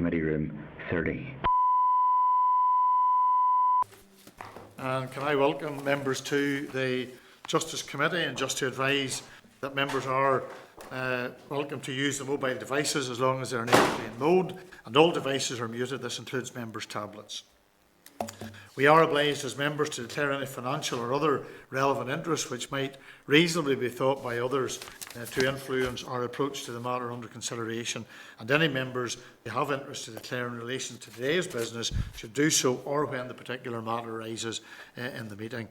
Committee Room 30. And can I welcome members to the Justice Committee, and just to advise that members are welcome to use the mobile devices as long as they're in airplane mode, and all devices are muted. This includes members' tablets. We are obliged as members to declare any financial or other relevant interests which might reasonably be thought by others to influence our approach to the matter under consideration, and any members who have interest to declare in relation to today's business should do so or when the particular matter arises in the meeting.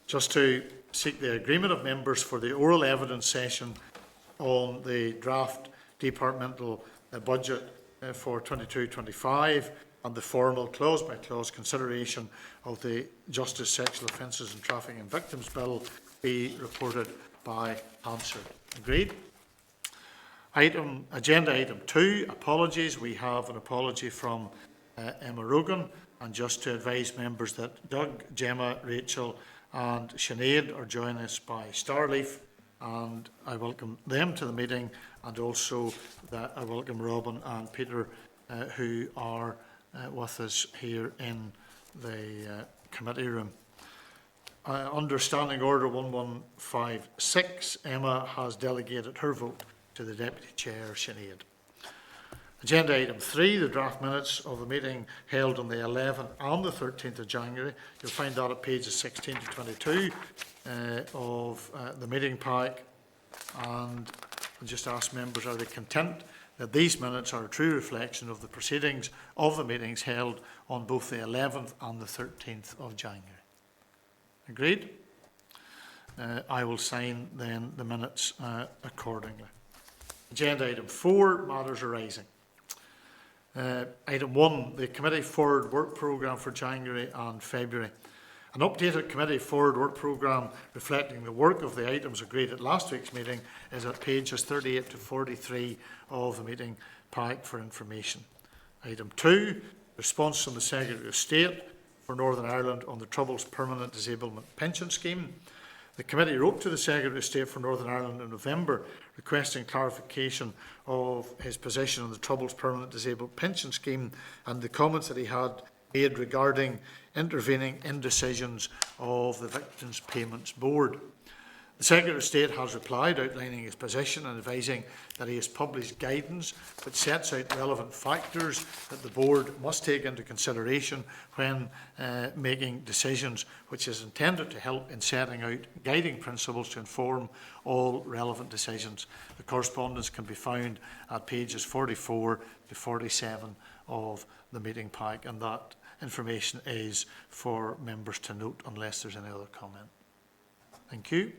Just to seek the agreement of members for the oral evidence session on the draft departmental budget for 22-25 and the formal clause-by-clause consideration of the Justice, Sexual Offences and Trafficking Victims Bill be reported by Hansard. Agreed? Agenda item 2, apologies. We have an apology from Emma Rogan, and just to advise members that Doug, Gemma, Rachel and Sinead are joining us by Starleaf, and I welcome them to the meeting, and also that I welcome Robin and Peter who are with us here in the committee room. Under Standing Order 1156, Emma has delegated her vote to the Deputy Chair, Sinead. Agenda item 3, the draft minutes of the meeting held on the 11th and the 13th of January. You'll find that at pages 16 to 22 of the meeting pack. And I'll just ask members, are they content that these minutes are a true reflection of the proceedings of the meetings held on both the 11th and the 13th of January? Agreed? I will sign then the minutes accordingly. Agenda item 4, matters arising. Item 1, the Committee Forward Work Programme for January and February. An updated Committee Forward Work Programme reflecting the work of the items agreed at last week's meeting is at pages 38 to 43 of the meeting pack for information. Item 2, response from the Secretary of State for Northern Ireland on the Troubles Permanent Disablement Pension Scheme. The committee wrote to the Secretary of State for Northern Ireland in November requesting clarification of his position on the Troubles Permanent Disabled Pension Scheme and the comments that he had made regarding intervening in decisions of the Victims Payments Board. The Secretary of State has replied outlining his position and advising that he has published guidance which sets out relevant factors that the Board must take into consideration when making decisions, which is intended to help in setting out guiding principles to inform all relevant decisions. The correspondence can be found at pages 44 to 47 of the meeting pack, and that information is for members to note unless there's any other comment. Thank you.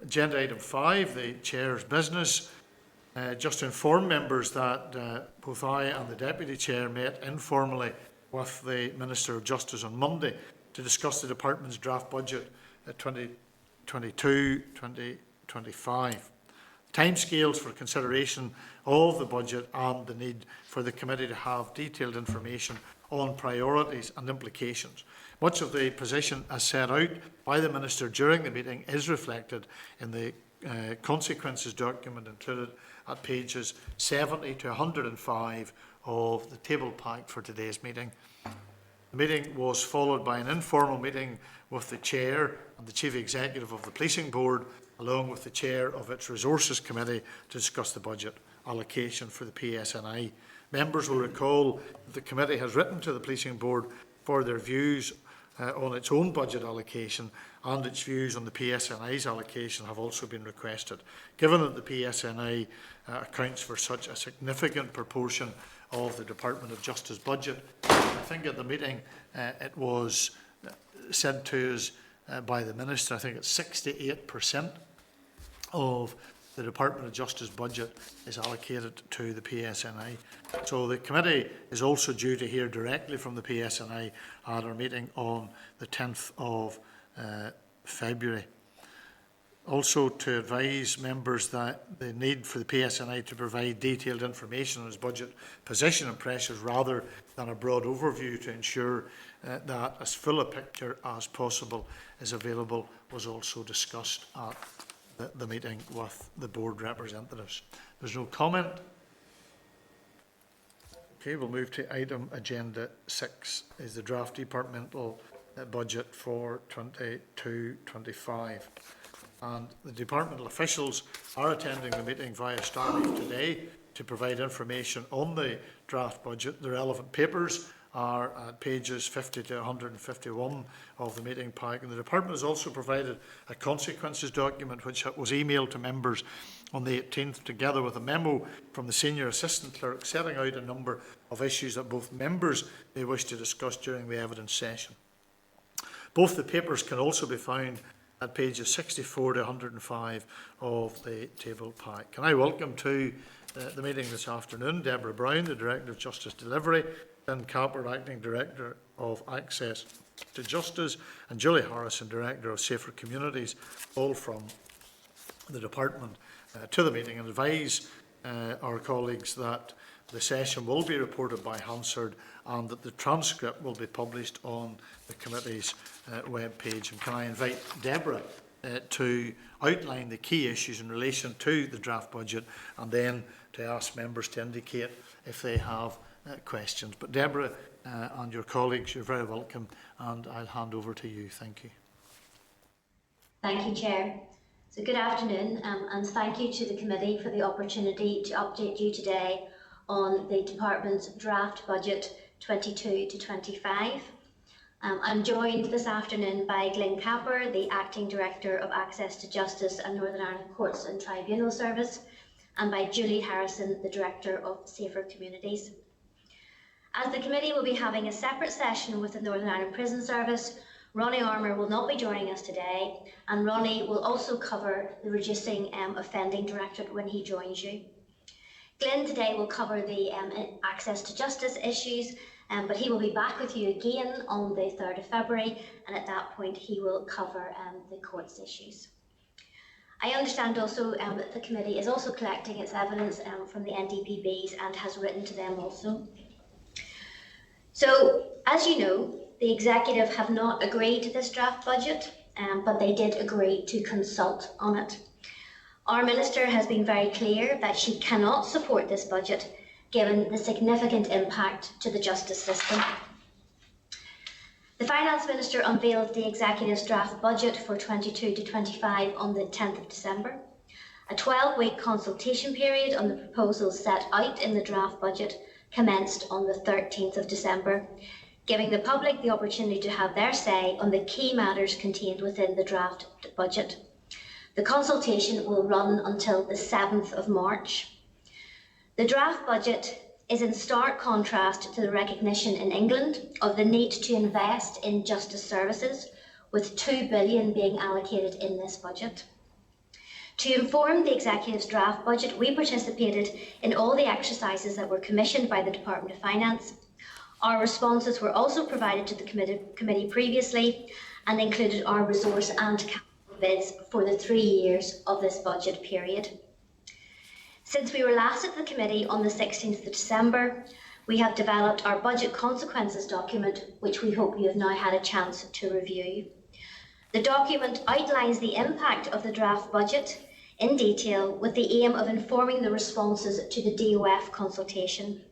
Agenda item 5, the Chair's business. Just to inform members that both I and the Deputy Chair met informally with the Minister of Justice on Monday to discuss the Department's draft budget at 2022-2025. Timescales for consideration of the budget and the need for the committee to have detailed information on priorities and implications. Much of the position as set out by the Minister during the meeting is reflected in the consequences document included at pages 70 to 105 of the table pack for today's meeting. The meeting was followed by an informal meeting with the Chair and the Chief Executive of the Policing Board, along with the Chair of its Resources Committee, to discuss the budget allocation for the PSNI. Members will recall that the committee has written to the Policing Board for their views on its own budget allocation, and its views on the PSNI's allocation have also been requested. Given that the PSNI accounts for such a significant proportion of the Department of Justice budget, I think at the meeting it was said to us by the Minister, I think it's 68% of the Department of Justice budget is allocated to the PSNI. So the committee is also due to hear directly from the PSNI at our meeting on the 10th of February. Also to advise members that the need for the PSNI to provide detailed information on its budget position and pressures rather than a broad overview to ensure that as full a picture as possible is available was also discussed at the meeting with the board representatives. There's no comment. Okay, we'll move to item agenda 6, is the draft departmental budget for 22-25. And the departmental officials are attending the meeting via Starlink today to provide information on the draft budget. The relevant papers are at pages 50 to 151 of the meeting pack. And the department has also provided a consequences document which was emailed to members on the 18th, together with a memo from the senior assistant clerk setting out a number of issues that both members may wish to discuss during the evidence session. Both the papers can also be found at pages 64 to 105 of the table pack. Can I welcome to the meeting this afternoon Deborah Brown, the Director of Justice Delivery, Lynn Capper, Acting Director of Access to Justice, and Julie Harrison, Director of Safer Communities, all from the department, to the meeting, and advise our colleagues that the session will be reported by Hansard and that the transcript will be published on the committee's web page. And can I invite Deborah to outline the key issues in relation to the draft budget, and then to ask members to indicate if they have questions. But Deborah and your colleagues, you're very welcome, and I'll hand over to you. Thank you. Thank you, Chair. So good afternoon, and thank you to the committee for the opportunity to update you today on the department's draft budget 22 to 25. I'm joined this afternoon by Lynn Capper, the Acting Director of Access to Justice and Northern Ireland Courts and Tribunal Service, and by Julie Harrison, the Director of Safer Communities. As the committee will be having a separate session with the Northern Ireland Prison Service, Ronnie Armour will not be joining us today, and Ronnie will also cover the Reducing Offending Directorate when he joins you. Glenn today will cover the access to justice issues, but he will be back with you again on the 3rd of February, and at that point he will cover the courts issues. I understand also that the committee is also collecting its evidence from the NDPBs and has written to them also. So, as you know, the executive have not agreed to this draft budget, but they did agree to consult on it. Our Minister has been very clear that she cannot support this budget, given the significant impact to the justice system. The Finance Minister unveiled the Executive's draft budget for 22 to 25 on the 10th of December. A 12-week consultation period on the proposals set out in the draft budget commenced on the 13th of December, giving the public the opportunity to have their say on the key matters contained within the draft budget. The consultation will run until the 7th of March. The draft budget is in stark contrast to the recognition in England of the need to invest in justice services, with £2 billion being allocated in this budget. To inform the Executive's draft budget, we participated in all the exercises that were commissioned by the Department of Finance. Our responses were also provided to the committee previously and included our resource and capital bids for the 3 years of this budget period. Since we were last at the committee on the 16th of December, we have developed our budget consequences document, which we hope you have now had a chance to review. The document outlines the impact of the draft budget in detail, with the aim of informing the responses to the DOF consultation.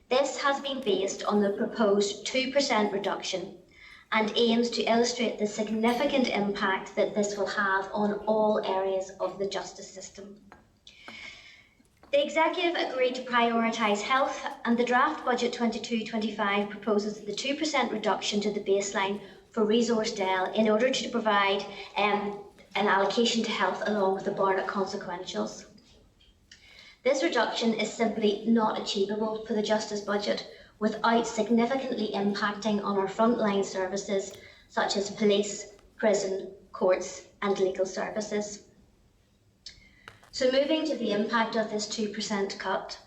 This has been based on the proposed 2% reduction and aims to illustrate the significant impact that this will have on all areas of the justice system. The Executive agreed to prioritise health, and the draft budget 22-25 proposes the 2% reduction to the baseline for resource DEL in order to provide an allocation to health along with the Barnett consequentials. This reduction is simply not achievable for the justice budget without significantly impacting on our frontline services such as police, prison, courts and legal services. So moving to the impact of this 2% cut.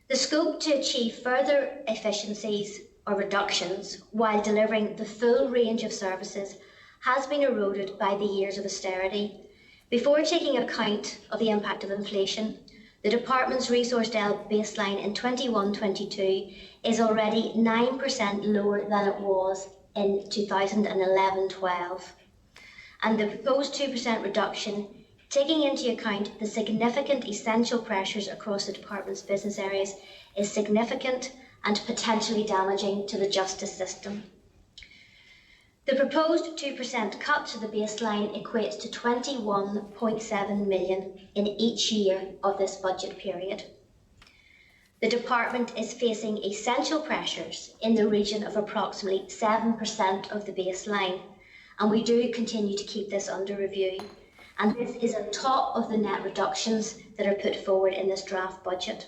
The scope to achieve further efficiencies or reductions while delivering the full range of services has been eroded by the years of austerity. Before taking account of the impact of inflation, the Department's resource DEL baseline in 21-22 is already 9% lower than it was in 2011-12. And the proposed 2% reduction, taking into account the significant essential pressures across the Department's business areas, is significant and potentially damaging to the justice system. The proposed 2% cut to the baseline equates to 21.7 million in each year of this budget period. The department is facing essential pressures in the region of approximately 7% of the baseline, and we do continue to keep this under review. And this is on top of the net reductions that are put forward in this draft budget.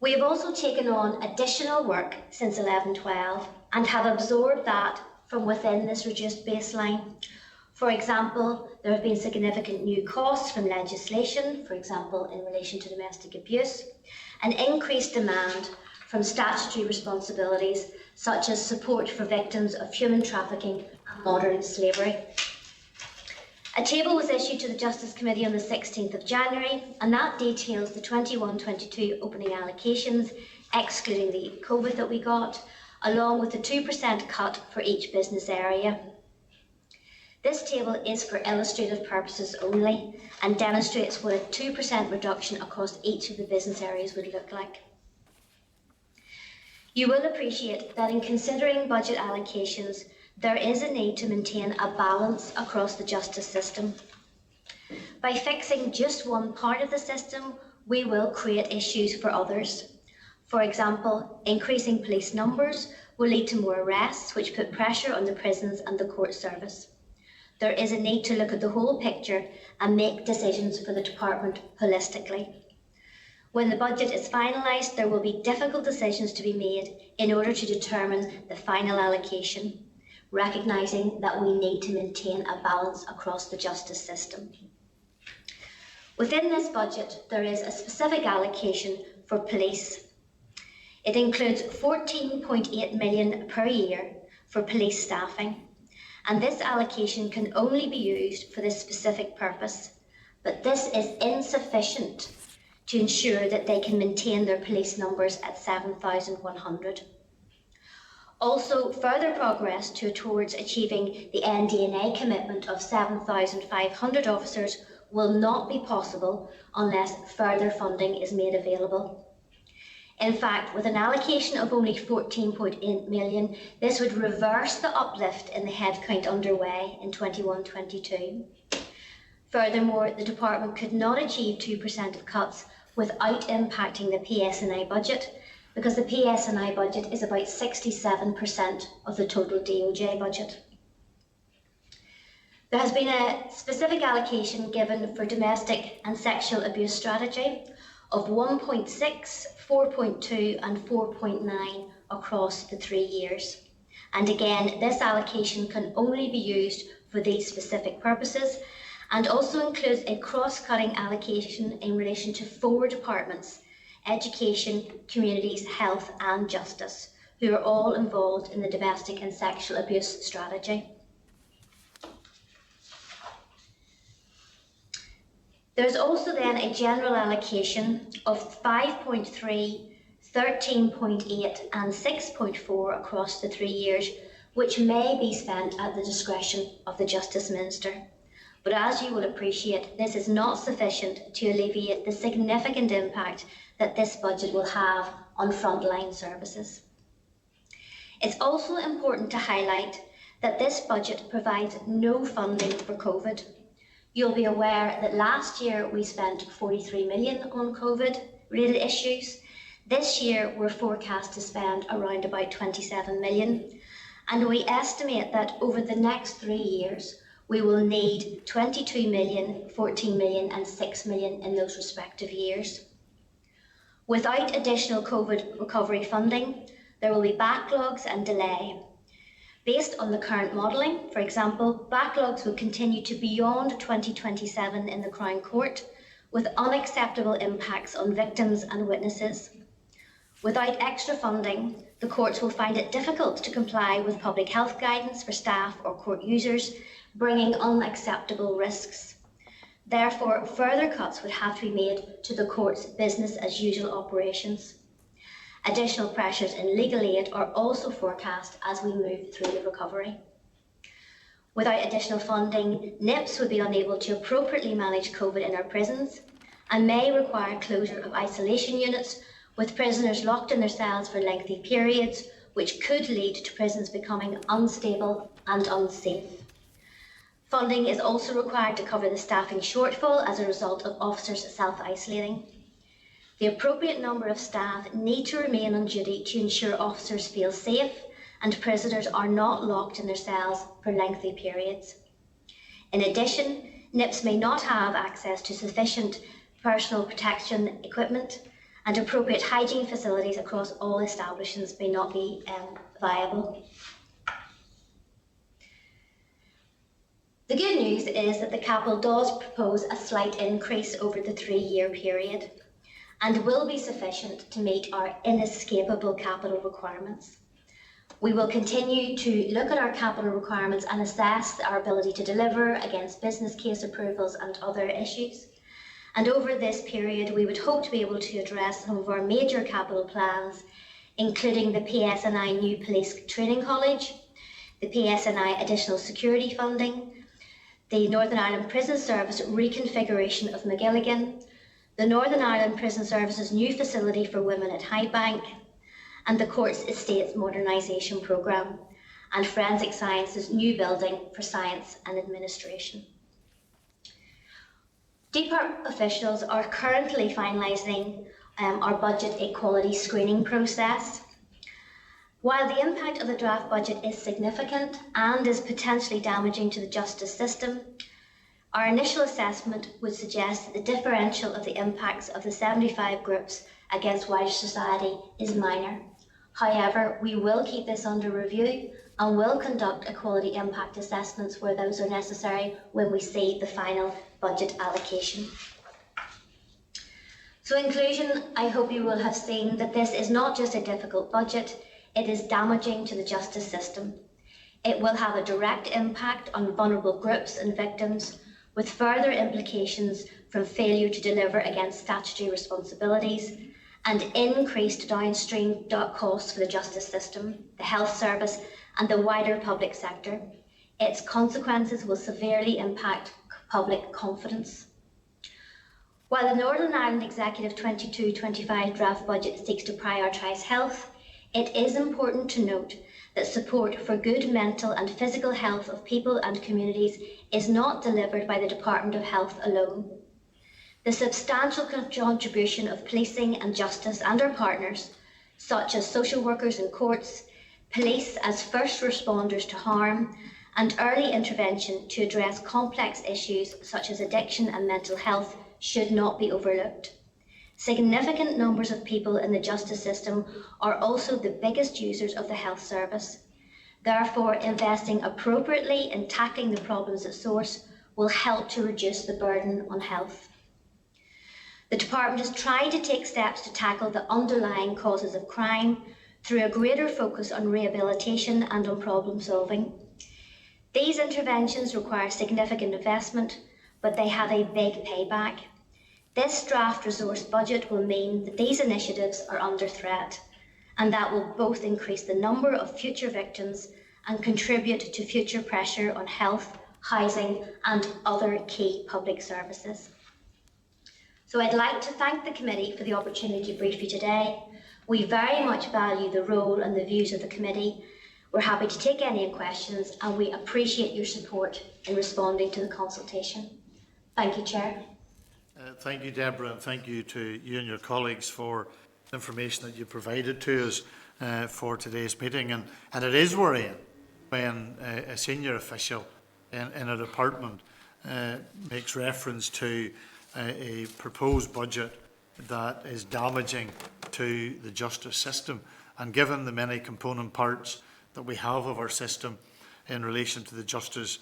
We have also taken on additional work since 11/12 and have absorbed that from within this reduced baseline. For example, there have been significant new costs from legislation, for example, in relation to domestic abuse, and increased demand from statutory responsibilities such as support for victims of human trafficking and modern slavery. A table was issued to the Justice Committee on the 16th of January, and that details the 21-22 opening allocations, excluding the COVID that we got, along with the 2% cut for each business area. This table is for illustrative purposes only and demonstrates what a 2% reduction across each of the business areas would look like. You will appreciate that in considering budget allocations, there is a need to maintain a balance across the justice system. By fixing just one part of the system, we will create issues for others. For example, increasing police numbers will lead to more arrests, which put pressure on the prisons and the court service. There is a need to look at the whole picture and make decisions for the department holistically. When the budget is finalised, there will be difficult decisions to be made in order to determine the final allocation, recognising that we need to maintain a balance across the justice system. Within this budget, there is a specific allocation for police. It includes 14.8 million per year for police staffing, and this allocation can only be used for this specific purpose, but this is insufficient to ensure that they can maintain their police numbers at 7,100. Also, further progress towards achieving the NDNA commitment of 7,500 officers will not be possible unless further funding is made available. In fact, with an allocation of only 14.8 million, this would reverse the uplift in the headcount underway in 21-22. Furthermore, the department could not achieve 2% of cuts without impacting the PSNI budget, because the PSNI budget is about 67% of the total DOJ budget. There has been a specific allocation given for domestic and sexual abuse strategy of 1.6, 4.2 and 4.9 across the 3 years. And again, this allocation can only be used for these specific purposes and also includes a cross-cutting allocation in relation to 4 departments: education, communities, health and justice, who are all involved in the domestic and sexual abuse strategy. There's also then a general allocation of 5.3, 13.8 and 6.4 across the 3 years, which may be spent at the discretion of the Justice Minister. But as you will appreciate, this is not sufficient to alleviate the significant impact that this budget will have on frontline services. It's also important to highlight that this budget provides no funding for COVID. You'll be aware that last year we spent 43 million on COVID-related issues. This year we're forecast to spend around about 27 million, and we estimate that over the next 3 years we will need 22 million, 14 million and 6 million in those respective years. Without additional COVID recovery funding, there will be backlogs and delay. Based on the current modelling, for example, backlogs will continue to beyond 2027 in the Crown Court, with unacceptable impacts on victims and witnesses. Without extra funding, the courts will find it difficult to comply with public health guidance for staff or court users, bringing unacceptable risks. Therefore, further cuts would have to be made to the court's business as usual operations. Additional pressures in legal aid are also forecast as we move through the recovery. Without additional funding, NIPS would be unable to appropriately manage COVID in our prisons and may require closure of isolation units, with prisoners locked in their cells for lengthy periods, which could lead to prisons becoming unstable and unsafe. Funding is also required to cover the staffing shortfall as a result of officers self-isolating. The appropriate number of staff need to remain on duty to ensure officers feel safe and prisoners are not locked in their cells for lengthy periods. In addition, NIPs may not have access to sufficient personal protection equipment, and appropriate hygiene facilities across all establishments may not be viable. The good news is that the capital does propose a slight increase over the 3-year period and will be sufficient to meet our inescapable capital requirements. We will continue to look at our capital requirements and assess our ability to deliver against business case approvals and other issues. And over this period, we would hope to be able to address some of our major capital plans, including the PSNI New Police Training College, the PSNI Additional Security Funding, the Northern Ireland Prison Service reconfiguration of McGilligan, the Northern Ireland Prison Service's new facility for women at Highbank, and the Courts Estates Modernisation Programme, and Forensic Sciences' new building for science and administration. DPART officials are currently finalising our budget equality screening process. While the impact of the draft budget is significant and is potentially damaging to the justice system, our initial assessment would suggest that the differential of the impacts of the 75 groups against wider society is minor. However, we will keep this under review and will conduct equality impact assessments where those are necessary when we see the final budget allocation. So in conclusion, I hope you will have seen that this is not just a difficult budget, it is damaging to the justice system. It will have a direct impact on vulnerable groups and victims, with further implications from failure to deliver against statutory responsibilities and increased downstream costs for the justice system, the health service and the wider public sector. Its consequences will severely impact public confidence. While the Northern Ireland Executive 22-25 draft budget seeks to prioritise health, it is important to note that support for good mental and physical health of people and communities is not delivered by the Department of Health alone. The substantial contribution of policing and justice and our partners, such as social workers and courts, police as first responders to harm, and early intervention to address complex issues such as addiction and mental health should not be overlooked. Significant numbers of people in the justice system are also the biggest users of the health service. Therefore, investing appropriately in tackling the problems at source will help to reduce the burden on health. The Department is trying to take steps to tackle the underlying causes of crime through a greater focus on rehabilitation and on problem solving. These interventions require significant investment, but they have a big payback. This draft resource budget will mean that these initiatives are under threat, and that will both increase the number of future victims and contribute to future pressure on health, housing and other key public services. So I'd like to thank the committee for the opportunity to brief you today. We very much value the role and the views of the committee. We're happy to take any questions and we appreciate your support in responding to the consultation. Thank you, Chair. Thank you, Deborah, and thank you to you and your colleagues for the information that you provided to us for today's meeting. And it is worrying when a senior official in a department makes reference to a proposed budget that is damaging to the justice system. And given the many component parts that we have of our system in relation to the justice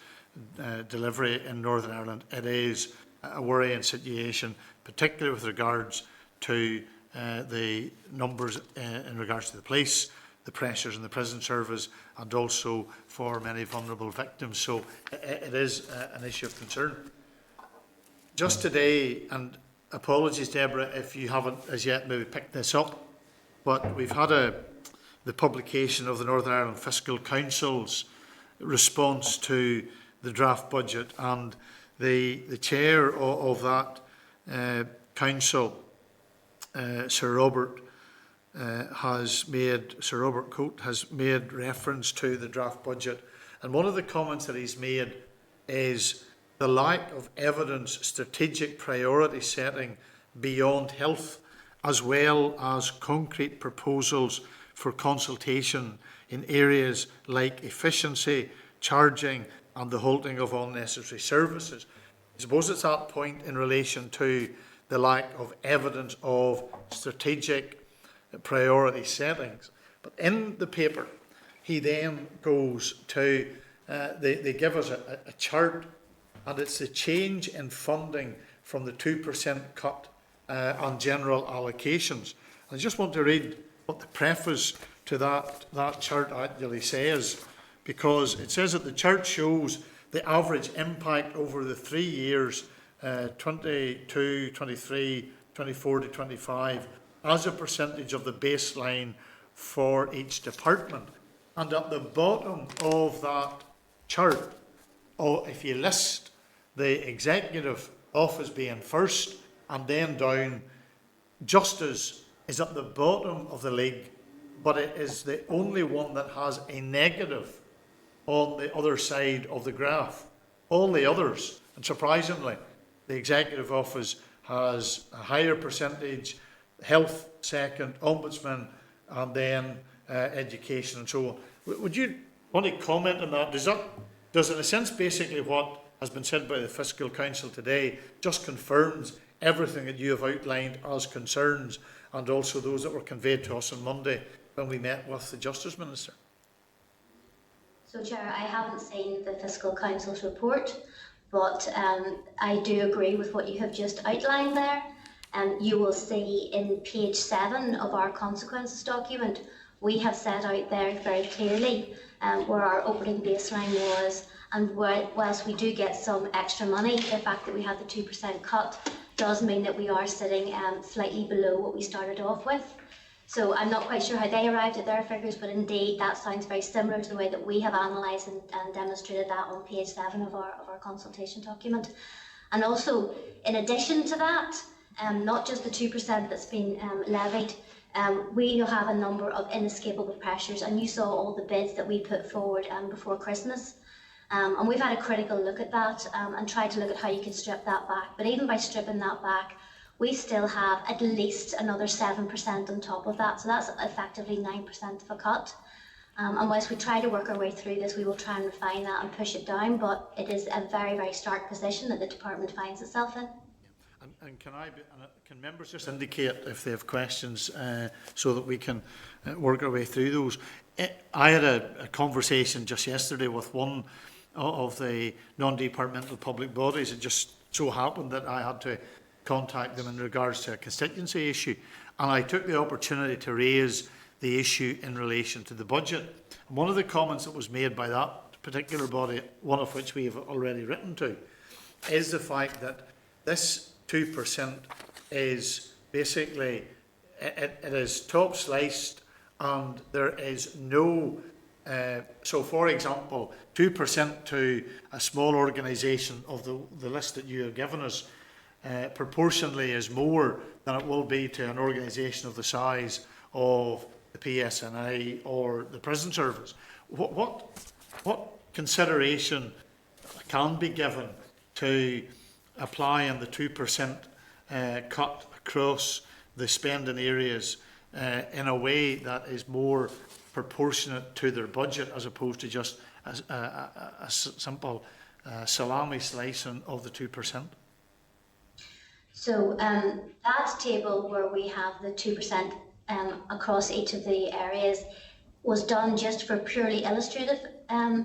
delivery in Northern Ireland, it is a worrying situation, particularly with regards to the numbers in regards to the police, the pressures in the prison service, and also for many vulnerable victims. So it is an issue of concern. Just today, and apologies, Deborah, if you haven't as yet maybe picked this up, but we've had the publication of the Northern Ireland Fiscal Council's response to the draft budget, and the chair of that council, Sir Robert Sir Robert Coate has made reference to the draft budget. And one of the comments that he's made is the lack of evidence, strategic priority setting beyond health, as well as concrete proposals for consultation in areas like efficiency, charging, and the halting of unnecessary services. I suppose it's that point in relation to the lack of evidence of strategic priority settings. But in the paper, he then goes to, they give us a chart, and it's the change in funding from the 2% cut on general allocations. I just want to read what the preface to that chart actually says, because it says that the chart shows the average impact over the 3 years, 22, 23, 24 to 25, as a percentage of the baseline for each department. And at the bottom of that chart, if you list the executive office being first, and then down, justice is at the bottom of the league, but it is the only one that has a negative on the other side of the graph. All the others, and surprisingly, the executive office has a higher percentage, health second, ombudsman, and then education and so on. Would you want to comment on that? Does in a sense basically what has been said by the Fiscal Council today just confirms everything that you have outlined as concerns, and also those that were conveyed to us on Monday when we met with the Justice Minister? So, Chair, I haven't seen the Fiscal Council's report, but I do agree with what you have just outlined there. You will see in page 7 of our consequences document, we have set out there very clearly where our opening baseline was, and whilst we do get some extra money, the fact that we have the 2% cut does mean that we are sitting slightly below what we started off with. So I'm not quite sure how they arrived at their figures, but indeed that sounds very similar to the way that we have analysed and demonstrated that on page 7 of our consultation document. And also, in addition to that, not just the 2% that's been levied, we have a number of inescapable pressures, and you saw all the bids that we put forward before Christmas. And we've had a critical look at that and tried to look at how you can strip that back. But even by stripping that back, we still have at least another 7% on top of that. So that's effectively 9% of a cut. And whilst we try to work our way through this, we will try and refine that and push it down. But it is a very, very stark position that the department finds itself in. And can members just indicate if they have questions so that we can work our way through those? I had a conversation just yesterday with one of the non-departmental public bodies. It just so happened that I had to contact them in regards to a constituency issue, and I took the opportunity to raise the issue in relation to the budget. And one of the comments that was made by that particular body, one of which we have already written to, is the fact that this 2% is basically, it is top sliced, and there is no, so for example, 2% to a small organisation of the list that you have given us proportionally is more than it will be to an organisation of the size of the PSNI or the prison service. What consideration can be given to applying the 2% cut across the spending areas in a way that is more proportionate to their budget, as opposed to just a simple salami slicing of the 2%? So that table where we have the 2% across each of the areas was done just for purely illustrative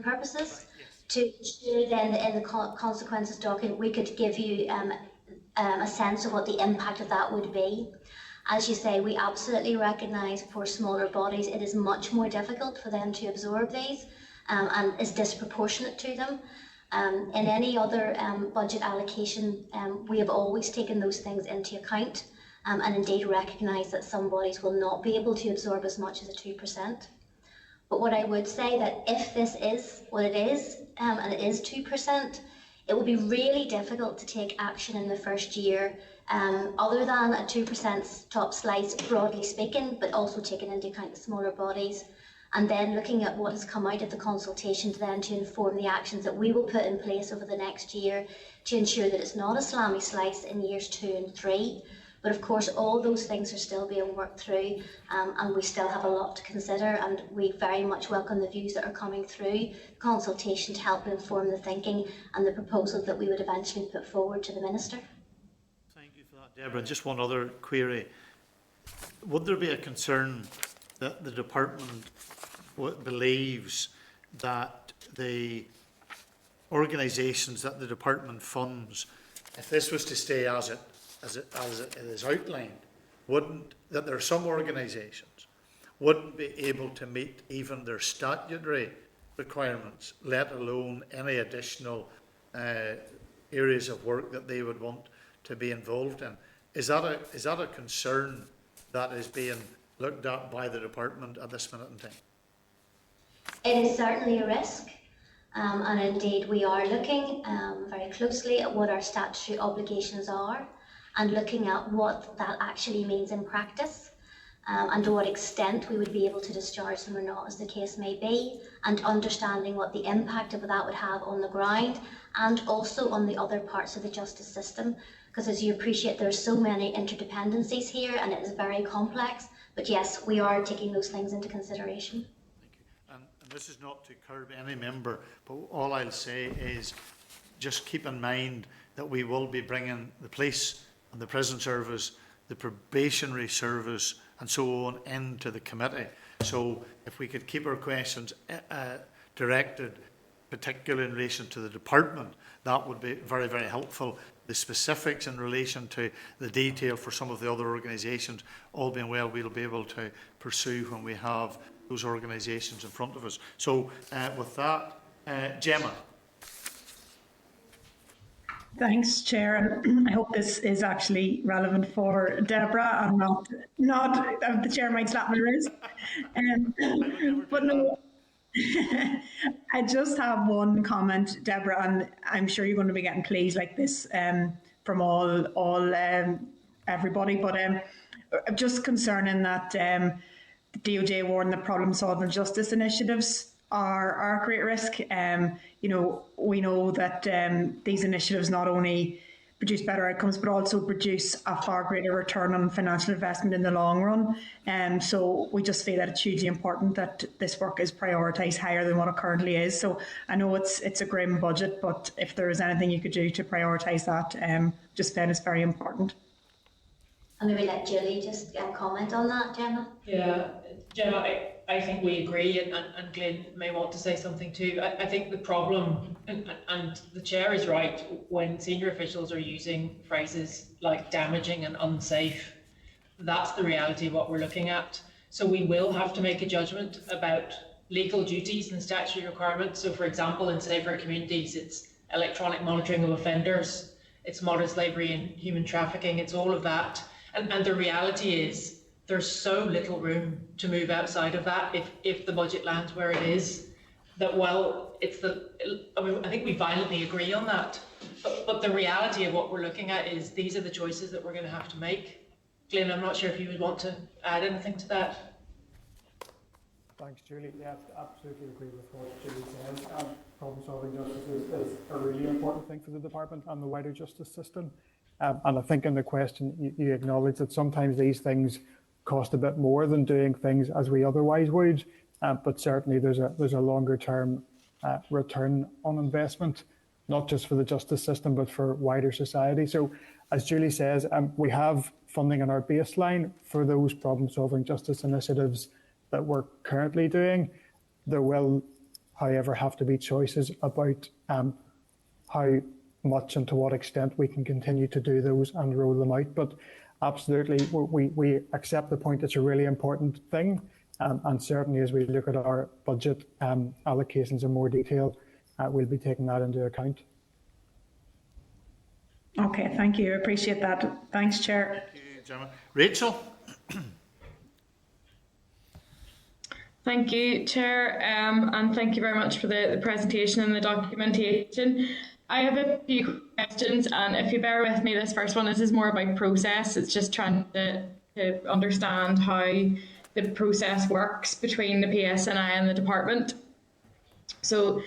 purposes. To then in the consequences document, we could give you a sense of what the impact of that would be. As you say, we absolutely recognise for smaller bodies it is much more difficult for them to absorb these and is disproportionate to them. In any other budget allocation, we have always taken those things into account and indeed recognise that some bodies will not be able to absorb as much as a 2%. But what I would say that if this is what it is, and it is 2%, it will be really difficult to take action in the first year other than a 2% top slice, broadly speaking, but also taking into account the smaller bodies, and then looking at what has come out of the consultation to inform the actions that we will put in place over the next year to ensure that it's not a slammy slice in years 2 and 3. But of course, all those things are still being worked through, and we still have a lot to consider, and we very much welcome the views that are coming through consultation to help inform the thinking and the proposal that we would eventually put forward to the Minister. Thank you for that, Deborah. And just one other query. Would there be a concern that the department believes that the organisations that the department funds, if this was to stay as it is outlined, that there are some organisations wouldn't be able to meet even their statutory requirements, let alone any additional areas of work that they would want to be involved in? Is that a concern that is being looked at by the department at this minute in time? It is certainly a risk, and indeed we are looking very closely at what our statutory obligations are and looking at what that actually means in practice, and to what extent we would be able to discharge them or not, as the case may be, and understanding what the impact of that would have on the ground and also on the other parts of the justice system. Because as you appreciate, there are so many interdependencies here and it is very complex. But yes, we are taking those things into consideration. Thank you. And this is not to curb any member, but all I'll say is just keep in mind that we will be bringing the police and the prison service, the probationary service and so on into the committee. So if we could keep our questions directed, particularly in relation to the department, that would be very, very helpful. The specifics in relation to the detail for some of the other organisations, all being well, we'll be able to pursue when we have those organisations in front of us. So with that, Gemma. Thanks, Chair. I hope this is actually relevant for Deborah and not the Chair might slap my wrist. But no, I just have one comment, Deborah, and I'm sure you're going to be getting pleas like this from everybody. But just concerning that the DOJ warned that problem-solving justice initiatives are a great risk. We know that these initiatives not only produce better outcomes, but also produce a far greater return on financial investment in the long run. So we just feel that it's hugely important that this work is prioritised higher than what it currently is. So I know it's a grim budget, but if there is anything you could do to prioritise that, just then it's very important. And maybe let Julie just comment on that, Gemma. Yeah, Gemma, I think we agree, and Glyn may want to say something too. I think the problem, and the Chair is right, when senior officials are using phrases like damaging and unsafe, that's the reality of what we're looking at. So we will have to make a judgment about legal duties and statutory requirements. So for example, in Safer Communities, it's electronic monitoring of offenders, it's modern slavery and human trafficking, it's all of that. And the reality is there's so little room to move outside of that if the budget lands where it is, that I think we violently agree on that. But the reality of what we're looking at is these are the choices that we're going to have to make. Glyn, I'm not sure if you would want to add anything to that. Thanks, Julie. Yeah, absolutely agree with what Julie says. Problem-solving justice is a really important thing for the department and the wider justice system. And I think in the question you acknowledge that sometimes these things cost a bit more than doing things as we otherwise would, but certainly there's a longer term return on investment, not just for the justice system but for wider society. So as Julie says, we have funding in our baseline for those problem-solving justice initiatives that we're currently doing. There will, however, have to be choices about how much and to what extent we can continue to do those and roll them out. But absolutely, we accept the point. It's a really important thing. And certainly as we look at our budget allocations in more detail, we'll be taking that into account. Okay, thank you. I appreciate that. Thanks, Chair. Thank you, Gemma. Rachel? Thank you, Chair, and thank you very much for the presentation and the documentation. I have a few questions, and if you bear with me, this first one, this is more about process. It's just trying to understand how the process works between the PSNI and the department. So,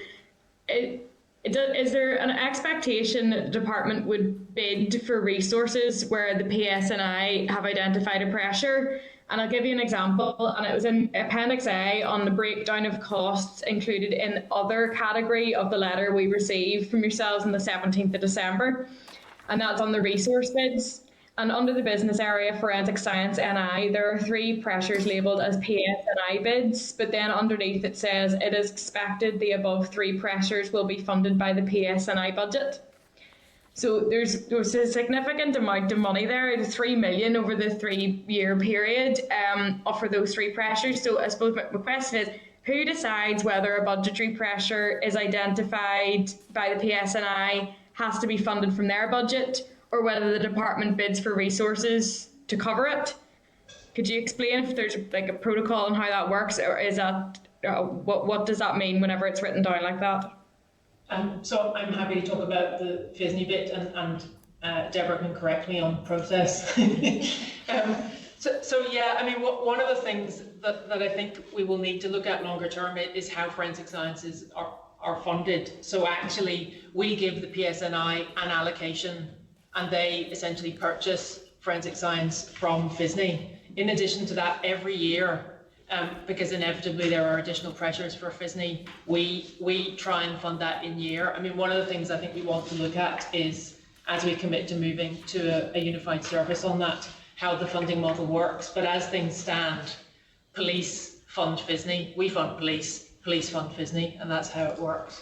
is there an expectation that the department would bid for resources where the PSNI have identified a pressure? And I'll give you an example, and it was in Appendix A on the breakdown of costs included in the other category of the letter we received from yourselves on the 17th of December, and that's on the resource bids. And under the business area Forensic Science NI, there are 3 pressures labelled as PSNI bids, but then underneath it says it is expected the above 3 pressures will be funded by the PSNI budget. So there's a significant amount of money there, 3 million over the 3-year period for those 3 pressures. So I suppose my question is, who decides whether a budgetary pressure is identified by the PSNI, has to be funded from their budget, or whether the department bids for resources to cover it? Could you explain if there's like a protocol on how that works, or is that what does that mean whenever it's written down like that? So I'm happy to talk about the Psni bit, and Deborah can correct me on process. So yeah, I mean, one of the things that I think we will need to look at longer term is how forensic sciences are funded. So actually, we give the PSNI an allocation, and they essentially purchase forensic science from Psni. In addition to that, every year, because inevitably there are additional pressures for Psni, we try and fund that in year. I mean, one of the things I think we want to look at is, as we commit to moving to a unified service on that, how the funding model works. But as things stand, police fund Psni, we fund police fund Psni, and that's how it works.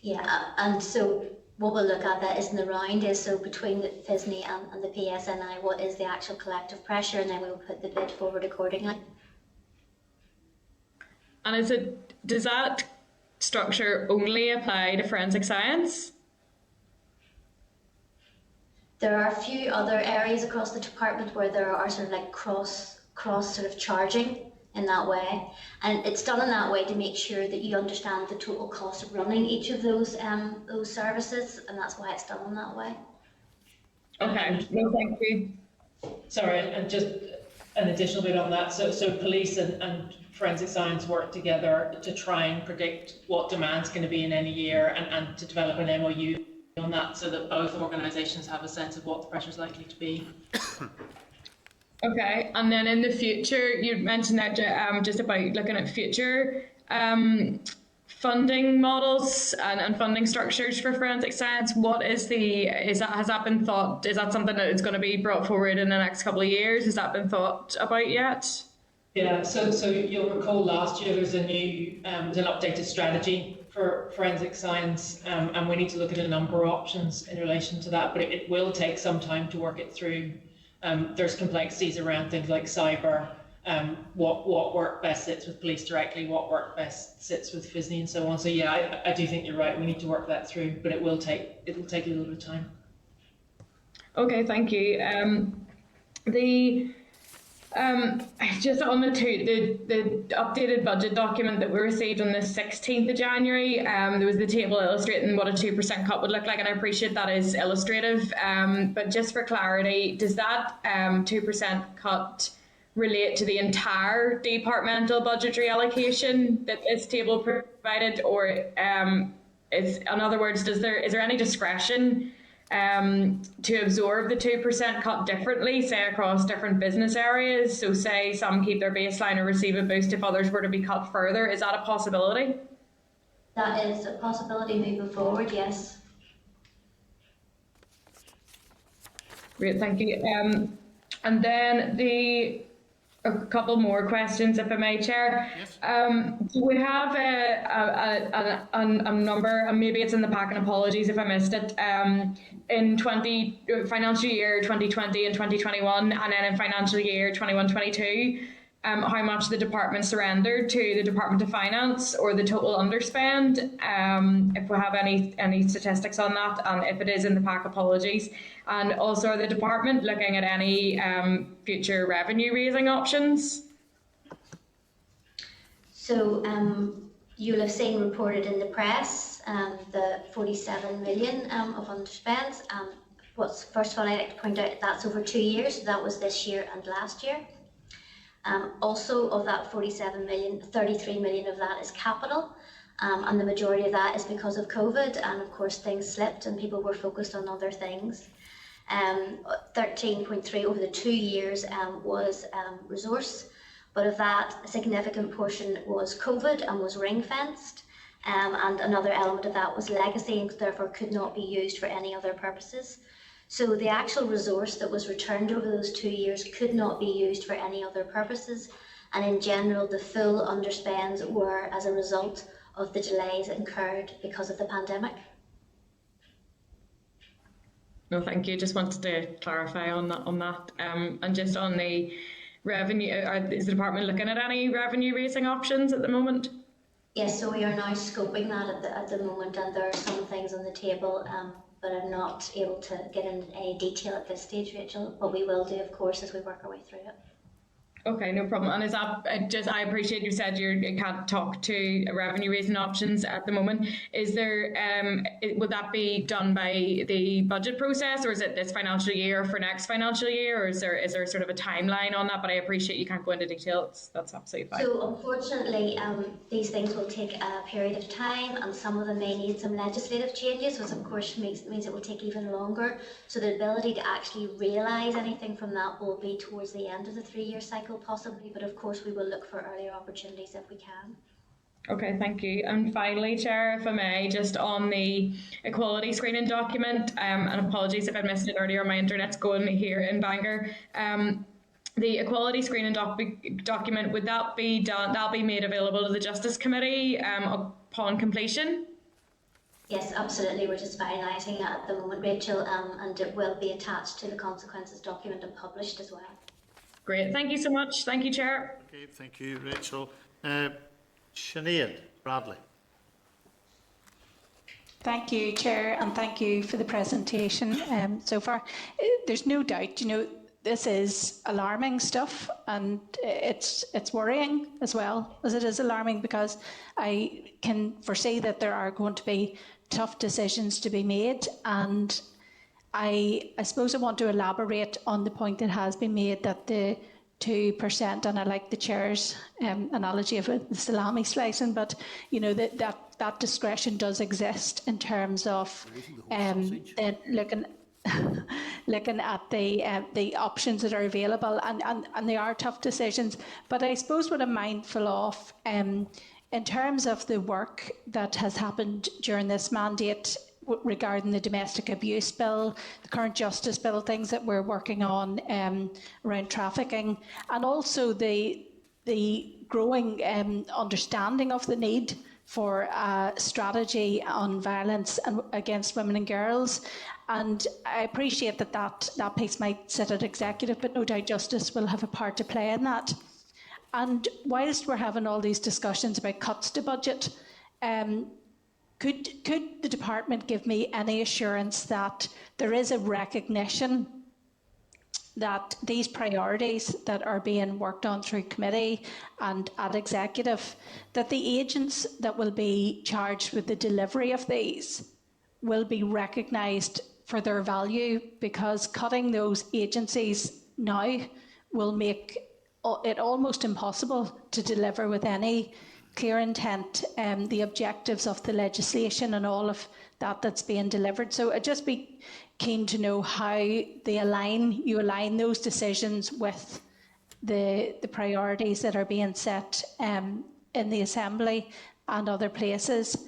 Yeah, and so what we'll look at that is in the round is, so between the Psni and the PSNI, what is the actual collective pressure, and then we'll put the bid forward accordingly. And does that structure only apply to forensic science? There are a few other areas across the department where there are sort of like cross sort of charging in that way, and it's done in that way to make sure that you understand the total cost of running each of those services, and that's why it's done in that way. Okay, no, thank you. Sorry, and just an additional bit on that. So police and forensic science work together to try and predict what demand's going to be in any year, and to develop an MOU on that, so that both organisations have a sense of what the pressure is likely to be. Okay, and then in the future, you mentioned that just about looking at future funding models and funding structures for forensic science. Has that been thought? Is that something that is going to be brought forward in the next couple of years? Has that been thought about yet? Yeah, so you'll recall last year there's an updated strategy for forensic science, and we need to look at a number of options in relation to that, but it will take some time to work it through. There's complexities around things like cyber, what work best sits with police directly, what work best sits with Psni, and so on. So yeah, I do think you're right. We need to work that through, but it'll take a little bit of time. Okay, thank you. Just on the updated budget document that we received on the 16th of January, there was the table illustrating what a 2% cut would look like, and I appreciate that is illustrative, but just for clarity, does that 2% cut relate to the entire departmental budgetary allocation that this table provided, or in other words, is there any discretion to absorb the 2% cut differently, say across different business areas? So say some keep their baseline or receive a boost if others were to be cut further. Is that a possibility? That is a possibility moving forward, yes. Great, thank you. And then a couple more questions, if I may, Chair. Yes. We have a number, and maybe it's in the pack, and apologies if I missed it, in financial year 2020 and 2021, and then in financial year 21-22, how much the department surrendered to the Department of Finance, or the total underspend. If we have any statistics on that, and if it is in the pack, apologies. And also, are the department looking at any future revenue raising options? So you'll have seen reported in the press the 47 million of underspends. First of all, I'd like to point out that's over 2 years, so that was this year and last year. Also, of that 47 million, 33 million of that is capital, and the majority of that is because of COVID, and of course things slipped and people were focused on other things. 13.3 over the 2 years was resource, but of that, a significant portion was COVID and was ring-fenced, and another element of that was legacy and therefore could not be used for any other purposes. So the actual resource that was returned over those 2 years could not be used for any other purposes, and in general the full underspends were as a result of the delays incurred because of the pandemic. No, thank you. Just wanted to clarify on that. And just on the revenue, is the department looking at any revenue raising options at the moment? Yes, so we are now scoping that at the moment, and there are some things on the table, but I'm not able to get into any detail at this stage, Rachel, but we will do, of course, as we work our way through it. Okay, no problem. And is that I appreciate you said you can't talk to revenue raising options at the moment. Is there would that be done by the budget process, or is it this financial year for next financial year, or is there sort of a timeline on that? But I appreciate you can't go into details. That's absolutely fine. So unfortunately, these things will take a period of time, and some of them may need some legislative changes, which of course means it will take even longer. So the ability to actually realise anything from that will be towards the end of the 3-year cycle, possibly, but of course we will look for earlier opportunities if we can. Okay, thank you. And finally, Chair, if I may, just on the equality screening document, and apologies if I missed it earlier, my internet's going here in Bangor. The equality screening document, would that be done? That'll be made available to the Justice Committee upon completion? Yes, absolutely. We're just finalising it at the moment, Rachel, and it will be attached to the consequences document and published as well. Great, thank you so much. Thank you, Chair. Okay, thank you, Rachel. Sinead Bradley. Thank you, Chair, and thank you for the presentation so far. There's no doubt, this is alarming stuff, and it's worrying as well as it is alarming, because I can foresee that there are going to be tough decisions to be made, and I suppose I want to elaborate on the point that has been made that the 2%, and I like the Chair's analogy of the salami slicing, but that discretion does exist in terms of looking at the options that are available, and they are tough decisions. But I suppose what I'm mindful of in terms of the work that has happened during this mandate regarding the domestic abuse bill, the current justice bill, things that we're working on around trafficking, and also the growing understanding of the need for a strategy on violence against women and girls. And I appreciate that piece might sit at executive, but no doubt justice will have a part to play in that. And whilst we're having all these discussions about cuts to budget, could the department give me any assurance that there is a recognition that these priorities that are being worked on through committee and at executive, that the agents that will be charged with the delivery of these will be recognised for their value? Because cutting those agencies now will make it almost impossible to deliver with any clear intent the objectives of the legislation and all of that's being delivered. So I'd just be keen to know how you align those decisions with the priorities that are being set in the Assembly and other places.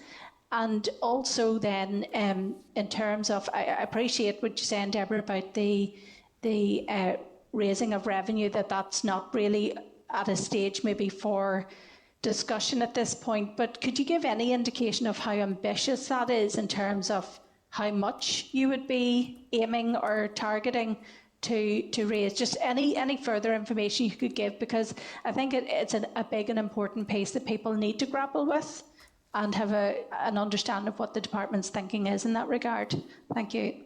And also then in terms of, I appreciate what you're saying, Deborah, about the raising of revenue, that's not really at a stage maybe for discussion at this point, but could you give any indication of how ambitious that is in terms of how much you would be aiming or targeting to raise? Just any further information you could give, because I think it's a big and important piece that people need to grapple with and have an understanding of what the department's thinking is in that regard. Thank you.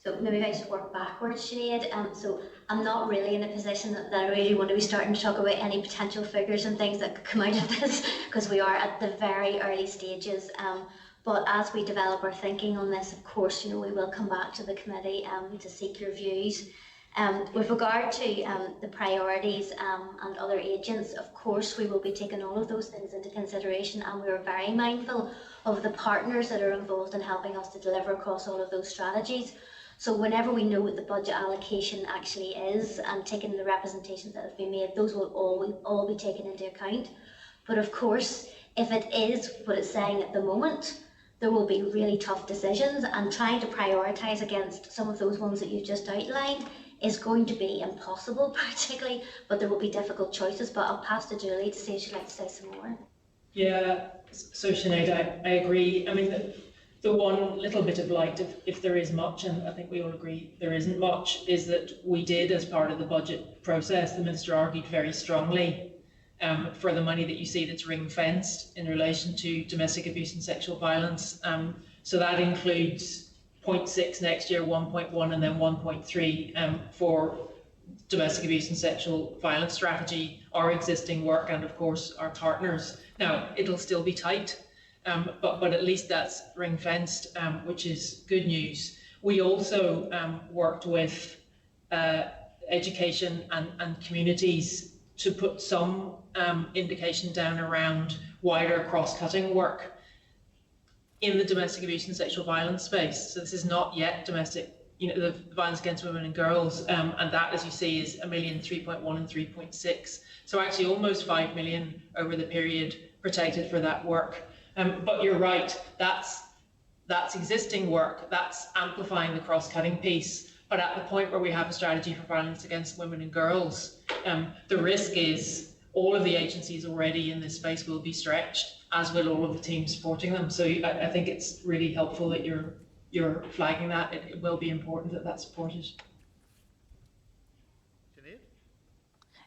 So maybe if I just work backwards, Sinead. So I'm not really in a position that I really want to be starting to talk about any potential figures and things that could come out of this, because we are at the very early stages. But as we develop our thinking on this, of course, we will come back to the committee to seek your views. With regard to the priorities and other agents, of course, we will be taking all of those things into consideration, and we are very mindful of the partners that are involved in helping us to deliver across all of those strategies. So whenever we know what the budget allocation actually is and taking the representations that have been made, those will all be taken into account. But of course, if it is what it's saying at the moment, there will be really tough decisions, and trying to prioritise against some of those ones that you've just outlined is going to be impossible practically, but there will be difficult choices. But I'll pass to Julie to see if she'd like to say some more. Yeah, so Sinead, I agree. I mean, the one little bit of light, if there is much, and I think we all agree there isn't much, is that we did, as part of the budget process, the Minister argued very strongly for the money that you see that's ring-fenced in relation to domestic abuse and sexual violence. So that includes 0.6 next year, 1.1 and then 1.3 for domestic abuse and sexual violence strategy, our existing work, and of course our partners. Now, it'll still be tight, but at least that's ring-fenced, which is good news. We also worked with education and communities to put some indication down around wider cross-cutting work in the domestic abuse and sexual violence space. So this is not yet domestic, the violence against women and girls, and that, as you see, is 1 million, 3.1 and 3.6. So actually almost 5 million over the period protected for that work. But you're right, that's existing work, that's amplifying the cross-cutting piece. But at the point where we have a strategy for violence against women and girls, the risk is all of the agencies already in this space will be stretched, as will all of the teams supporting them. So I think it's really helpful that you're flagging that. It will be important that that's supported.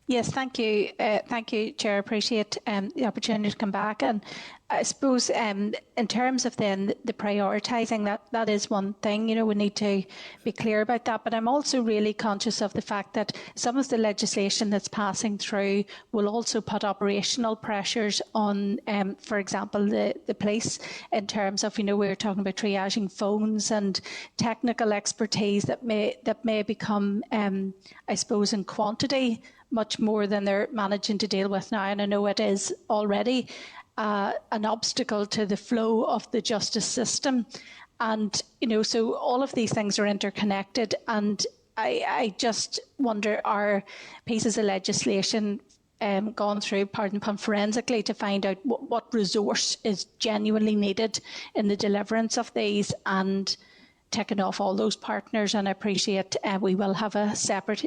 Yes, thank you. Thank you, Chair. Appreciate the opportunity to come back. And I suppose in terms of then the prioritising, that is one thing, we need to be clear about that. But I'm also really conscious of the fact that some of the legislation that's passing through will also put operational pressures on, for example, the police, in terms of, we were talking about triaging phones and technical expertise that may become, I suppose, in quantity much more than they're managing to deal with now. And I know it is already an obstacle to the flow of the justice system. And, so all of these things are interconnected. And I just wonder, are pieces of legislation gone through, pardon pun, forensically to find out what resource is genuinely needed in the deliverance of these, and taking off all those partners? And I appreciate we will have a separate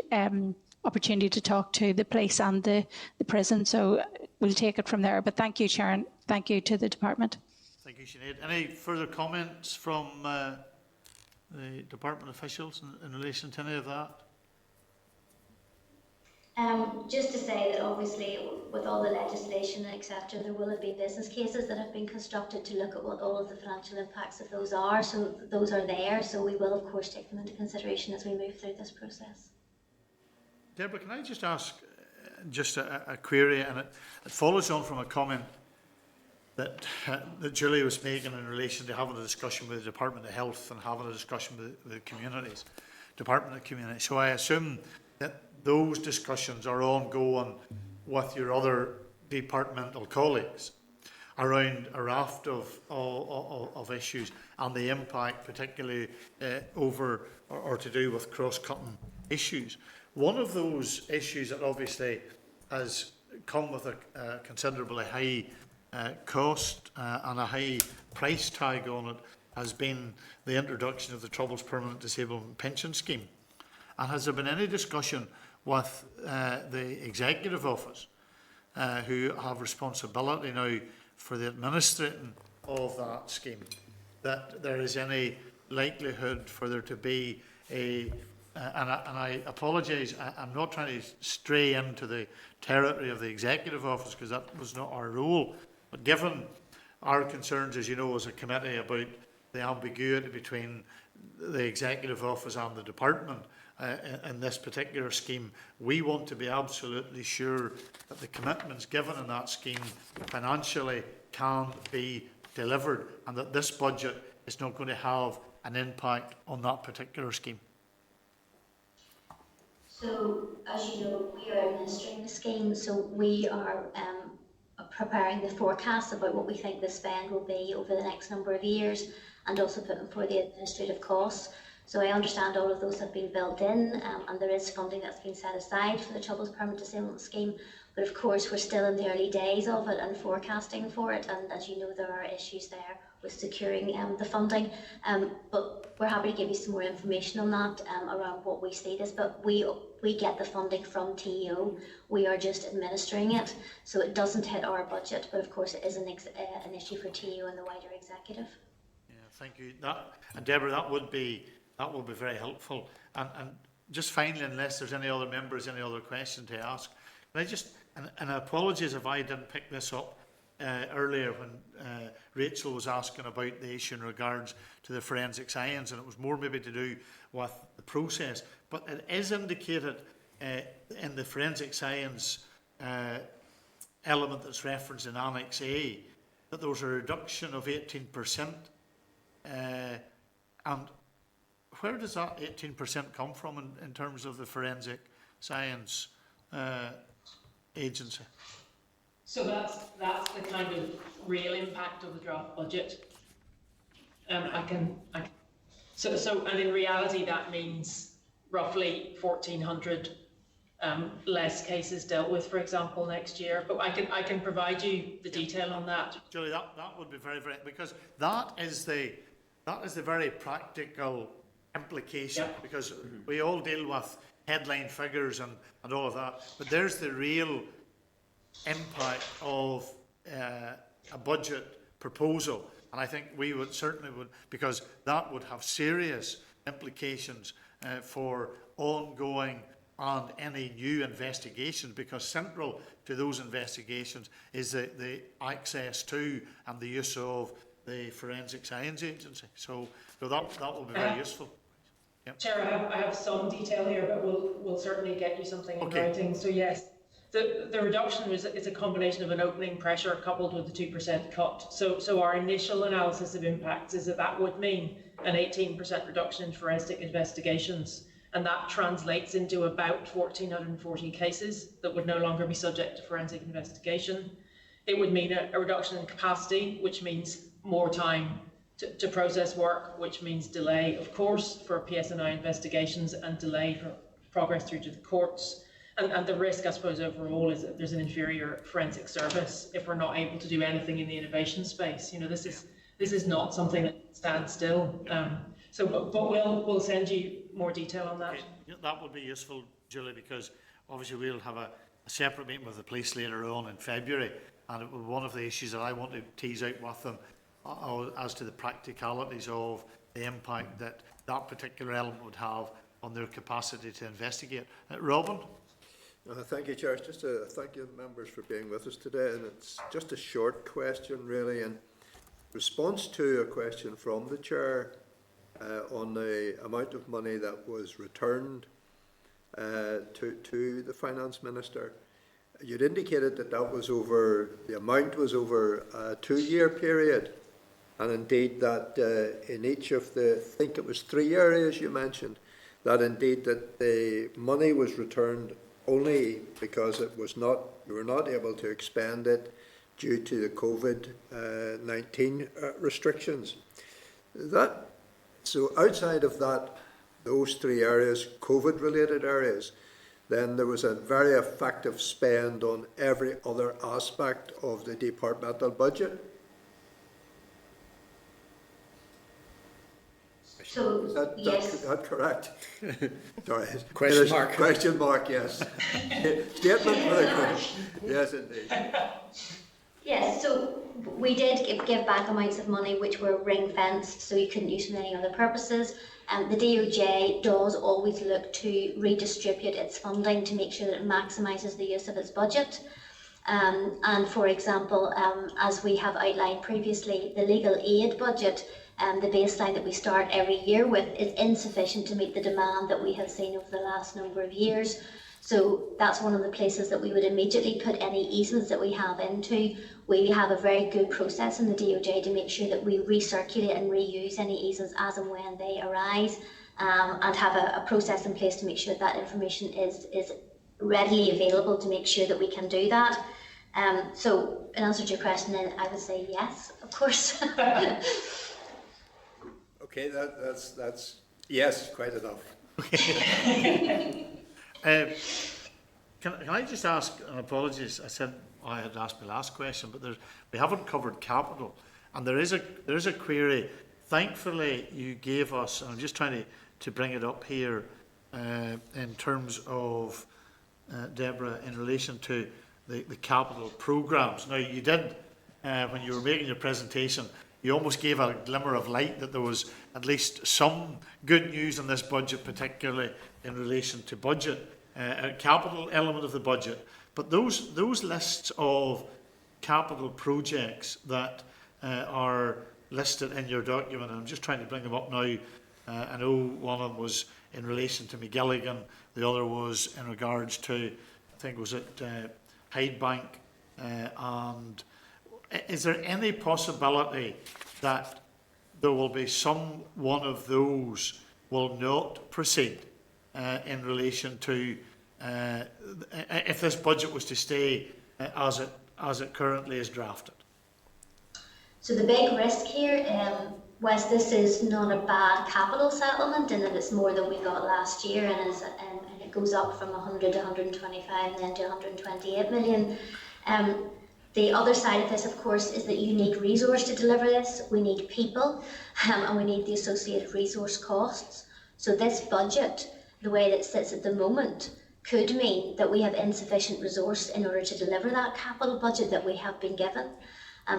opportunity to talk to the police and the prison, so we'll take it from there. But thank you, Sharon. Thank you to the department. Thank you, Sinead. Any further comments from the department officials in relation to any of that? Just to say that obviously with all the legislation, etc., there will have been business cases that have been constructed to look at what all of the financial impacts of those are. So those are there. So we will, of course, take them into consideration as we move through this process. Deborah, can I just ask just a query, and it follows on from a comment that Julie was making in relation to having a discussion with the Department of Health and having a discussion with the communities, Department of Communities. So I assume that those discussions are ongoing with your other departmental colleagues around a raft of issues and the impact, particularly over or to do with cross-cutting issues. One of those issues that obviously has come with a considerably high cost and a high price tag on it has been the introduction of the Troubles Permanent Disablement Pension Scheme. And has there been any discussion with the Executive Office, who have responsibility now for the administrating of that scheme, that there is any likelihood for there to be a and I apologise, I'm not trying to stray into the territory of the Executive Office, because that was not our role, but given our concerns, as you know, as a committee, about the ambiguity between the Executive Office and the Department in this particular scheme, we want to be absolutely sure that the commitments given in that scheme financially can be delivered, and that this budget is not going to have an impact on that particular scheme. So, as you know, we are administering the scheme, so we are preparing the forecast about what we think the spend will be over the next number of years, and also putting for the administrative costs. So I understand all of those have been built in, and there is funding that's been set aside for the Troubles Permanent Disablement Scheme. But of course, we're still in the early days of it and forecasting for it. And as you know, there are issues there with securing the funding. But we're happy to give you some more information on that around what we see this. But we get the funding from TEO. We are just administering it, so it doesn't hit our budget. But of course, it is an issue for TEO and the wider executive. Yeah, thank you. And Deborah, that would be very helpful. And just finally, unless there's any other members, any other question to ask, can I just, and apologies if I didn't pick this up earlier when Rachel was asking about the issue in regards to the forensic science, and it was more maybe to do with the process, but it is indicated in the forensic science element that's referenced in Annex A that there was a reduction of 18%, and where does that 18% come from in terms of the forensic science agency? So that's the kind of real impact of the draft budget. So and in reality that means roughly 1,400 less cases dealt with, for example, next year. But I can provide you the detail on that. Julie, that would be very, very, because that is the very practical implication, yep. Because we all deal with headline figures and all of that, but there's the real impact of a budget proposal, and I think we would certainly because that would have serious implications for ongoing and any new investigations, because central to those investigations is the access to and the use of the Forensic Science Agency. So that will be very useful. Yep. Chair, I have some detail here, but we'll certainly get you something in writing. So yes, the reduction is a combination of an opening pressure coupled with the 2% cut. So our initial analysis of impacts is that would mean an 18% reduction in forensic investigations, and that translates into about 1,440 cases that would no longer be subject to forensic investigation. It would mean a reduction in capacity, which means more time to process work, which means delay, of course, for PSNI investigations and delay for progress through to the courts. And the risk, I suppose, overall is that there's an inferior forensic service if we're not able to do anything in the innovation space. You know, this is not something that stands still. But we'll send you more detail on that. Okay. That would be useful, Julie, because obviously we'll have a separate meeting with the police later on in February, and it was one of the issues that I want to tease out with them as to the practicalities of the impact that particular element would have on their capacity to investigate. Robin? Thank you, Chair. Just thank you, members, for being with us today. And it's just a short question, really, in response to a question from the Chair on the amount of money that was returned to the Finance Minister. You'd indicated that the amount was over a 2-year period, and indeed that in each of I think it was 3 areas you mentioned, that indeed that the money was returned only because you were not able to expend it due to the COVID-19 restrictions. So outside of those 3 areas, COVID-related areas, then there was a very effective spend on every other aspect of the departmental budget. So, yes. Is that correct? Sorry. Question mark. Question mark, yes. Statement for the question. Yes, indeed. Yes, so we did give back amounts of money which were ring-fenced, so you couldn't use for any other purposes. The DOJ does always look to redistribute its funding to make sure that it maximises the use of its budget. And for example, as we have outlined previously, the legal aid budget the baseline that we start every year with is insufficient to meet the demand that we have seen over the last number of years. So that's one of the places that we would immediately put any easements that we have into. We have a very good process in the DOJ to make sure that we recirculate and reuse any easements as and when they arise, and have a process in place to make sure that information is readily available to make sure that we can do that. So in answer to your question, then I would say yes, of course. Okay, that's yes, quite enough. Can I just ask, and apologies, I said I had asked my last question, but we haven't covered capital, and there is a query. Thankfully, you gave us, and I'm just trying to bring it up here in terms of Deborah, in relation to the capital programmes. Now, you did, when you were making your presentation, you almost gave a glimmer of light that there was at least some good news in this budget, particularly in relation to budget, a capital element of the budget. But those lists of capital projects that are listed in your document, and I'm just trying to bring them up now. I know one of them was in relation to McGilligan, the other was in regards to, I think was it Hyde Bank, and is there any possibility that there will be some one of those will not proceed in relation to if this budget was to stay as it currently is drafted? So the big risk here, whilst this is not a bad capital settlement in that it's more than we got last year, and it goes up from 100 to 125 and then to 128 million. The other side of this, of course, is that you need resource to deliver this. We need people, and we need the associated resource costs. So this budget, the way that it sits at the moment, could mean that we have insufficient resource in order to deliver that capital budget that we have been given.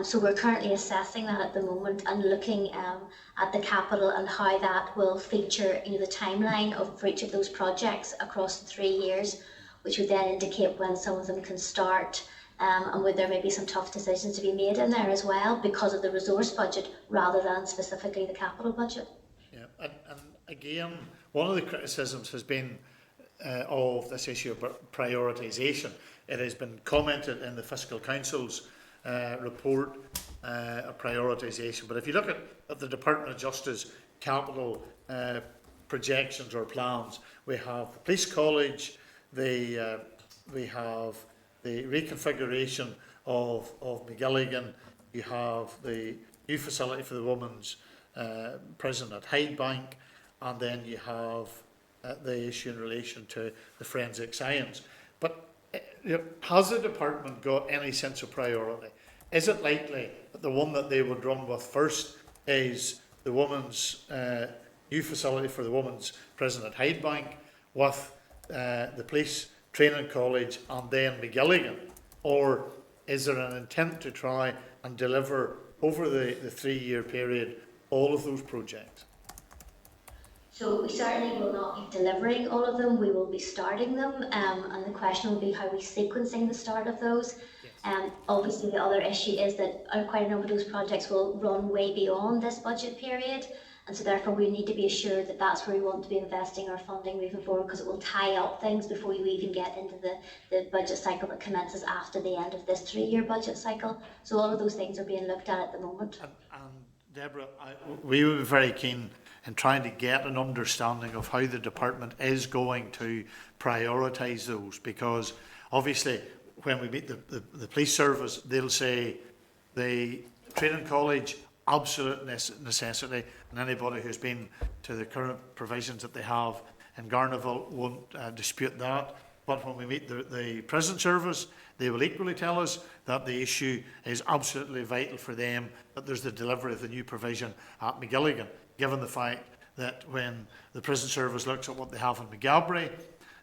So we're currently assessing that at the moment and looking at the capital and how that will feature, the timeline for each of those projects across the 3 years, which would then indicate when some of them can start, and would there may be some tough decisions to be made in there as well because of the resource budget rather than specifically the capital budget. Yeah, and again, one of the criticisms has been of this issue of prioritisation. It has been commented in the Fiscal Council's report of prioritisation. But if you look at the Department of Justice capital projections or plans, we have the Police College, we have the reconfiguration of McGilligan, you have the new facility for the women's prison at Hyde Bank, and then you have the issue in relation to the forensic science. But has the department got any sense of priority? Is it likely that the one that they would run with first is the women's new facility for the women's prison at Hyde Bank, with the police training college and then McGilligan? Or is there an intent to try and deliver over the 3-year period all of those projects? So we certainly will not be delivering all of them, we will be starting them, and the question will be how we sequencing the start of those. Yes. Obviously the other issue is that quite a number of those projects will run way beyond this budget period, and so therefore we need to be assured that that's where we want to be investing our funding moving forward, because it will tie up things before you even get into the budget cycle that commences after the end of this 3-year budget cycle. So all of those things are being looked at the moment. And Deborah, we would be very keen in trying to get an understanding of how the department is going to prioritise those, because obviously when we meet the police service, they'll say the training college, absolute necessity, and anybody who's been to the current provisions that they have in Garnerville won't dispute that. But when we meet the prison service, they will equally tell us that the issue is absolutely vital for them, that there's the delivery of the new provision at McGilligan, given the fact that when the prison service looks at what they have in McGabry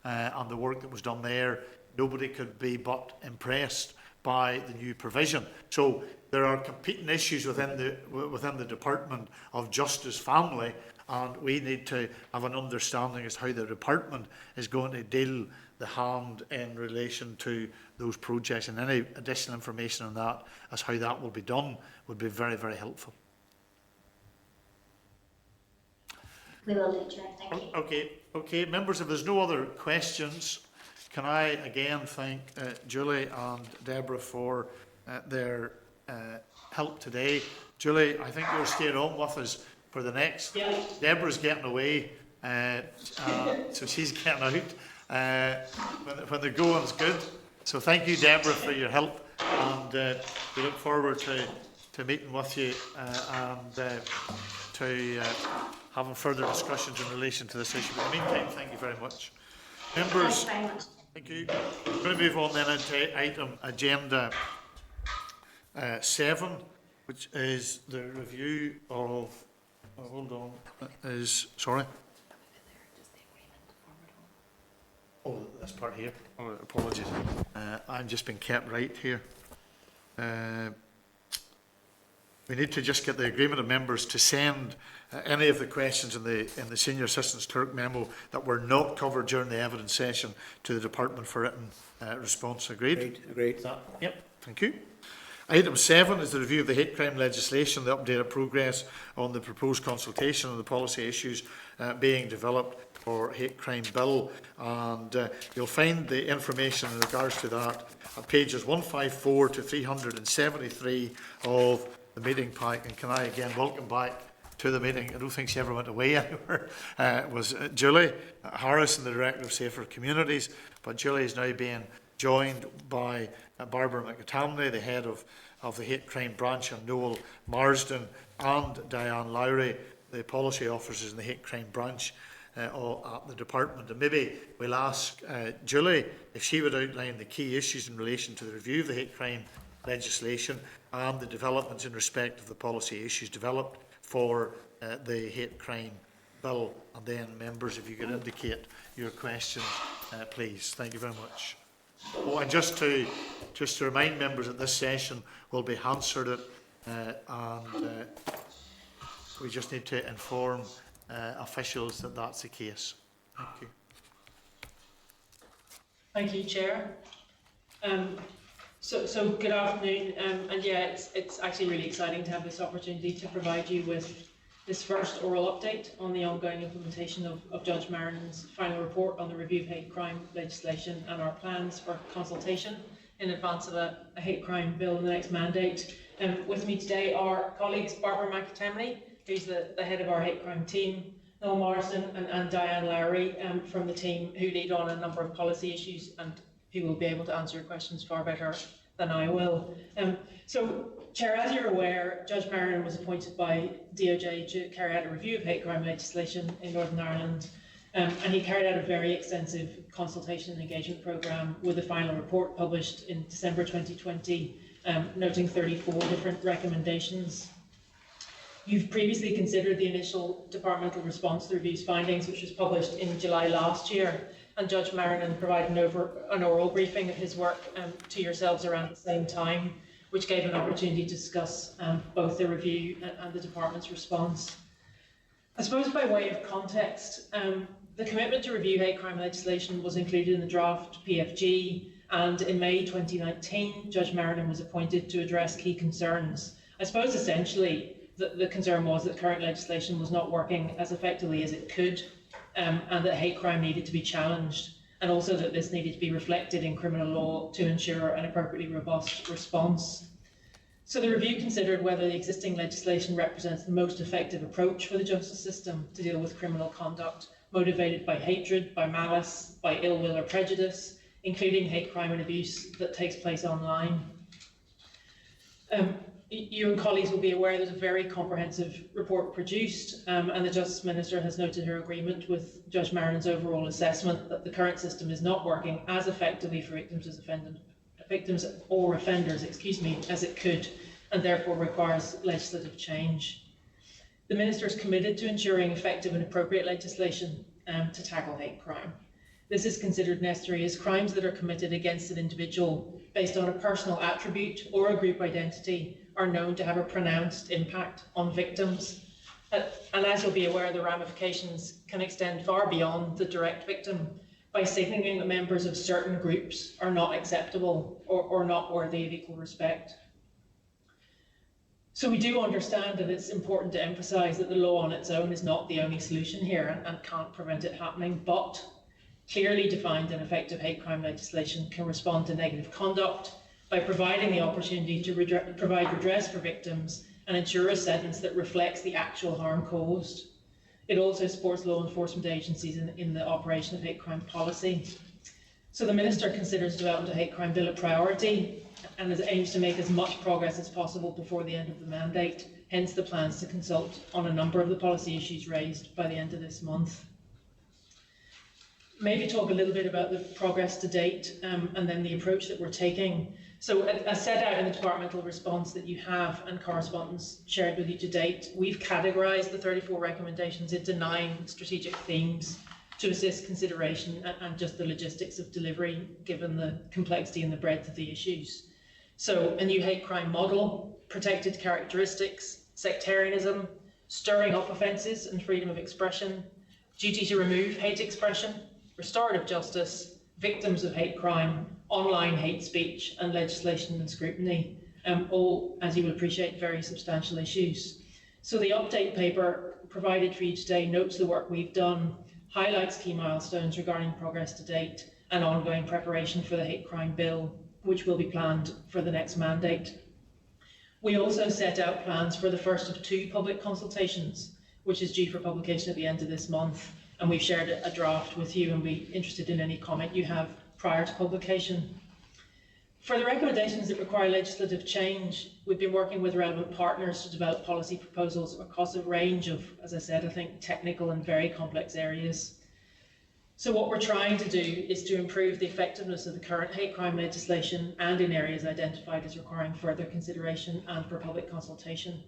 and the work that was done there, nobody could be but impressed by the new provision. So there are competing issues within the Department of Justice family, and we need to have an understanding as to how the department is going to deal the hand in relation to those projects, and any additional information on that as how that will be done would be very, very helpful. We will do, Chair. Thank you. Okay, members, if there's no other questions, can I again thank Julie and Deborah for their help today. Julie, I think you're staying on with us for the next. Yeah. Deborah's getting away, so she's getting out when the going's good. So thank you, Deborah, for your help, and we look forward to meeting with you and to having further discussions in relation to this issue. But in the meantime, thank you very much. Members, Thanks very much. thank you. We're going to move on then into item agenda 7, which is the review of, hold on, sorry. Oh, this part here. Oh, apologies. I'm just been kept right here. We need to just get the agreement of members to send any of the questions in the Senior Assistant's Turk memo that were not covered during the evidence session to the Department for written response. Agreed? Agreed. Yep, thank you. Item 7 is the review of the hate crime legislation, the updated progress on the proposed consultation and the policy issues being developed for hate crime bill, and you'll find the information in regards to that at pages 154 to 373 of the meeting pack. And can I again welcome back to the meeting, I don't think she ever went away anywhere, was Julie Harrison, the Director of Safer Communities, but Julie is now being joined by Barbara McAtamney, the head of the hate crime branch, and Noel Marsden and Diane Lowry, the policy officers in the hate crime branch at the department. And maybe we'll ask Julie if she would outline the key issues in relation to the review of the hate crime legislation and the developments in respect of the policy issues developed for the hate crime bill. And then members, if you could indicate your questions, please. Thank you very much. Oh, and just to remind members that this session will be Hansarded, and we just need to inform officials that that's the case. Thank you. Thank you, Chair. So good afternoon, and yeah, it's actually really exciting to have this opportunity to provide you with this first oral update on the ongoing implementation of Judge Marinen's final report on the review of hate crime legislation and our plans for consultation in advance of a hate crime bill in the next mandate. With me today are colleagues Barbara McAtamney, who's the head of our hate crime team, Noel Marsden and Diane Lowry from the team, who lead on a number of policy issues and who will be able to answer your questions far better than I will. So, Chair, as you're aware, Judge Marinen was appointed by DOJ to carry out a review of hate crime legislation in Northern Ireland, and he carried out a very extensive consultation and engagement programme with a final report published in December 2020, noting 34 different recommendations. You've previously considered the initial departmental response to the review's findings, which was published in July last year, and Judge Marinen provided an oral briefing of his work to yourselves around the same time, which gave an opportunity to discuss both the review and the department's response. I suppose by way of context, the commitment to review hate crime legislation was included in the draft PFG, and in May 2019, Judge Marinen was appointed to address key concerns. I suppose essentially the concern was that current legislation was not working as effectively as it could, and that hate crime needed to be challenged, and also that this needed to be reflected in criminal law to ensure an appropriately robust response. So the review considered whether the existing legislation represents the most effective approach for the justice system to deal with criminal conduct motivated by hatred, by malice, by ill will or prejudice, including hate crime and abuse that takes place online. You and colleagues will be aware there's a very comprehensive report produced, and the Justice Minister has noted her agreement with Judge Marinen's overall assessment that the current system is not working as effectively for victims or offenders, as it could, and therefore requires legislative change. The Minister is committed to ensuring effective and appropriate legislation to tackle hate crime. This is considered necessary as crimes that are committed against an individual based on a personal attribute or a group identity are known to have a pronounced impact on victims. And as you'll be aware, the ramifications can extend far beyond the direct victim by signalling that members of certain groups are not acceptable or not worthy of equal respect. So we do understand that it's important to emphasise that the law on its own is not the only solution here and can't prevent it happening, but clearly defined and effective hate crime legislation can respond to negative conduct by providing the opportunity to provide redress for victims and ensure a sentence that reflects the actual harm caused. It also supports law enforcement agencies in the operation of hate crime policy. So the Minister considers development of hate crime bill a priority and aims to make as much progress as possible before the end of the mandate, hence the plans to consult on a number of the policy issues raised by the end of this month. Maybe talk a little bit about the progress to date and then the approach that we're taking. So as set out in the departmental response that you have and correspondence shared with you to date, we've categorised the 34 recommendations into 9 strategic themes to assist consideration and just the logistics of delivery, given the complexity and the breadth of the issues. So a new hate crime model, protected characteristics, sectarianism, stirring up offences and freedom of expression, duty to remove hate expression, restorative justice, victims of hate crime, online hate speech and legislation and scrutiny, all, as you will appreciate, very substantial issues. So the update paper provided for you today notes the work we've done, highlights key milestones regarding progress to date and ongoing preparation for the hate crime bill, which will be planned for the next mandate. We also set out plans for the first of 2 public consultations, which is due for publication at the end of this month, and we've shared a draft with you and we're interested in any comment you have prior to publication. For the recommendations that require legislative change, we've been working with relevant partners to develop policy proposals across a range of, as I said, I think technical and very complex areas. So what we're trying to do is to improve the effectiveness of the current hate crime legislation and in areas identified as requiring further consideration and for public consultation.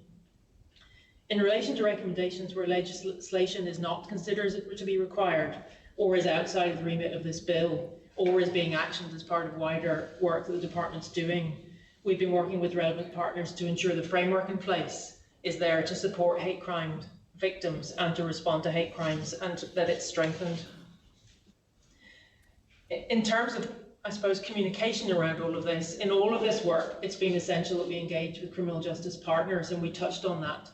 In relation to recommendations where legislation is not considered to be required or is outside of the remit of this bill or is being actioned as part of wider work that the department's doing, we've been working with relevant partners to ensure the framework in place is there to support hate crime victims and to respond to hate crimes and that it's strengthened. In terms of, I suppose, communication around all of this, in all of this work, it's been essential that we engage with criminal justice partners, and we touched on that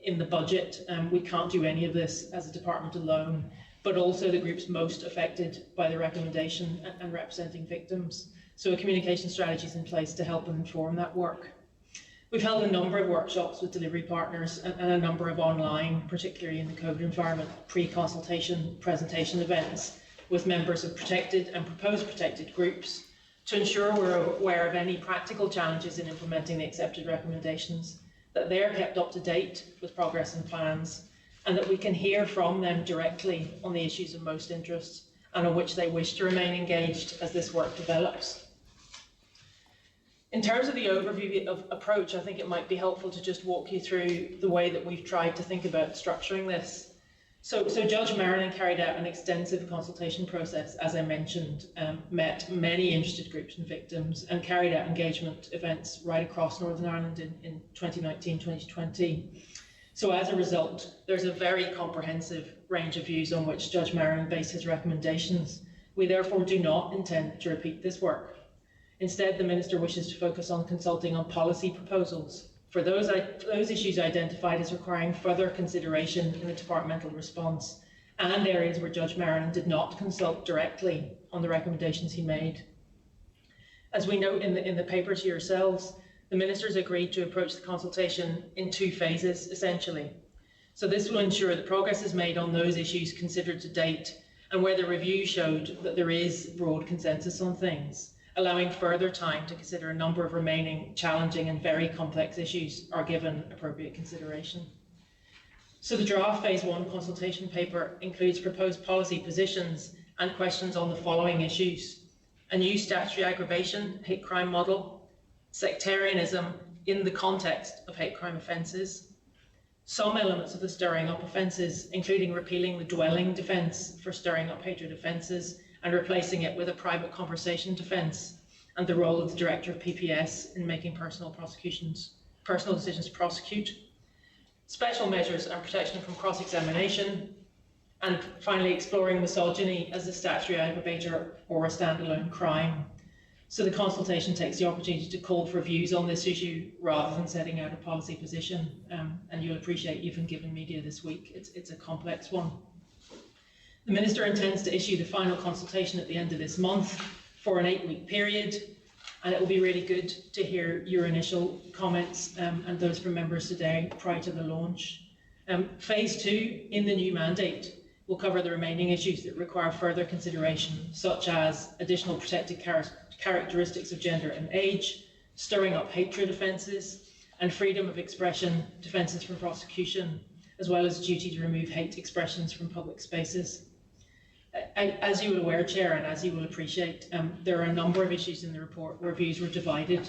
in the budget. We can't do any of this as a department alone, but also the groups most affected by the recommendation and representing victims. So a communication strategy is in place to help and inform that work. We've held a number of workshops with delivery partners and a number of online, particularly in the COVID environment, pre-consultation presentation events with members of protected and proposed protected groups to ensure we're aware of any practical challenges in implementing the accepted recommendations, that they're kept up to date with progress and plans, and that we can hear from them directly on the issues of most interest and on which they wish to remain engaged as this work develops. In terms of the overview of approach, I think it might be helpful to just walk you through the way that we've tried to think about structuring this. So Judge Marinan carried out an extensive consultation process, as I mentioned, met many interested groups and victims and carried out engagement events right across Northern Ireland in 2019-2020. So as a result, there's a very comprehensive range of views on which Judge Marinan based his recommendations. We therefore do not intend to repeat this work. Instead, the Minister wishes to focus on consulting on policy proposals for those issues identified as requiring further consideration in the departmental response and areas where Judge Marinan did not consult directly on the recommendations he made. As we note in the paper to yourselves, the Ministers agreed to approach the consultation in 2 phases, essentially. So this will ensure that progress is made on those issues considered to date and where the review showed that there is broad consensus on things, allowing further time to consider a number of remaining challenging and very complex issues are given appropriate consideration. So the draft Phase 1 consultation paper includes proposed policy positions and questions on the following issues: a new statutory aggravation hate crime model, sectarianism in the context of hate crime offences, some elements of the stirring up offences, including repealing the dwelling defence for stirring up hatred offences and replacing it with a private conversation defence, and the role of the Director of PPS in making personal decisions to prosecute, special measures and protection from cross-examination, and finally exploring misogyny as a statutory aggravator or a standalone crime. So the consultation takes the opportunity to call for views on this issue rather than setting out a policy position. And you'll appreciate you've been given media this week. It's a complex one. The Minister intends to issue the final consultation at the end of this month for an 8-week period, and it will be really good to hear your initial comments and those from members today prior to the launch. Phase 2 in the new mandate will cover the remaining issues that require further consideration, such as additional protected characteristics of gender and age, stirring up hatred offences, and freedom of expression defences from prosecution, as well as duty to remove hate expressions from public spaces. As you will aware, Chair, and as you will appreciate, there are a number of issues in the report where views were divided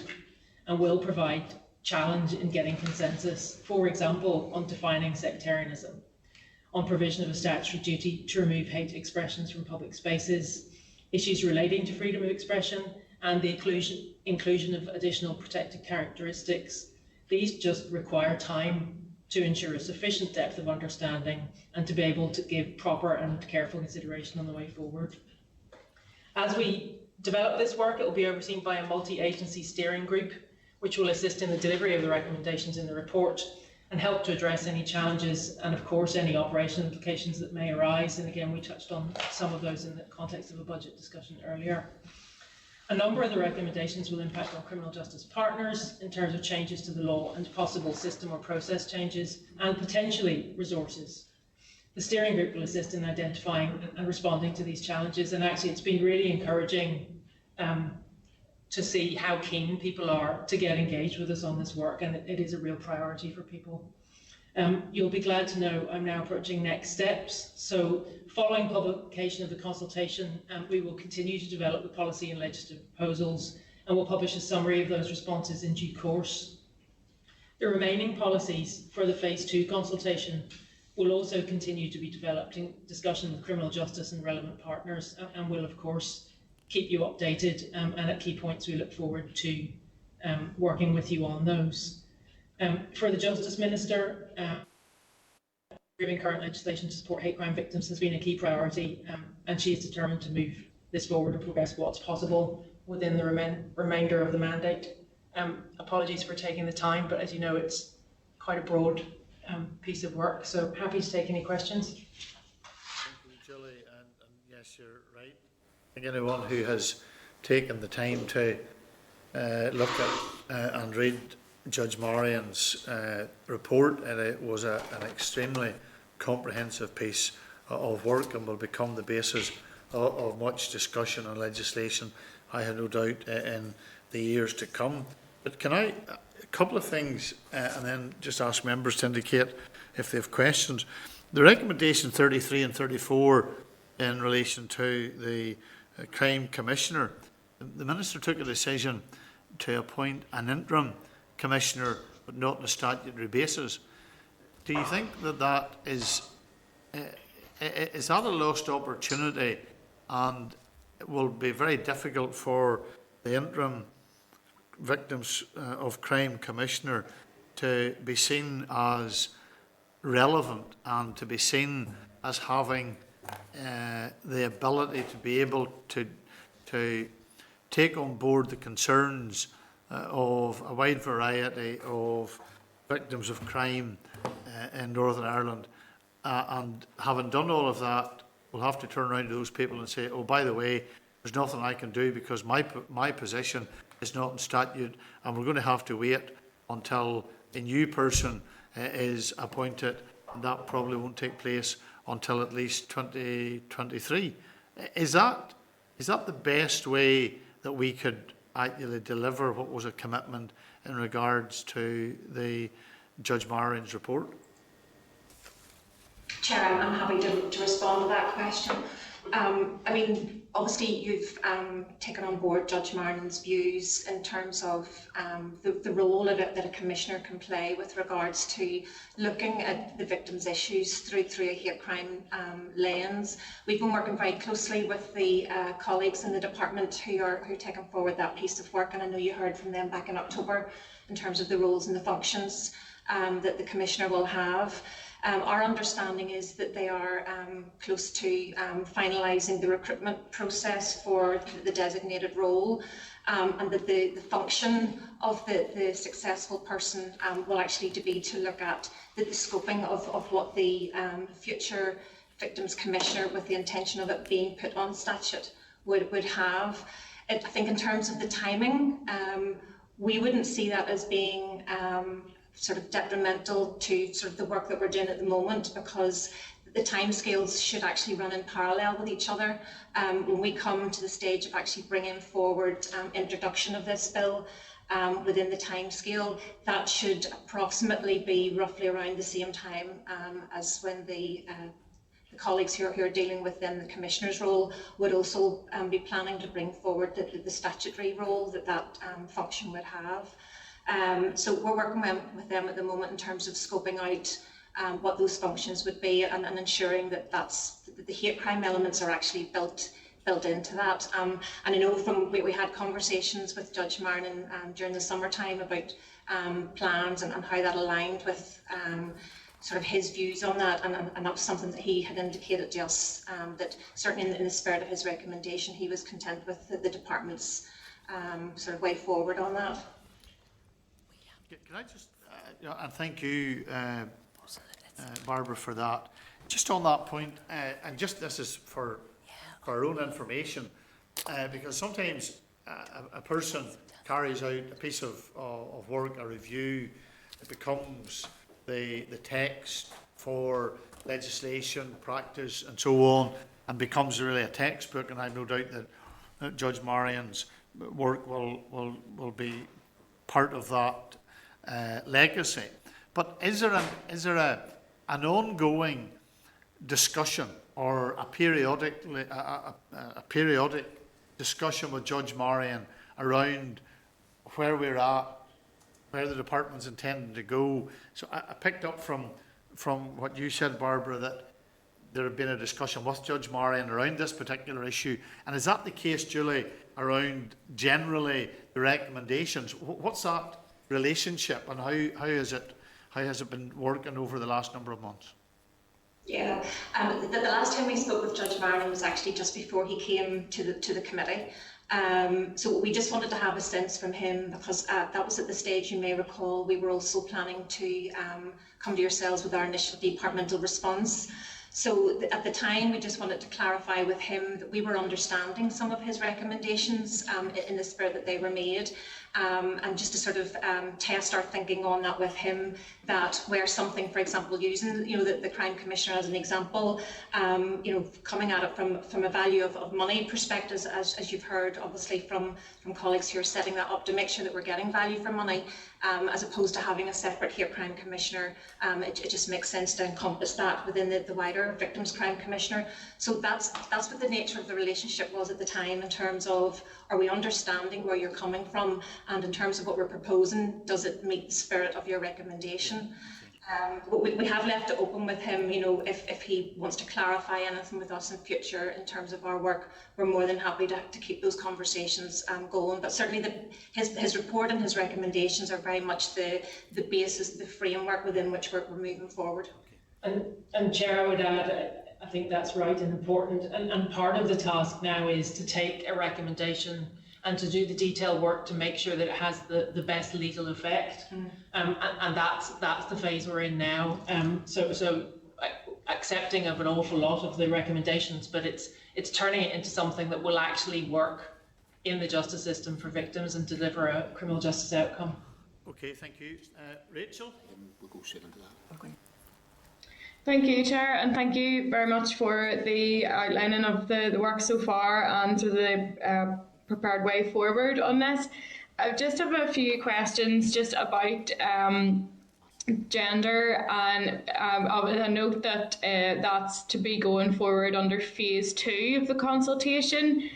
and will provide challenge in getting consensus. For example, on defining sectarianism, on provision of a statutory duty to remove hate expressions from public spaces, issues relating to freedom of expression, and the inclusion of additional protected characteristics. These just require time to ensure a sufficient depth of understanding and to be able to give proper and careful consideration on the way forward. As we develop this work, it will be overseen by a multi-agency steering group, which will assist in the delivery of the recommendations in the report and help to address any challenges and, of course, any operational implications that may arise. And again, we touched on some of those in the context of a budget discussion earlier. A number of the recommendations will impact on criminal justice partners in terms of changes to the law and possible system or process changes, and potentially resources. The steering group will assist in identifying and responding to these challenges, and actually it's been really encouraging to see how keen people are to get engaged with us on this work, and it is a real priority for people. You'll be glad to know I'm now approaching next steps. So following publication of the consultation, we will continue to develop the policy and legislative proposals, and we'll publish a summary of those responses in due course. The remaining policies for the Phase 2 consultation will also continue to be developed in discussion with criminal justice and relevant partners, and will of course keep you updated, and at key points we look forward to working with you on those. For the Justice Minister, improving current legislation to support hate crime victims has been a key priority, and she is determined to move this forward and progress what's possible within the remainder of the mandate. Apologies for taking the time, but as you know, it's quite a broad piece of work, so happy to take any questions. Thank you, Julie, and yes, you're right. I think anyone who has taken the time to look at and read Judge Marian's report, and it was an extremely comprehensive piece of work and will become the basis of much discussion and legislation, I have no doubt, in the years to come. But can I, a couple of things, and then just ask members to indicate if they have questions. The recommendation 33 and 34 in relation to the Crime Commissioner, the Minister took a decision to appoint an interim Commissioner, but not on a statutory basis. Do you think that that is that a lost opportunity, and it will be very difficult for the interim Victims of Crime Commissioner to be seen as relevant and to be seen as having the ability to be able to take on board the concerns of a wide variety of victims of crime in Northern Ireland, and having done all of that, we'll have to turn around to those people and say, oh, by the way, there's nothing I can do because my position is not in statute, and we're going to have to wait until a new person is appointed, and that probably won't take place until at least 2023. Is that the best way that we could actually deliver what was a commitment in regards to the Judge Marian's report? Chair, I'm happy to respond to that question. I mean, obviously you've taken on board Judge Marian's views in terms of the role that a commissioner can play with regards to looking at the victims' issues through a hate crime lens. We've been working very closely with the colleagues in the department who are taking forward that piece of work, and I know you heard from them back in October in terms of the roles and the functions that the commissioner will have. Our understanding is that they are close to finalising the recruitment process for the designated role, and that the function of the successful person will actually be to look at the scoping of what the future Victims Commissioner, with the intention of it being put on statute, would have. I think in terms of the timing, we wouldn't see that as being sort of detrimental to sort of the work that we're doing at the moment, because the timescales should actually run in parallel with each other. When we come to the stage of actually bringing forward introduction of this bill within the timescale, that should approximately be roughly around the same time as when the colleagues who are dealing within the Commissioner's role would also be planning to bring forward the statutory role that function would have. So we're working with them at the moment in terms of scoping out what those functions would be, and ensuring that the hate crime elements are actually built into that. And I know we had conversations with Judge Marnin during the summertime about plans and how that aligned with sort of his views on that, and that was something that he had indicated to us, that certainly in the spirit of his recommendation, he was content with the department's sort of way forward on that. Can I just, and thank you, Barbara, for that. Just on that point, and just this is for our own information, because sometimes a person carries out a piece of work, a review, it becomes the text for legislation, practice, and so on, and becomes really a textbook. And I have no doubt that Judge Marian's work will be part of that legacy. But is there an ongoing discussion or a periodic discussion with Judge Marian around where we're at, where the department's intending to go? So I picked up from what you said, Barbara, that there had been a discussion with Judge Marian around this particular issue. And is that the case, Julie, around generally the recommendations? What's that relationship, and how has it been working over the last number of months? Yeah, the last time we spoke with Judge Marnin was actually just before he came to the committee. So we just wanted to have a sense from him, because that was at the stage, you may recall, we were also planning to come to yourselves with our initial departmental response. So at the time, we just wanted to clarify with him that we were understanding some of his recommendations in the spirit that they were made. And just to sort of test our thinking on that with him, that where something, for example, using the Crime Commissioner as an example, coming at it from a value of money perspective, as you've heard obviously from colleagues who are setting that up, to make sure that we're getting value for money, as opposed to having a separate hate crime commissioner. It just makes sense to encompass that within the wider Victims Crime Commissioner. So that's what the nature of the relationship was at the time, in terms of, are we understanding where you're coming from, and in terms of what we're proposing, does it meet the spirit of your recommendation? We have left it open with him, if he wants to clarify anything with us in future in terms of our work, we're more than happy to keep those conversations going. But certainly his report and his recommendations are very much the basis, the framework within which we're moving forward. And Chair, I would add, I think that's right and important. And part of the task now is to take a recommendation and to do the detailed work to make sure that it has the best legal effect. And that's the phase we're in now. So accepting of an awful lot of the recommendations, but it's turning it into something that will actually work in the justice system for victims and deliver a criminal justice outcome. Okay, thank you. Rachel? We'll go straight into that. Okay. Thank you, Chair, and thank you very much for the outlining of the work so far and for the prepared way forward on this. I just have a few questions just about gender, and I note that that's to be going forward under phase 2 of the consultation.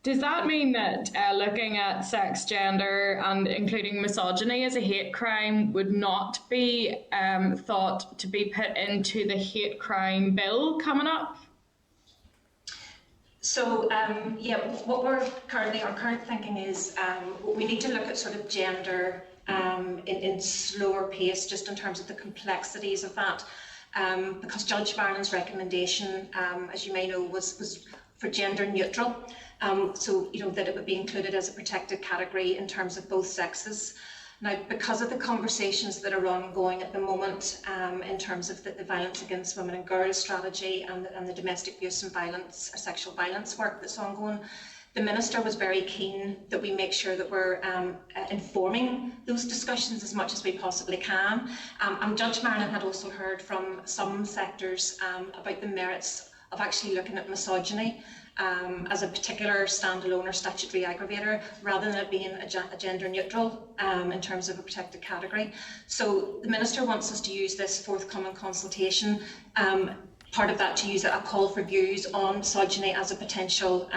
Does that mean that looking at sex, gender, and including misogyny as a hate crime would not be thought to be put into the hate crime bill coming up? So, what our current thinking is we need to look at sort of gender in slower pace, just in terms of the complexities of that, because Judge Barron's recommendation, as you may know, was for gender neutral. so that it would be included as a protected category in terms of both sexes. Now, because of the conversations that are ongoing at the moment in terms of the violence against women and girls strategy and the domestic abuse and violence or sexual violence work that's ongoing, the Minister was very keen that we make sure that we're informing those discussions as much as we possibly can. And Judge Marnin had also heard from some sectors about the merits of actually looking at misogyny as a particular standalone or statutory aggravator, rather than it being a gender neutral in terms of a protected category. So the Minister wants us to use this forthcoming consultation, part of that to use a call for views on misogyny as a potential,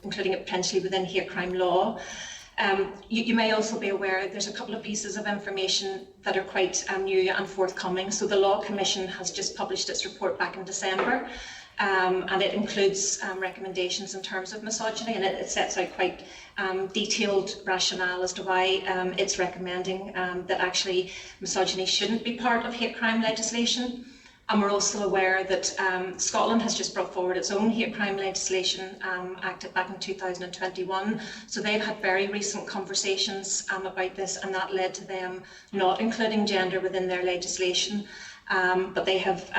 including it potentially within hate crime law. You may also be aware there's a couple of pieces of information that are quite new and forthcoming. So the Law Commission has just published its report back in December. And it includes recommendations in terms of misogyny, and it sets out quite detailed rationale as to why it's recommending that actually misogyny shouldn't be part of hate crime legislation. And we're also aware that Scotland has just brought forward its own hate crime legislation acted back in 2021. So they've had very recent conversations about this, and that led to them not including gender within their legislation. But they have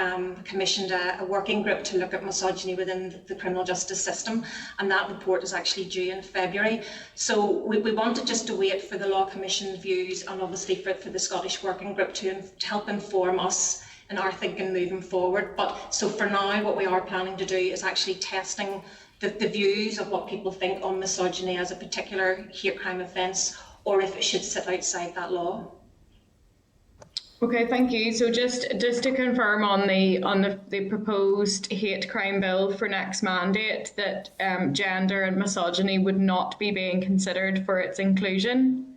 commissioned a working group to look at misogyny within the criminal justice system, and that report is actually due in February. So we wanted just to wait for the Law Commission views, and obviously for the Scottish working group to help inform us in our thinking moving forward. But so for now, what we are planning to do is actually testing the views of what people think on misogyny as a particular hate crime offence, or if it should sit outside that law. Okay, thank you. So just to confirm on the proposed hate crime bill for next mandate, that gender and misogyny would not be being considered for its inclusion?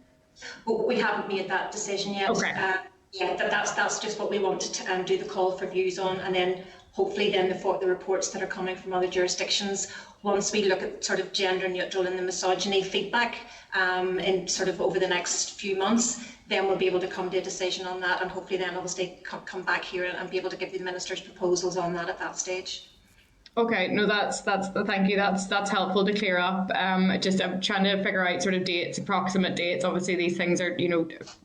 Well, we haven't made that decision yet. Okay. Yeah, that's just what we wanted to do the call for views on, and then hopefully then the reports that are coming from other jurisdictions, once we look at sort of gender neutral and the misogyny feedback in sort of over the next few months, then we'll be able to come to a decision on that, and hopefully then obviously come back here and be able to give the Minister's proposals on that at that stage. Okay, no, that's thank you. That's helpful to clear up. I'm trying to figure out sort of dates, approximate dates. Obviously, these things are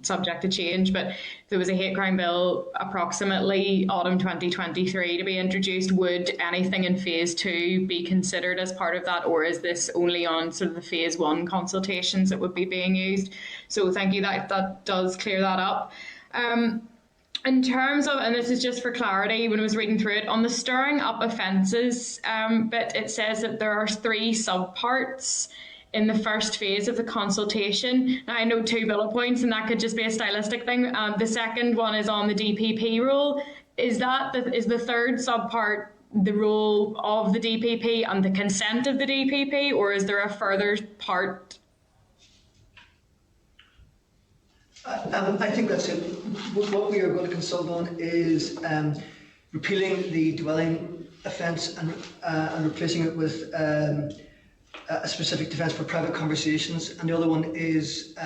subject to change. But if there was a hate crime bill approximately autumn 2023 to be introduced, would anything in phase 2 be considered as part of that, or is this only on sort of the phase 1 consultations that would be being used? So thank you. That does clear that up. In terms of, and this is just for clarity, when I was reading through it, on the stirring up offences bit, it says that there are 3 subparts in the first phase of the consultation. Now, I know 2 bullet points, and that could just be a stylistic thing. The second one is on the DPP role. Is the third subpart the role of the DPP and the consent of the DPP, or is there a further part? I think that's it. What we are going to consult on is repealing the dwelling offence and replacing it with a specific defence for private conversations, and the other one is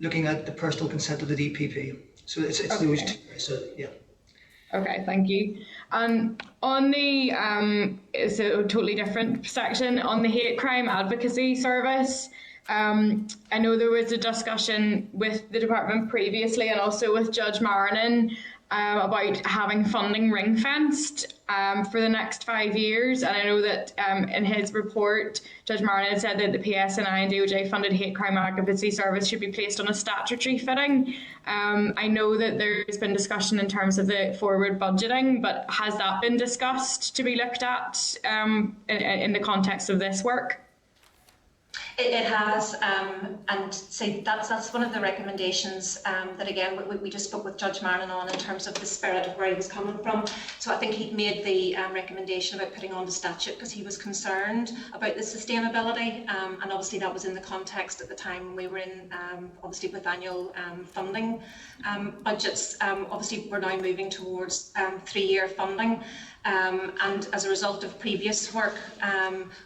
looking at the personal consent of the DPP. So it's okay. Those 2. So yeah. Okay, thank you. And on the it's a totally different section on the hate crime advocacy service. I know there was a discussion with the department previously and also with Judge Marnin about having funding ring-fenced for the next 5 years. And I know that in his report, Judge Marnin said that the PSNI and DOJ funded hate crime advocacy service should be placed on a statutory footing. I know that there's been discussion in terms of the forward budgeting, but has that been discussed to be looked at in the context of this work? It has, and so that's one of the recommendations that again we just spoke with Judge Marnin on in terms of the spirit of where he was coming from. So I think he'd made the recommendation about putting on the statute because he was concerned about the sustainability, and obviously that was in the context at the time when we were in obviously with annual funding budgets. Obviously we're now moving towards 3-year funding, and as a result of previous work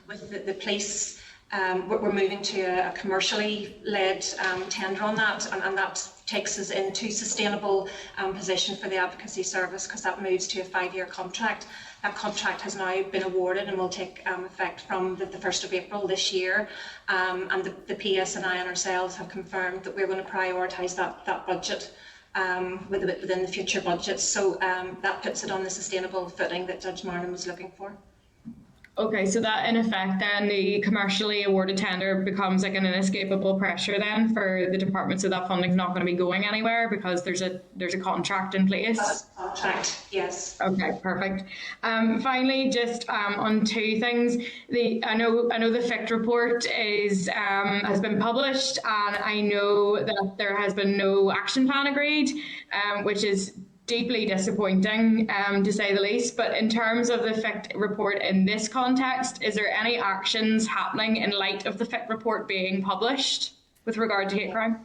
with the police We're moving to a commercially led tender on that, and that takes us into sustainable position for the advocacy service, because that moves to a 5-year contract. That contract has now been awarded and will take effect from the 1st of April this year. And the PSNI and ourselves have confirmed that we're going to prioritise that budget within the future budgets. So that puts it on the sustainable footing that Judge Martin was looking for. Okay, so that in effect then the commercially awarded tender becomes like an inescapable pressure then for the department, so that funding's not going to be going anywhere because there's a contract in place. That's a contract, yes. Okay, perfect. Finally, just on two things. I know the FICT report has been published, and I know that there has been no action plan agreed, which is deeply disappointing, to say the least. But in terms of the FICT report in this context, is there any actions happening in light of the FICT report being published with regard to hate crime?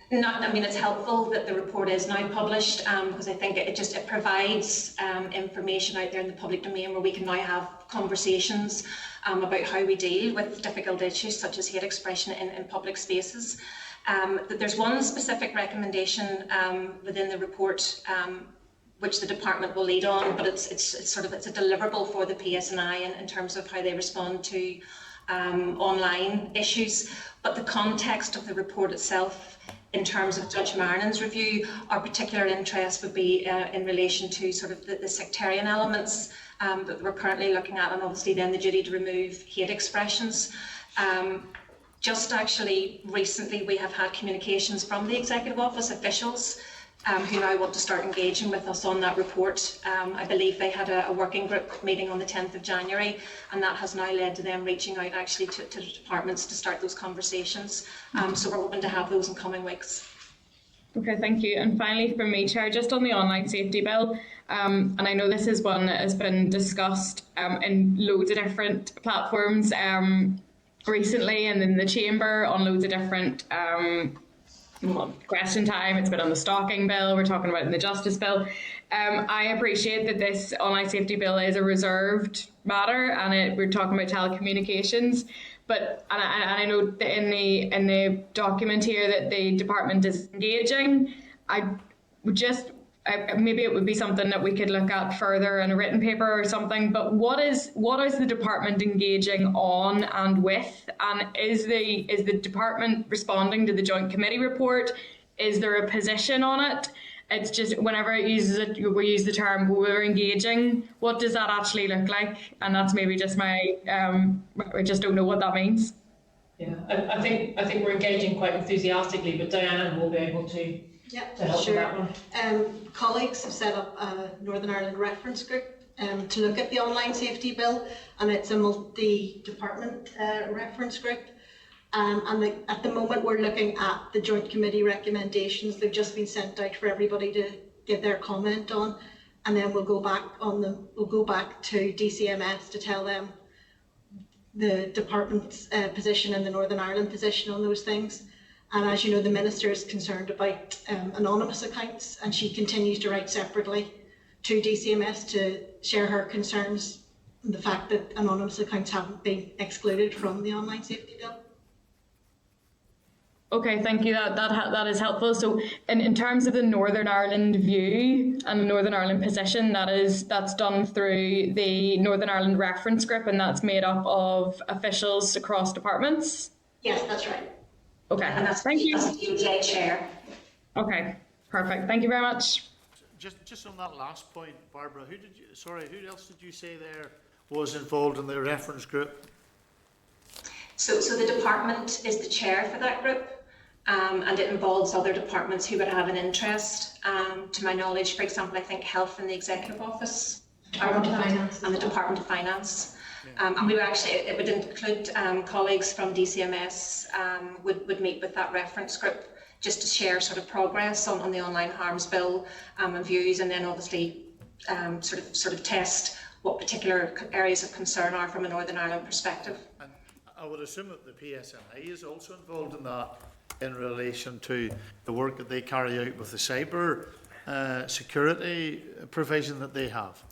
I mean, it's helpful that the report is now published, because I think it provides information out there in the public domain where we can now have conversations about how we deal with difficult issues such as hate expression in public spaces. There's one specific recommendation within the report which the department will lead on, but it's a deliverable for the PSNI in terms of how they respond to online issues. But the context of the report itself, in terms of Judge Marnin's review, our particular interest would be in relation to sort of the sectarian elements that we're currently looking at, and obviously then the duty to remove hate expressions. Just actually recently we have had communications from the Executive Office officials who now want to start engaging with us on that report. I believe they had a working group meeting on the 10th of January, and that has now led to them reaching out actually to the departments to start those conversations. So we're hoping to have those in coming weeks. Okay, thank you. And finally from me, Chair, just on the online safety bill, and I know this is one that has been discussed in loads of different platforms recently, and in the chamber on loads of different question time. It's been on the stalking bill, we're talking about in the justice bill. I appreciate that this online safety bill is a reserved matter, and we're talking about telecommunications, but and I know that in the document here that the department is engaging. I would just maybe it would be something that we could look at further in a written paper or something, but what is the department engaging on and with, and is the department responding to the joint committee report? Is there a position on it? It's just whenever it uses it, we use the term we're engaging. What does that actually look like? And that's maybe just my I just don't know what that means. Yeah, I think we're engaging quite enthusiastically, but Diana will be able to help sure. with that one. Colleagues have set up a Northern Ireland reference group to look at the online safety bill, and it's a multi-department reference group. At the moment we're looking at the joint committee recommendations. They've just been sent out for everybody to give their comment on, and then we'll go back to DCMS to tell them the department's position and the Northern Ireland position on those things. And as you know, the Minister is concerned about anonymous accounts, and she continues to write separately to DCMS to share her concerns and the fact that anonymous accounts haven't been excluded from the online safety bill. Okay, thank you. That is helpful. So in terms of the Northern Ireland view and the Northern Ireland position, that's done through the Northern Ireland reference group, and that's made up of officials across departments? Yes, that's right. Okay, And thank you. That's the DOJ chair. Okay, perfect. Thank you very much. Just on that last point, Barbara, who else did you say there was involved in the reference group? So the department is the chair for that group, and it involves other departments who would have an interest. To my knowledge, for example, I think Health and the Executive Office and the Department of Finance. And we would it would include colleagues from DCMS would meet with that reference group just to share sort of progress on the online harms bill and views, and then obviously sort of test what particular areas of concern are from a Northern Ireland perspective. And I would assume that the PSNI is also involved in that in relation to the work that they carry out with the cyber security provision that they have.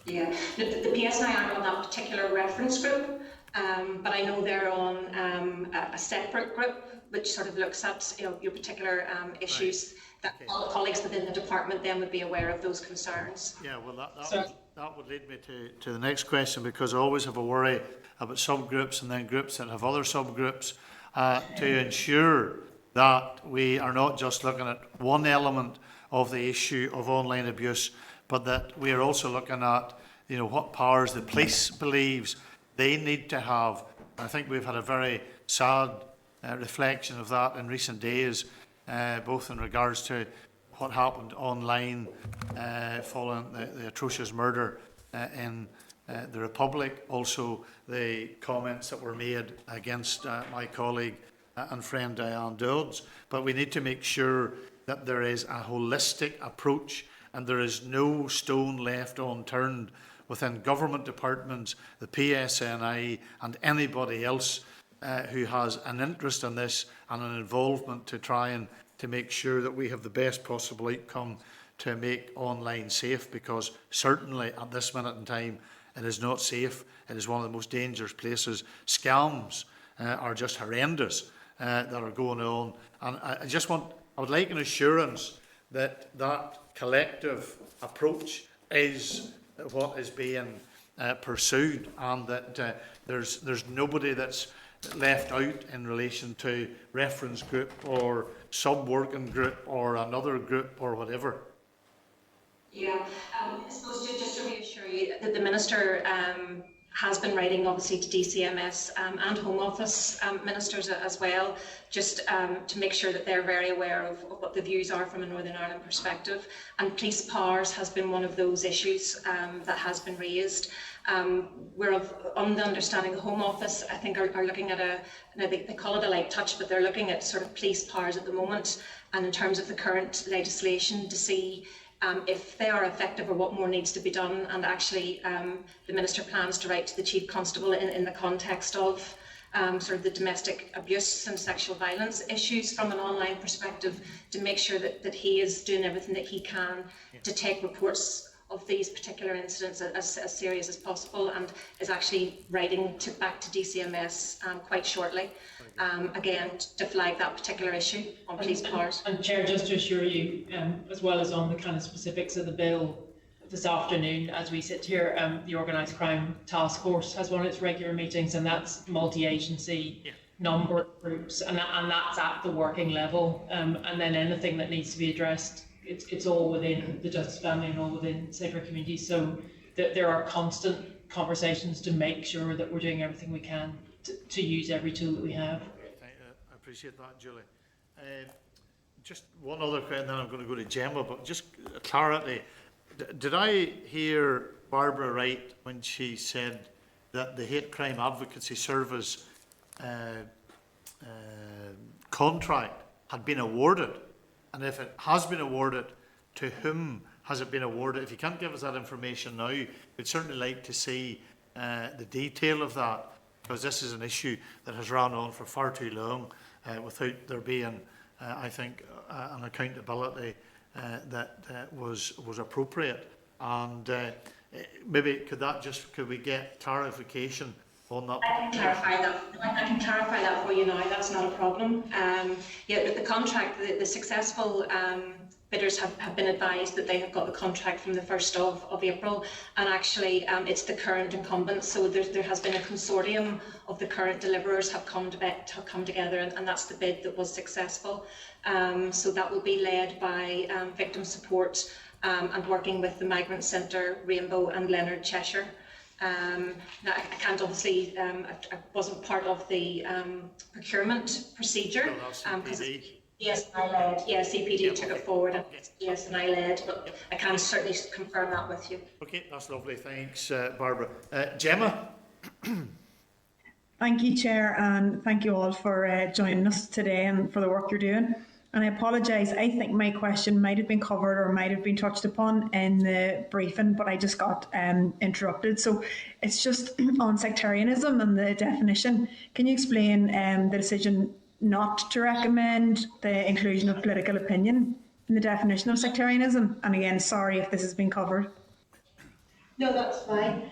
Yeah, the PSNI aren't on that particular reference group, But I know they're on a separate group which sort of looks at your particular issues. That all the colleagues within the department then would be aware of those concerns. Yeah, well, that would lead me to the next question, because I always have a worry about subgroups and then groups that have other subgroups, to ensure that we are not just looking at one element of the issue of online abuse, but that we are also looking at what powers the police believes they need to have. I think we've had a very sad reflection of that in recent days, both in regards to what happened online following the atrocious murder in the Republic, also the comments that were made against my colleague and friend Diane Dodds. But we need to make sure that there is a holistic approach and there is no stone left unturned within government departments, the PSNI and anybody else who has an interest in this and an involvement to try and to make sure that we have the best possible outcome to make online safe, because certainly at this minute in time it is not safe. It is one of the most dangerous places. Scams are just horrendous that are going on, and I would like an assurance that that collective approach is what is being pursued, and that there's nobody that's left out in relation to reference group or sub-working group or another group or whatever. Yeah, I suppose just to reassure you that the Minister has been writing obviously to DCMS and Home Office ministers as well, just to make sure that they're very aware of what the views are from a Northern Ireland perspective. And police powers has been one of those issues that has been raised. We're on the understanding the Home Office, I think, are looking at they call it a light touch, but they're looking at sort of police powers at the moment, and in terms of the current legislation, to see if they are effective or what more needs to be done. And actually the Minister plans to write to the Chief Constable in the context of sort of the domestic abuse and sexual violence issues from an online perspective, to make sure that he is doing everything that he can to take reports of these particular incidents as serious as possible, and is actually writing back to DCMS quite shortly, again to flag that particular issue on police powers. And Chair, just to assure you, as well as on the kind of specifics of the bill, this afternoon as we sit here, the Organised Crime Task Force has one of its regular meetings, and that's multi-agency, number of groups, and that's at the working level, and then anything that needs to be addressed, it's all within the Justice Family and all within safer communities. So there are constant conversations to make sure that we're doing everything we can to use every tool that we have. I appreciate that, Julie. Just one other question, then I'm going to go to Gemma, but just clarity. Did I hear Barbara right when she said that the Hate Crime Advocacy Service contract had been awarded? And if it has been awarded, to whom has it been awarded? If you can't give us that information now, we'd certainly like to see the detail of that, because this is an issue that has run on for far too long without there being, I think, an accountability that was appropriate. And maybe could we get clarification on that? I can clarify that for you now. That's not a problem. The contract, the successful bidders have been advised that they have got the contract from the 1st of April, and actually it's the current incumbents. So there has been a consortium of the current deliverers have come together, and that's the bid that was successful. So that will be led by Victim Support and working with the Migrant Centre, Rainbow and Leonard Cheshire. Now I can't obviously, I wasn't part of the procurement procedure, because CPD took it forward, and and I led, but I can certainly confirm that with you. Okay, that's lovely. Thanks, Barbara. Gemma? Thank you, Chair, and thank you all for joining us today and for the work you're doing. And I apologise, I think my question might have been covered or might have been touched upon in the briefing, but I just got interrupted. So it's just on sectarianism and the definition. Can you explain the decision not to recommend the inclusion of political opinion in the definition of sectarianism? And again, sorry if this has been covered. No, that's fine.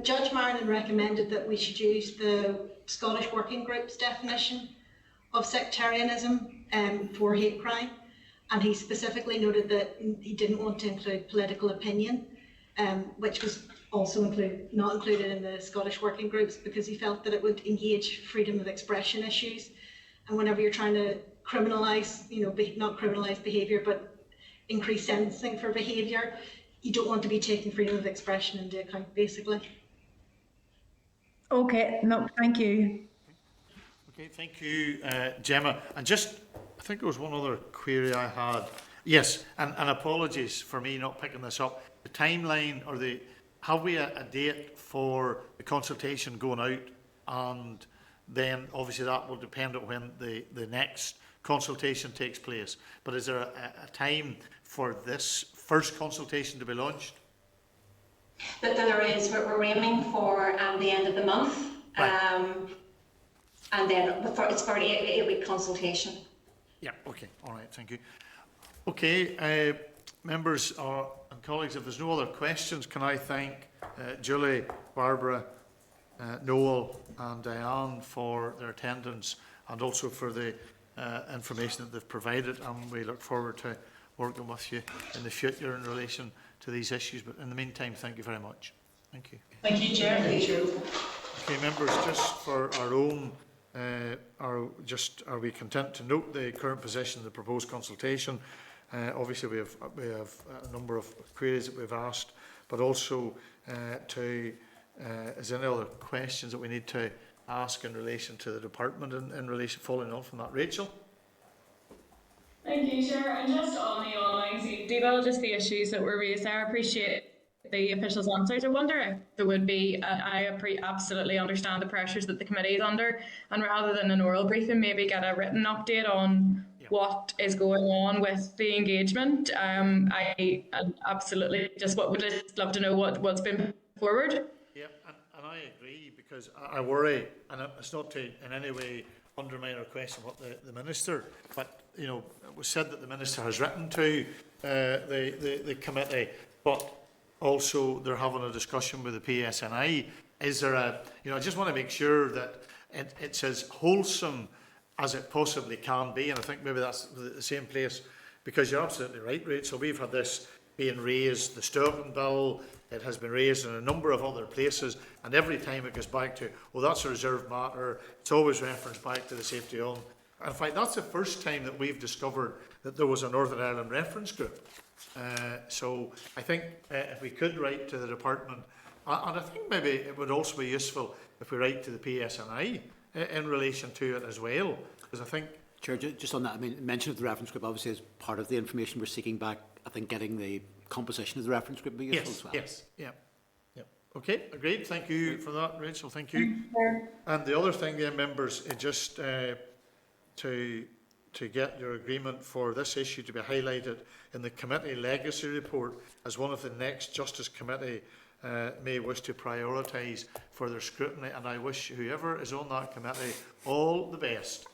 Judge Marnin recommended that we should use the Scottish Working Group's definition of sectarianism for hate crime, and he specifically noted that he didn't want to include political opinion, which was also not included in the Scottish Working Groups, because he felt that it would engage freedom of expression issues. And whenever you're trying to criminalise, not criminalise behaviour, but increase sentencing for behaviour, you don't want to be taking freedom of expression into account, basically. Okay, no, thank you. Okay, thank you, Gemma. And just, I think there was one other query I had. Yes, and apologies for me not picking this up. The timeline, or have we a date for the consultation going out? And then obviously that will depend on when the next consultation takes place. But is there a time for this first consultation to be launched? That there is. We're aiming for the end of the month, right. And then it's for an 8-week consultation. Yeah. Okay. All right. Thank you. Okay, members and colleagues, if there's no other questions, can I thank Julie, Barbara, Noel and Diane for their attendance, and also for the information that they've provided, and we look forward to working with you in the future in relation to these issues. But in the meantime, thank you very much. Thank you. Thank you, Chair. Thank you. Okay, members, just for our own, are we content to note the current position of the proposed consultation? Obviously, we have a number of queries that we've asked, but also is there any other questions that we need to ask in relation to the department in relation, following on from that? Rachel? Thank you, Chair. And just on the online safety bill, just the issues that were raised there, I appreciate the officials' answers. I wonder if there would be, I absolutely understand the pressures that the committee is under, and rather than an oral briefing, maybe get a written update on what is going on with the engagement. I absolutely would just love to know what's been forward. Yeah, and I agree, because I worry, and it's not to in any way undermine or question what the Minister, but it was said that the Minister has written to the committee, but also they're having a discussion with the PSNI. Is there I just want to make sure that it's as wholesome as it possibly can be, and I think maybe that's the same place, because you're absolutely right, Rachel. We've had this being raised, the Sturgeon Bill, it has been raised in a number of other places, and every time it goes back to, that's a reserved matter, it's always referenced back to the safety on. In fact, that's the first time that we've discovered that there was a Northern Ireland reference group. So I think if we could write to the department, and I think maybe it would also be useful if we write to the PSNI in relation to it as well, because I think... Chair, just on that, I mean, mention of the reference group obviously is part of the information we're seeking back. I think getting the composition of the reference group would be useful as well. Yes, yeah. Okay, agreed. Thank you for that, Rachel. Thank you. And the other thing, members, is just to get your agreement for this issue to be highlighted in the committee legacy report as one of the next Justice Committee may wish to prioritise further scrutiny, and I wish whoever is on that committee all the best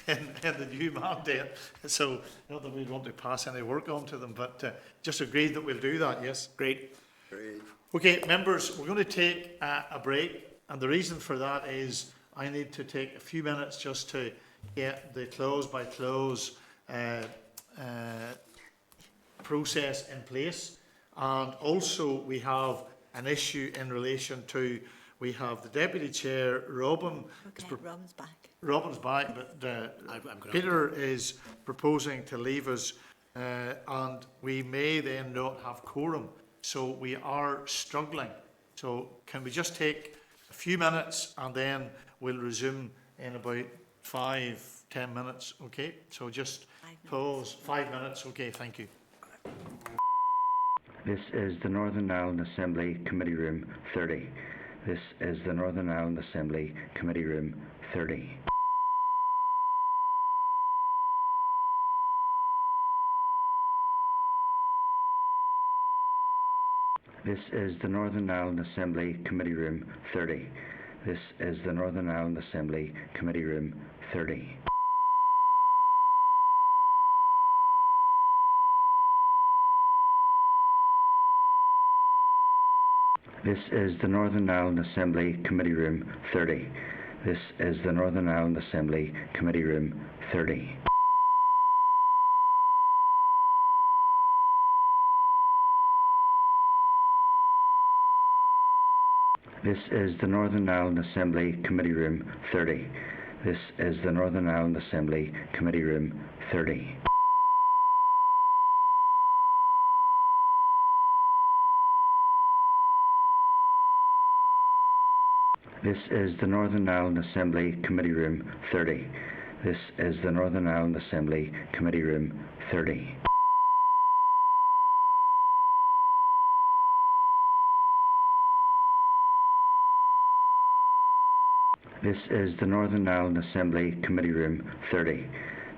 in the new mandate. So not that we want to pass any work on to them, but just agreed that we'll do that. Yes, great. Okay, members, we're going to take a break, and the reason for that is I need to take a few minutes just to get the clause by clause process in place. And also we have an issue in relation to, we have the Deputy Chair, Robin. Okay, Robin's back. Robin's back, but Peter is proposing to leave us, and we may then not have quorum. So we are struggling. So can we just take a few minutes, and then we'll resume in about 5-10 minutes, okay? So just pause, 5 minutes, okay, thank you. This is the Northern Ireland Assembly Committee Room 30. This is the Northern Ireland Assembly Committee Room 30. This is the Northern Ireland Assembly Committee Room 30. This is the Northern Ireland Assembly Committee Room 30. This is the Northern Ireland Assembly Committee Room 30. This is the Northern Ireland Assembly Committee Room 30. This is the Northern Ireland Assembly Committee Room 30. This is the Northern Ireland Assembly Committee Room 30. This is the Northern Ireland Assembly Committee Room 30. This is the Northern Ireland Assembly Committee Room 30. This is the Northern Ireland Assembly Committee Room 30.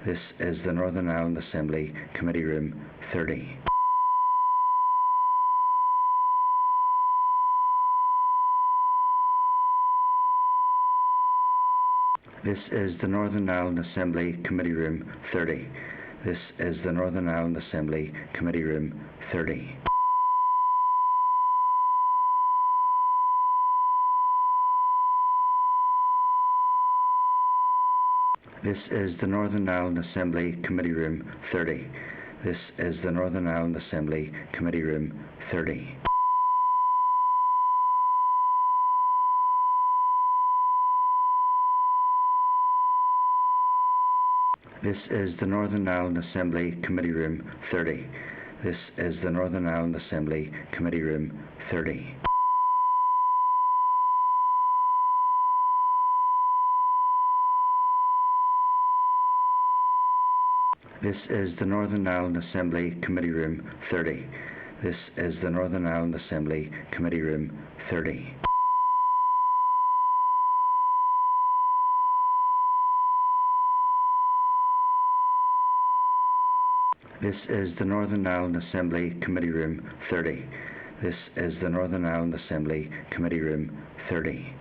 This is the Northern Ireland Assembly Committee Room 30. This is the Northern Ireland Assembly Committee Room 30. This is the Northern Ireland Assembly Committee Room 30. This is the Northern Ireland Assembly Committee Room 30. This is the Northern Ireland Assembly Committee Room 30. This is the Northern Ireland Assembly Committee Room 30. This is the Northern Ireland Assembly Committee Room 30. This is the Northern Ireland Assembly Committee Room 30. This is the Northern Ireland Assembly Committee Room 30. This is the Northern Ireland Assembly Committee Room 30. This is the Northern Ireland Assembly Committee Room 30.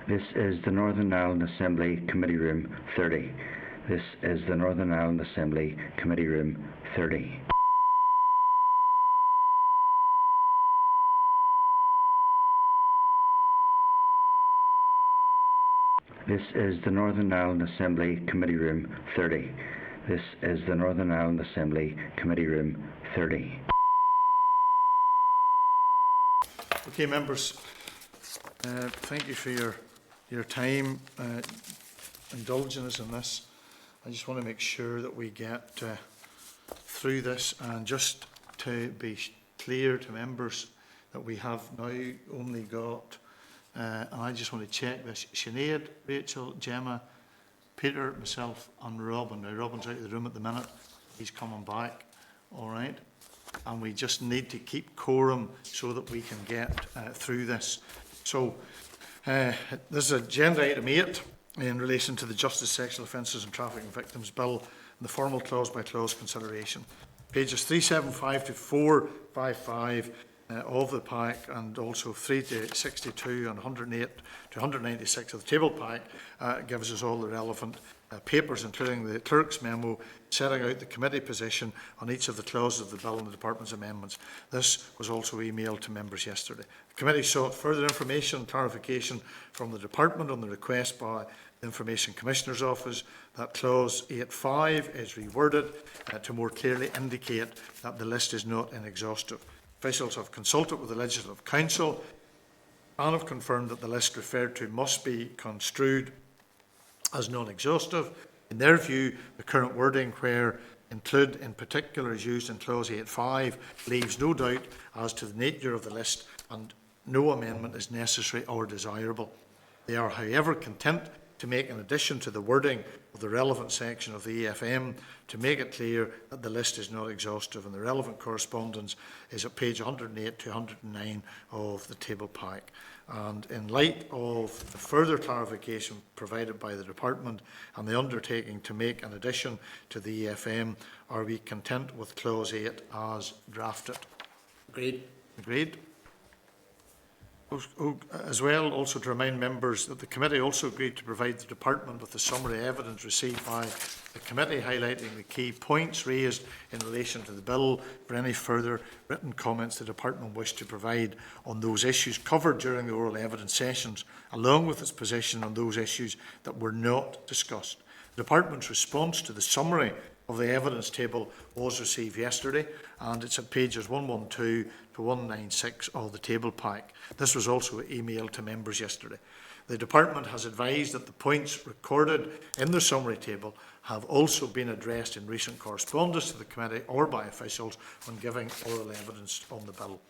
This is the Northern Ireland Assembly Committee Room 30. This is the Northern Ireland Assembly Committee Room 30. This is the Northern Ireland Assembly Committee Room 30. This is the Northern Ireland Assembly Committee Room 30. Okay, members, thank you for your time indulging us in this. I just want to make sure that we get through this, and just to be clear to members that we have now only got, and I just want to check this, Sinead, Rachel, Gemma, Peter, myself and Robin. Now Robin's out of the room at the minute, he's coming back, all right? And we just need to keep quorum so that we can get through this. So this is agenda item 8 in relation to the Justice, Sexual Offences and Trafficking Victims Bill and the formal clause-by-clause consideration. Pages 375 to 455 of the pack, and also 3 to 62 and 108 to 196 of the table pack gives us all the relevant papers, including the clerk's memo setting out the committee position on each of the clauses of the bill and the department's amendments. This was also emailed to members yesterday. The committee sought further information and clarification from the department on the request by the Information Commissioner's Office that clause 8.5 is reworded to more clearly indicate that the list is not inexhaustive. Officials have consulted with the Legislative Council and have confirmed that the list referred to must be construed as non-exhaustive. In their view, the current wording where include in particular is used in clause 8.5 leaves no doubt as to the nature of the list, and no amendment is necessary or desirable. They are, however, content to make an addition to the wording of the relevant section of the EFM to make it clear that the list is not exhaustive, and the relevant correspondence is at page 108 to 109 of the table pack. And in light of the further clarification provided by the department and the undertaking to make an addition to the EFM, are we content with clause 8 as drafted? Agreed. Agreed. As well, also to remind members that the committee also agreed to provide the department with the summary evidence received by the committee, highlighting the key points raised in relation to the bill. For any further written comments the department wished to provide on those issues covered during the oral evidence sessions, along with its position on those issues that were not discussed. The department's response to the summary of the evidence table was received yesterday, and it's at pages 112 to 196 of the table pack. This was also emailed to members yesterday. The department has advised that the points recorded in the summary table have also been addressed in recent correspondence to the committee or by officials when giving oral evidence on the bill.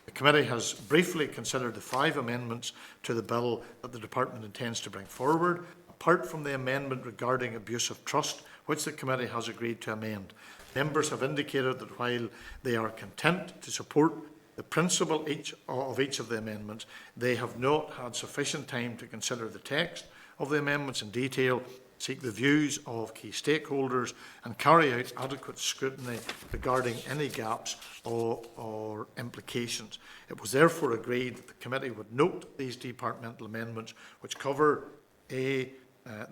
The committee has briefly considered the 5 amendments to the bill that the department intends to bring forward, apart from the amendment regarding abuse of trust, which the committee has agreed to amend. Members have indicated that while they are content to support the principle of each of the amendments, they have not had sufficient time to consider the text of the amendments in detail, seek the views of key stakeholders, and carry out adequate scrutiny regarding any gaps or implications. It was therefore agreed that the committee would note these departmental amendments, which cover the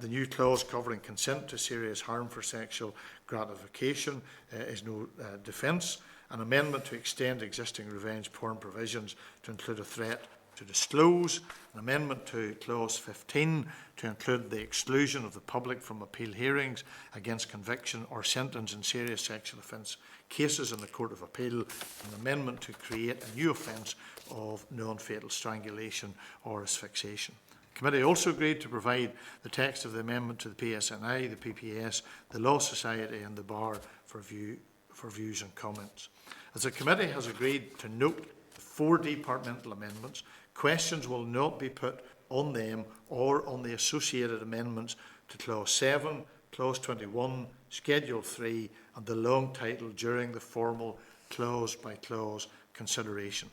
new clause covering consent to serious harm for sexual gratification is no defence, an amendment to extend existing revenge porn provisions to include a threat to disclose, an amendment to clause 15 to include the exclusion of the public from appeal hearings against conviction or sentence in serious sexual offence cases in the Court of Appeal, an amendment to create a new offence of non-fatal strangulation or asphyxiation. The committee also agreed to provide the text of the amendment to the PSNI, the PPS, the Law Society and the Bar for views and comments. As the committee has agreed to note the 4 departmental amendments, questions will not be put on them or on the associated amendments to Clause 7, Clause 21, Schedule 3 and the long title during the formal clause-by-clause consideration.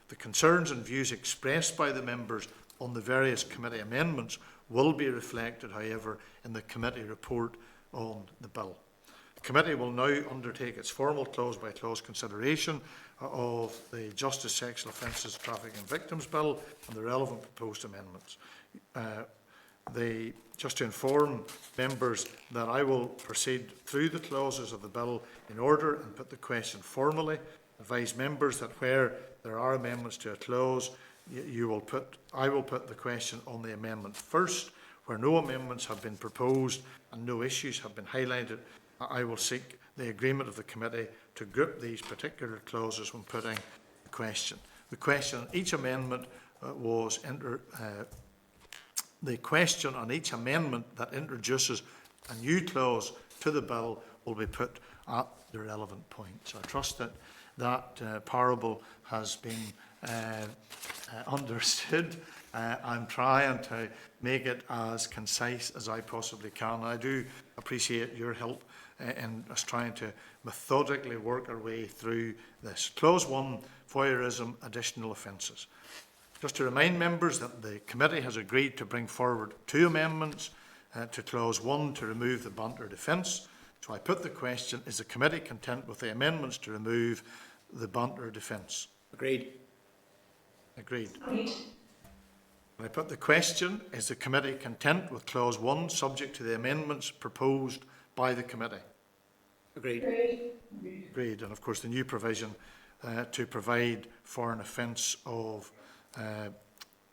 The concerns and views expressed by the members on the various committee amendments will be reflected, however, in the committee report on the bill. The committee will now undertake its formal clause-by-clause consideration of the Justice, Sexual Offences, Trafficking and Victims Bill and the relevant proposed amendments. Just to inform members that I will proceed through the clauses of the bill in order and put the question formally. Advise members that where there are amendments to a clause, I will put the question on the amendment first. Where no amendments have been proposed and no issues have been highlighted, I will seek the agreement of the committee to group these particular clauses when putting the question. The question on each amendment the question on each amendment that introduces a new clause to the bill will be put at the relevant point. So I trust that that parable has been understood. I'm trying to make it as concise as I possibly can. I do appreciate your help in us trying to methodically work our way through this. Clause 1, voyeurism, additional offences. Just to remind members that the committee has agreed to bring forward 2 amendments to Clause 1 to remove the banter defence. So I put the question, is the committee content with the amendments to remove the banter defence? Agreed. Agreed. Agreed. And I put the question, is the committee content with Clause 1 subject to the amendments proposed by the committee? Agreed. Agreed. And of course the new provision to provide for an offence of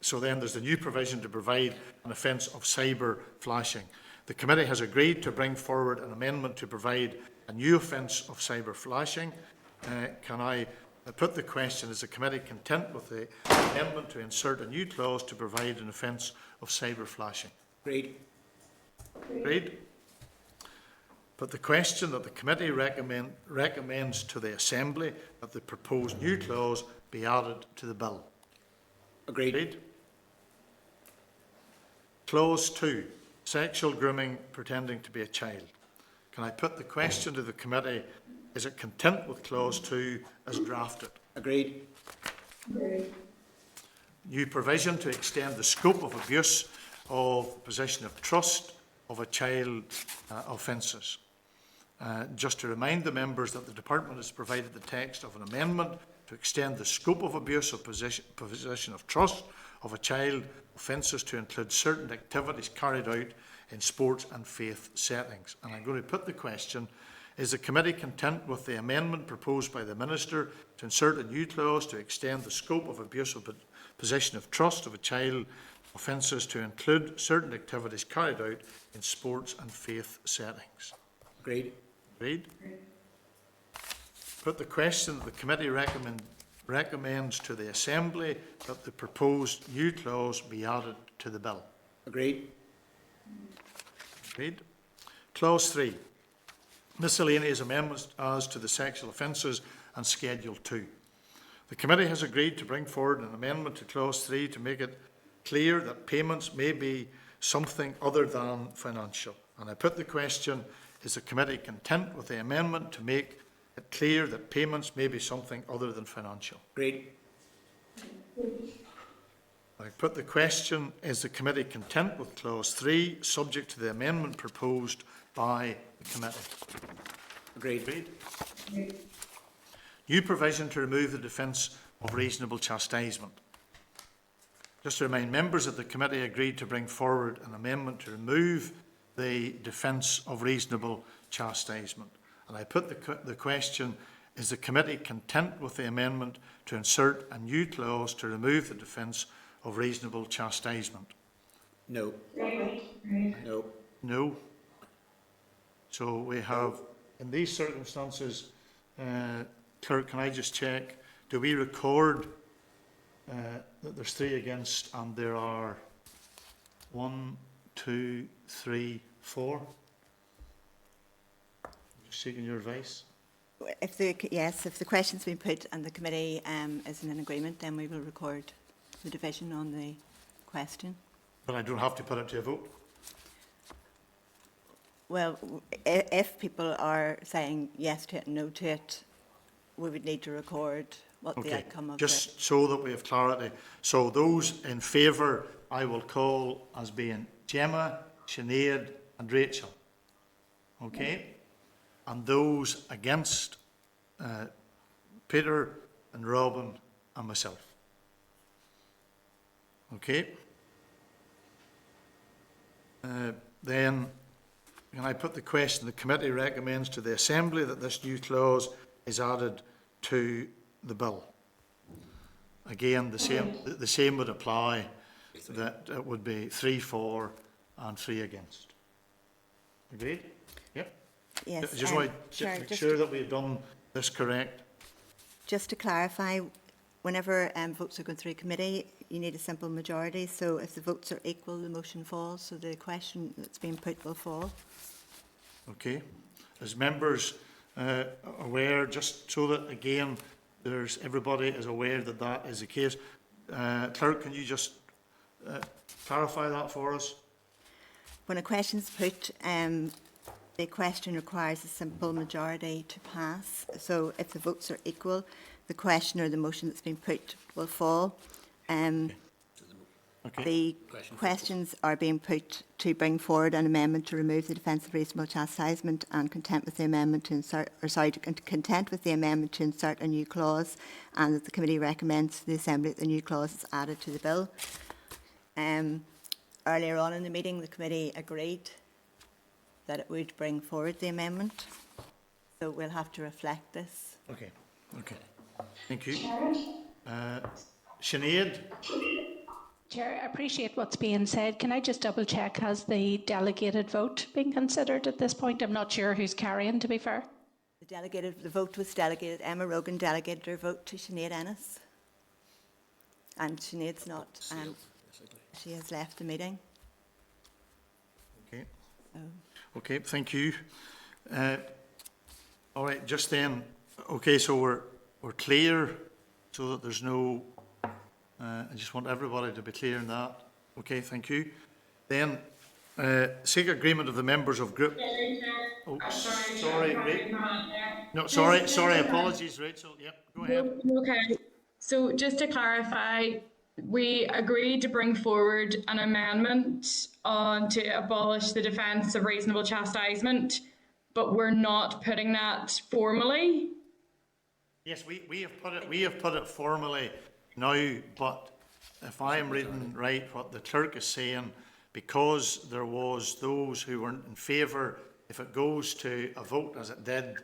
so then there's the new provision to provide an offence of cyber flashing. The committee has agreed to bring forward an amendment to provide a new offence of cyber flashing. Can I put the question, is the committee content with the amendment to insert a new clause to provide an offence of cyber flashing? Agreed. Agreed. But the question that the committee recommends to the Assembly that the proposed new clause be added to the bill. Agreed. Agreed. Clause 2, sexual grooming pretending to be a child. Can I put the question to the committee, is it content with Clause 2 as drafted? Agreed. Agreed. New provision to extend the scope of abuse of position of trust of a child offences. Just to remind the members that the Department has provided the text of an amendment to extend the scope of abuse of position of trust of a child offences to include certain activities carried out in sports and faith settings. And I'm going to put the question, is the committee content with the amendment proposed by the Minister to insert a new clause to extend the scope of abuse of position of trust of a child offences to include certain activities carried out in sports and faith settings? Agreed. Agreed. Put the question that the committee recommends to the Assembly that the proposed new clause be added to the bill. Agreed. Agreed. Clause 3. Miscellaneous amendments as to the sexual offences and Schedule 2. The committee has agreed to bring forward an amendment to Clause 3 to make it clear that payments may be something other than financial. And I put the question, is the committee content with the amendment to make it clear that payments may be something other than financial? Agreed. I put the question, is the committee content with Clause 3, subject to the amendment proposed by the committee? Agreed. Agreed. New provision to remove the defence of reasonable chastisement. Just to remind members that the committee agreed to bring forward an amendment to remove the defence of reasonable chastisement. And I put the question, is the committee content with the amendment to insert a new clause to remove the defence of reasonable chastisement? No. No. No. So we have, in these circumstances, Clerk, can I just check, do we record that there's 3 against and there are 1, 2, 3, 4? Just seeking your advice. If the question's been put and the committee is in agreement, then we will record the division on the question. But I don't have to put it to a vote? Well, if people are saying yes to it and no to it, we would need to record what the outcome of just so that we have clarity. So those in favour, I will call as being Gemma, Sinead and Rachel. Okay? And those against, Peter and Robin and myself. Okay? Then, can I put the question, the committee recommends to the Assembly that this new clause is added to the bill. Again, the same would apply, that it would be 3 for and 3 against. Agreed? Yep. Yes. Just want to make sure that we've done this correct. Just to clarify, whenever votes are going through committee, you need a simple majority. So if the votes are equal, the motion falls. So the question that's being put will fall. Okay. As members aware, just so that again, everybody is aware that that is the case. Clerk, can you just clarify that for us? When a question is put, the question requires a simple majority to pass. So if the votes are equal, the question or the motion that's been put will fall. The questions are being put to bring forward an amendment to remove the defence of reasonable chastisement and content with the amendment to insert, content with the amendment to insert a new clause, and that the committee recommends to the Assembly that the new clause is added to the bill. Earlier on in the meeting, the committee agreed that it would bring forward the amendment, so we'll have to reflect this. Okay. Okay. Thank you. Sinead? Chair, I appreciate what's being said. Can I just double check, has the delegated vote been considered at this point? I'm not sure who's carrying, to be fair. The vote was delegated. Emma Rogan delegated her vote to Sinead Ennis. And Sinead's not, she has left the meeting. Okay. Okay, thank you. All right, just then, okay, so we're clear so that there's no, I just want everybody to be clear in that. Okay, thank you. Then, seek agreement of the members of group. Oh, sorry, no, sorry, apologies, Rachel. Yep, go ahead. Okay, so just to clarify, we agreed to bring forward an amendment to abolish the defence of reasonable chastisement, but we're not putting that formally. Yes, we have put it formally now, but if I am reading right what the clerk is saying, because there was those who weren't in favour, if it goes to a vote as it did,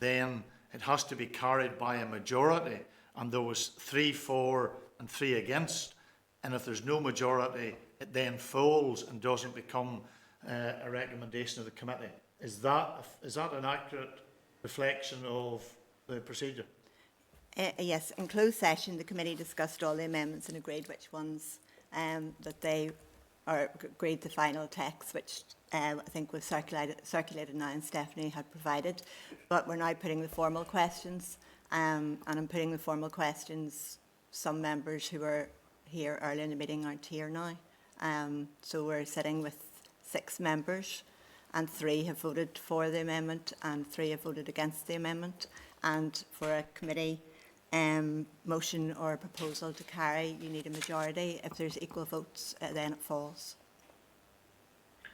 then it has to be carried by a majority, and there was 3 for and 3 against, and if there's no majority, it then falls and doesn't become a recommendation of the committee. Is that an accurate reflection of the procedure? Yes, in closed session, the committee discussed all the amendments and agreed which ones that they agreed the final text, which I think was circulated now and Stephanie had provided. But we're now putting the formal questions, and I'm putting the formal questions. Some members who were here early in the meeting aren't here now. So we're sitting with 6 members, and 3 have voted for the amendment and 3 have voted against the amendment. And for a committee motion or a proposal to carry, you need a majority. If there's equal votes, then it falls.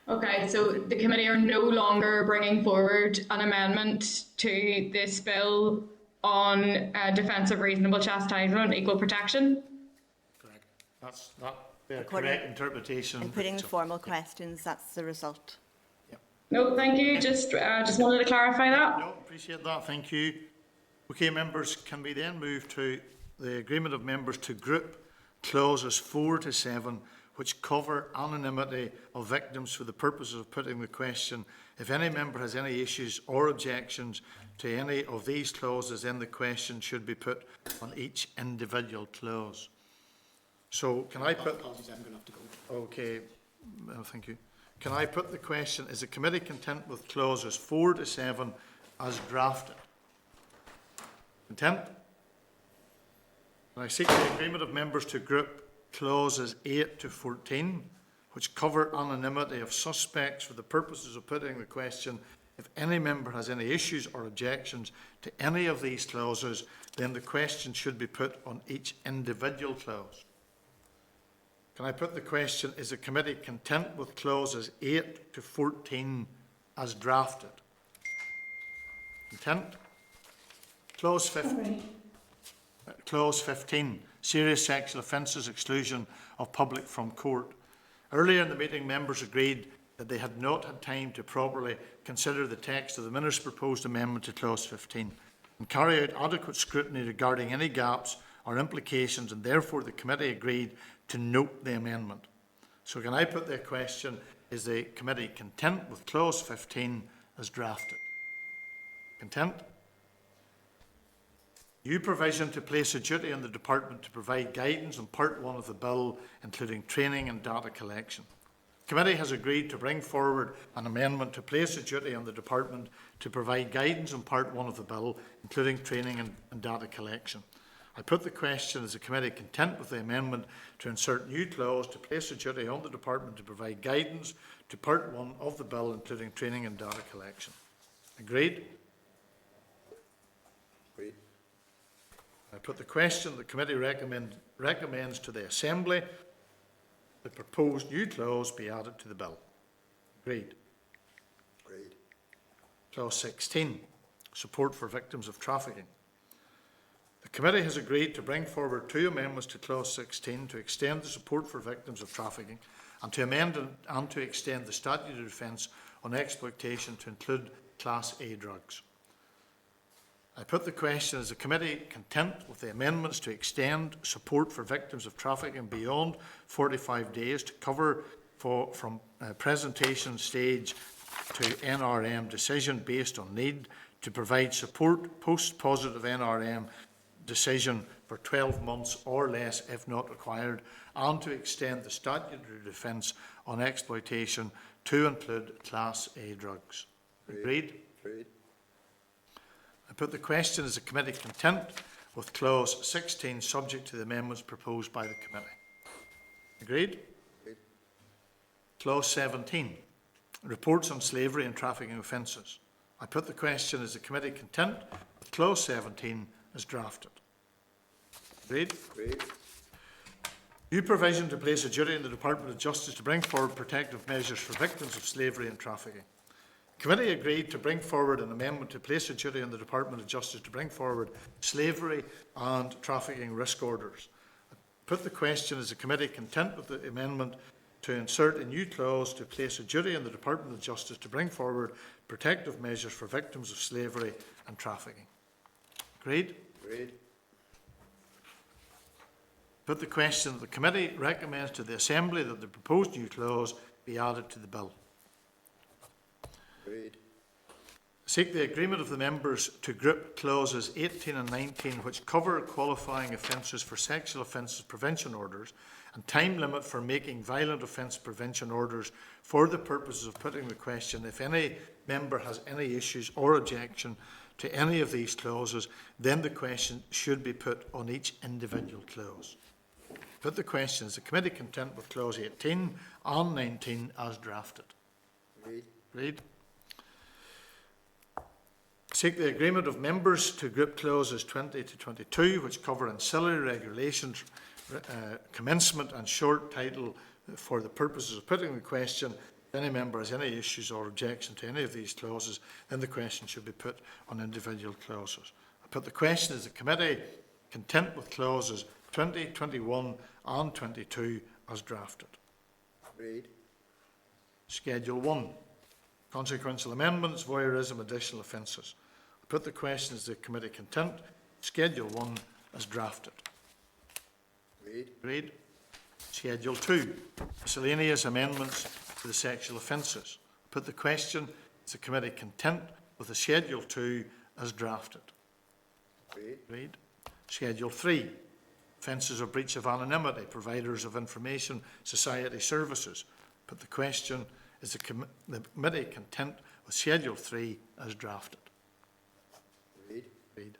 Okay, so the committee are no longer bringing forward an amendment to this bill on defence of reasonable chastisement and equal protection? Correct. That's the correct interpretation. In putting the formal questions, that's the result. Yep. No, thank you. Just wanted to clarify that. No, appreciate that. Thank you. Okay, members, can we then move to the agreement of members to group clauses 4 to 7, which cover anonymity of victims for the purposes of putting the question. If any member has any issues or objections to any of these clauses, then the question should be put on each individual clause. So can I put... Apologies, I'm going to have to go. Okay, well, thank you. Can I put the question, is the committee content with clauses 4 to 7 as drafted? Content? And I seek the agreement of members to group clauses 8 to 14, which cover anonymity of suspects for the purposes of putting the question. If any member has any issues or objections to any of these clauses, then the question should be put on each individual clause. Can I put the question, is the committee content with clauses 8 to 14 as drafted? Content? Clause 15. Clause 15, serious sexual offences, exclusion of public from court. Earlier in the meeting, members agreed that they had not had time to properly consider the text of the Minister's proposed amendment to Clause 15 and carry out adequate scrutiny regarding any gaps or implications, and therefore the committee agreed to note the amendment. So can I put the question, is the committee content with Clause 15 as drafted? Content? New provision to place a duty on the Department to provide guidance on Part 1 of the Bill, including training and data collection. The committee has agreed to bring forward an amendment to place a duty on the Department to provide guidance on Part 1 of the Bill, including training and data collection. I put the question, is the committee content with the amendment to insert new clause to place a duty on the Department to provide guidance to Part 1 of the Bill, including training and data collection? Agreed? Agreed. I put the question, the committee recommends to the Assembly the proposed new clause be added to the bill. Agreed. Agreed. Clause 16, support for victims of trafficking. The committee has agreed to bring forward 2 amendments to Clause 16 to extend the support for victims of trafficking and to amend and to extend the statutory defence on exploitation to include Class A drugs. I put the question, is the committee content with the amendments to extend support for victims of trafficking beyond 45 days to cover from presentation stage to NRM decision based on need, to provide support post-positive NRM decision for 12 months or less if not required, and to extend the statutory defence on exploitation to include Class A drugs? Agreed? Agreed. I put the question, is the committee content with Clause 16 subject to the amendments proposed by the committee? Agreed? Agreed. Clause 17, reports on slavery and trafficking offences. I put the question, is the committee content with Clause 17 as drafted? Agreed? Agreed. New provision to place a duty in the Department of Justice to bring forward protective measures for victims of slavery and trafficking. The committee agreed to bring forward an amendment to place a duty on the Department of Justice to bring forward slavery and trafficking risk orders. I put the question, is the committee content with the amendment to insert a new clause to place a duty on the Department of Justice to bring forward protective measures for victims of slavery and trafficking? Agreed? Agreed. Put the question, the committee recommends to the Assembly that the proposed new clause be added to the bill. Agreed. Seek the agreement of the members to group clauses 18 and 19, which cover qualifying offences for sexual offences prevention orders and time limit for making violent offence prevention orders, for the purposes of putting the question, if any member has any issues or objection to any of these clauses, then the question should be put on each individual clause. Put the question, is the committee content with clause 18 and 19 as drafted? Agreed. Agreed. Seek the agreement of members to group clauses 20 to 22, which cover ancillary regulations, commencement and short title, for the purposes of putting the question. If any member has any issues or objection to any of these clauses, then the question should be put on individual clauses. I put the question, is the committee content with clauses 20, 21 and 22 as drafted? Agreed. Schedule 1. Consequential amendments, voyeurism, additional offences. I put the question, is the committee content? Schedule 1 as drafted. Agreed. Agreed. Schedule 2. Miscellaneous amendments to the sexual offences. I put the question, is the committee content with the Schedule 2 as drafted? Agreed. Agreed. Schedule 3. Offences of breach of anonymity, providers of information, society services. Put the question, is the committee content with Schedule 3 as drafted? Agreed. Agreed.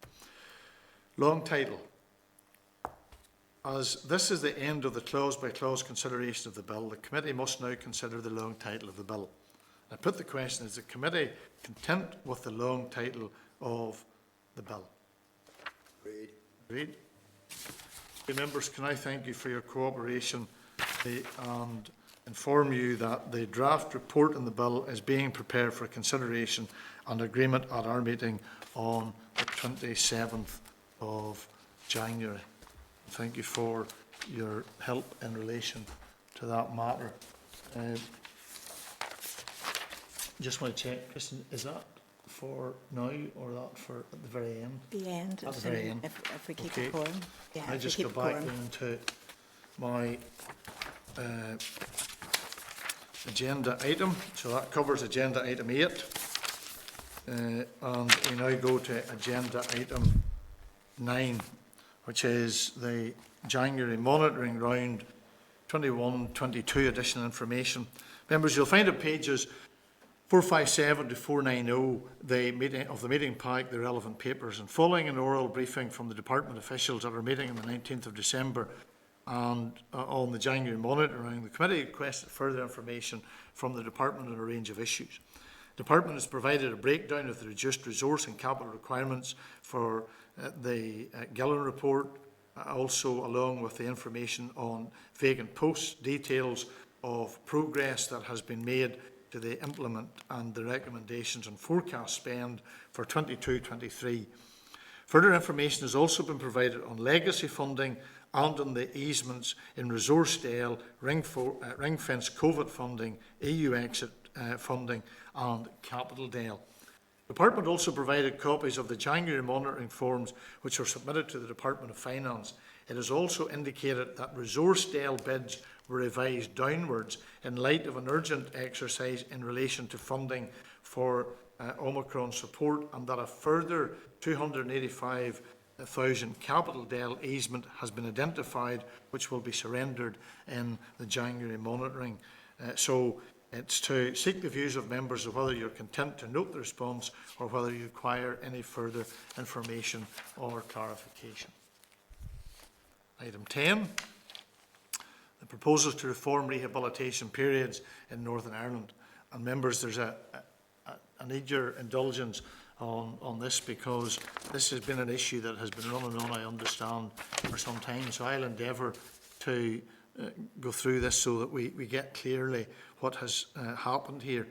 Long title. As this is the end of the clause-by-clause consideration of the bill, the committee must now consider the long title of the bill. I put the question, is the committee content with the long title of the bill? Agreed. Agreed. Members, can I thank you for your cooperation and inform you that the draft report in the bill is being prepared for consideration and agreement at our meeting on the 27th of January. Thank you for your help in relation to that matter. Just want to check, Kristen, is that for now or that for at the very end? The end. At the very end. If we keep Okay. it quorum. Yeah, I if we just keep go back quorum. into my agenda item. So that covers agenda item 8. And we now go to agenda item 9, which is the January monitoring round 21-22 additional information. Members, you'll find at pages 457 to 490 the meeting pack, the relevant papers, and following an oral briefing from the department officials at our meeting on the 19th of December and on the January monitoring, the committee requested further information from the department on a range of issues. The department has provided a breakdown of the reduced resource and capital requirements for the Gillen report, also along with the information on vacant posts, details of progress that has been made to the implement and the recommendations and forecast spend for 22-23. Further information has also been provided on legacy funding and on the easements in Resourcedale, ring-fence COVID funding, EU exit funding and Capital Dale. The Department also provided copies of the January monitoring forms which were submitted to the Department of Finance. It has also indicated that Resourcedale bids were revised downwards in light of an urgent exercise in relation to funding for Omicron support, and that a further 285,000 Capital Dale easement has been identified, which will be surrendered in the January monitoring. So it's to seek the views of members of whether you're content to note the response or whether you require any further information or clarification. Item 10. The proposals to reform rehabilitation periods in Northern Ireland. And members, there's I need your indulgence on this, because this has been an issue that has been running on, I understand, for some time. So I'll endeavour to go through this so that we get clearly what has happened here.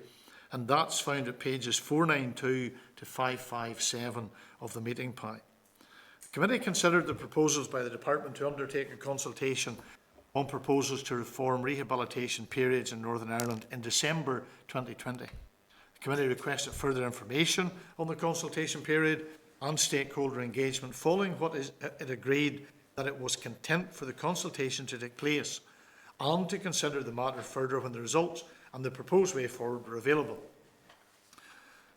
and that's found at pages 492 to 557 of the meeting pack. The committee considered the proposals by the Department to undertake a consultation on proposals to reform rehabilitation periods in Northern Ireland in December 2020. The committee requested further information on the consultation period and stakeholder engagement, following what it agreed that it was content for the consultation to take place and to consider the matter further when the results and the proposed way forward were available.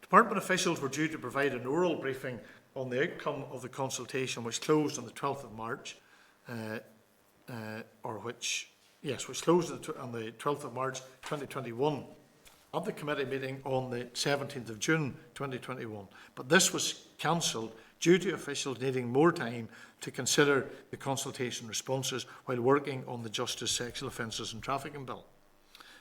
Department officials were due to provide an oral briefing on the outcome of the consultation, which closed on the 12th of March, which closed on the 12th of March 2021, at the committee meeting on the 17th of June 2021. But this was cancelled due to officials needing more time to consider the consultation responses while working on the Justice, Sexual Offences and Trafficking Bill.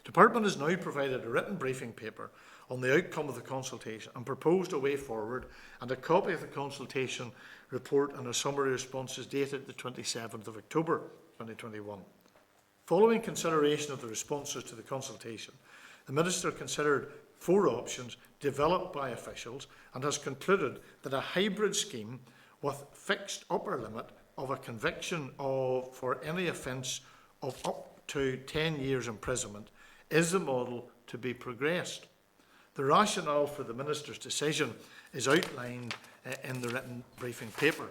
Department has now provided a written briefing paper on the outcome of the consultation and proposed a way forward, and a copy of the consultation report and a summary responses dated the 27th of October 2021. Following consideration of the responses to the consultation, the Minister considered 4 options developed by officials and has concluded that a hybrid scheme with fixed upper limit of a conviction for any offence of up to 10 years imprisonment is the model to be progressed. The rationale for the Minister's decision is outlined in the written briefing paper.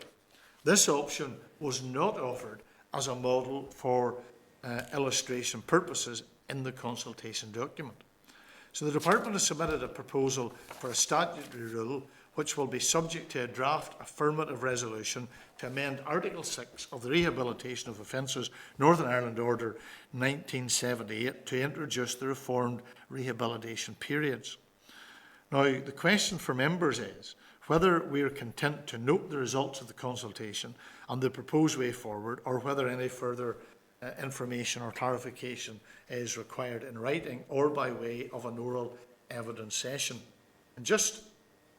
This option was not offered as a model for illustration purposes in the consultation document. So the Department has submitted a proposal for a statutory rule which will be subject to a draft affirmative resolution to amend Article 6 of the Rehabilitation of Offences Northern Ireland Order 1978 to introduce the reformed rehabilitation periods. Now, the question for members is whether we are content to note the results of the consultation and the proposed way forward, or whether any further information or clarification is required in writing or by way of an oral evidence session. And just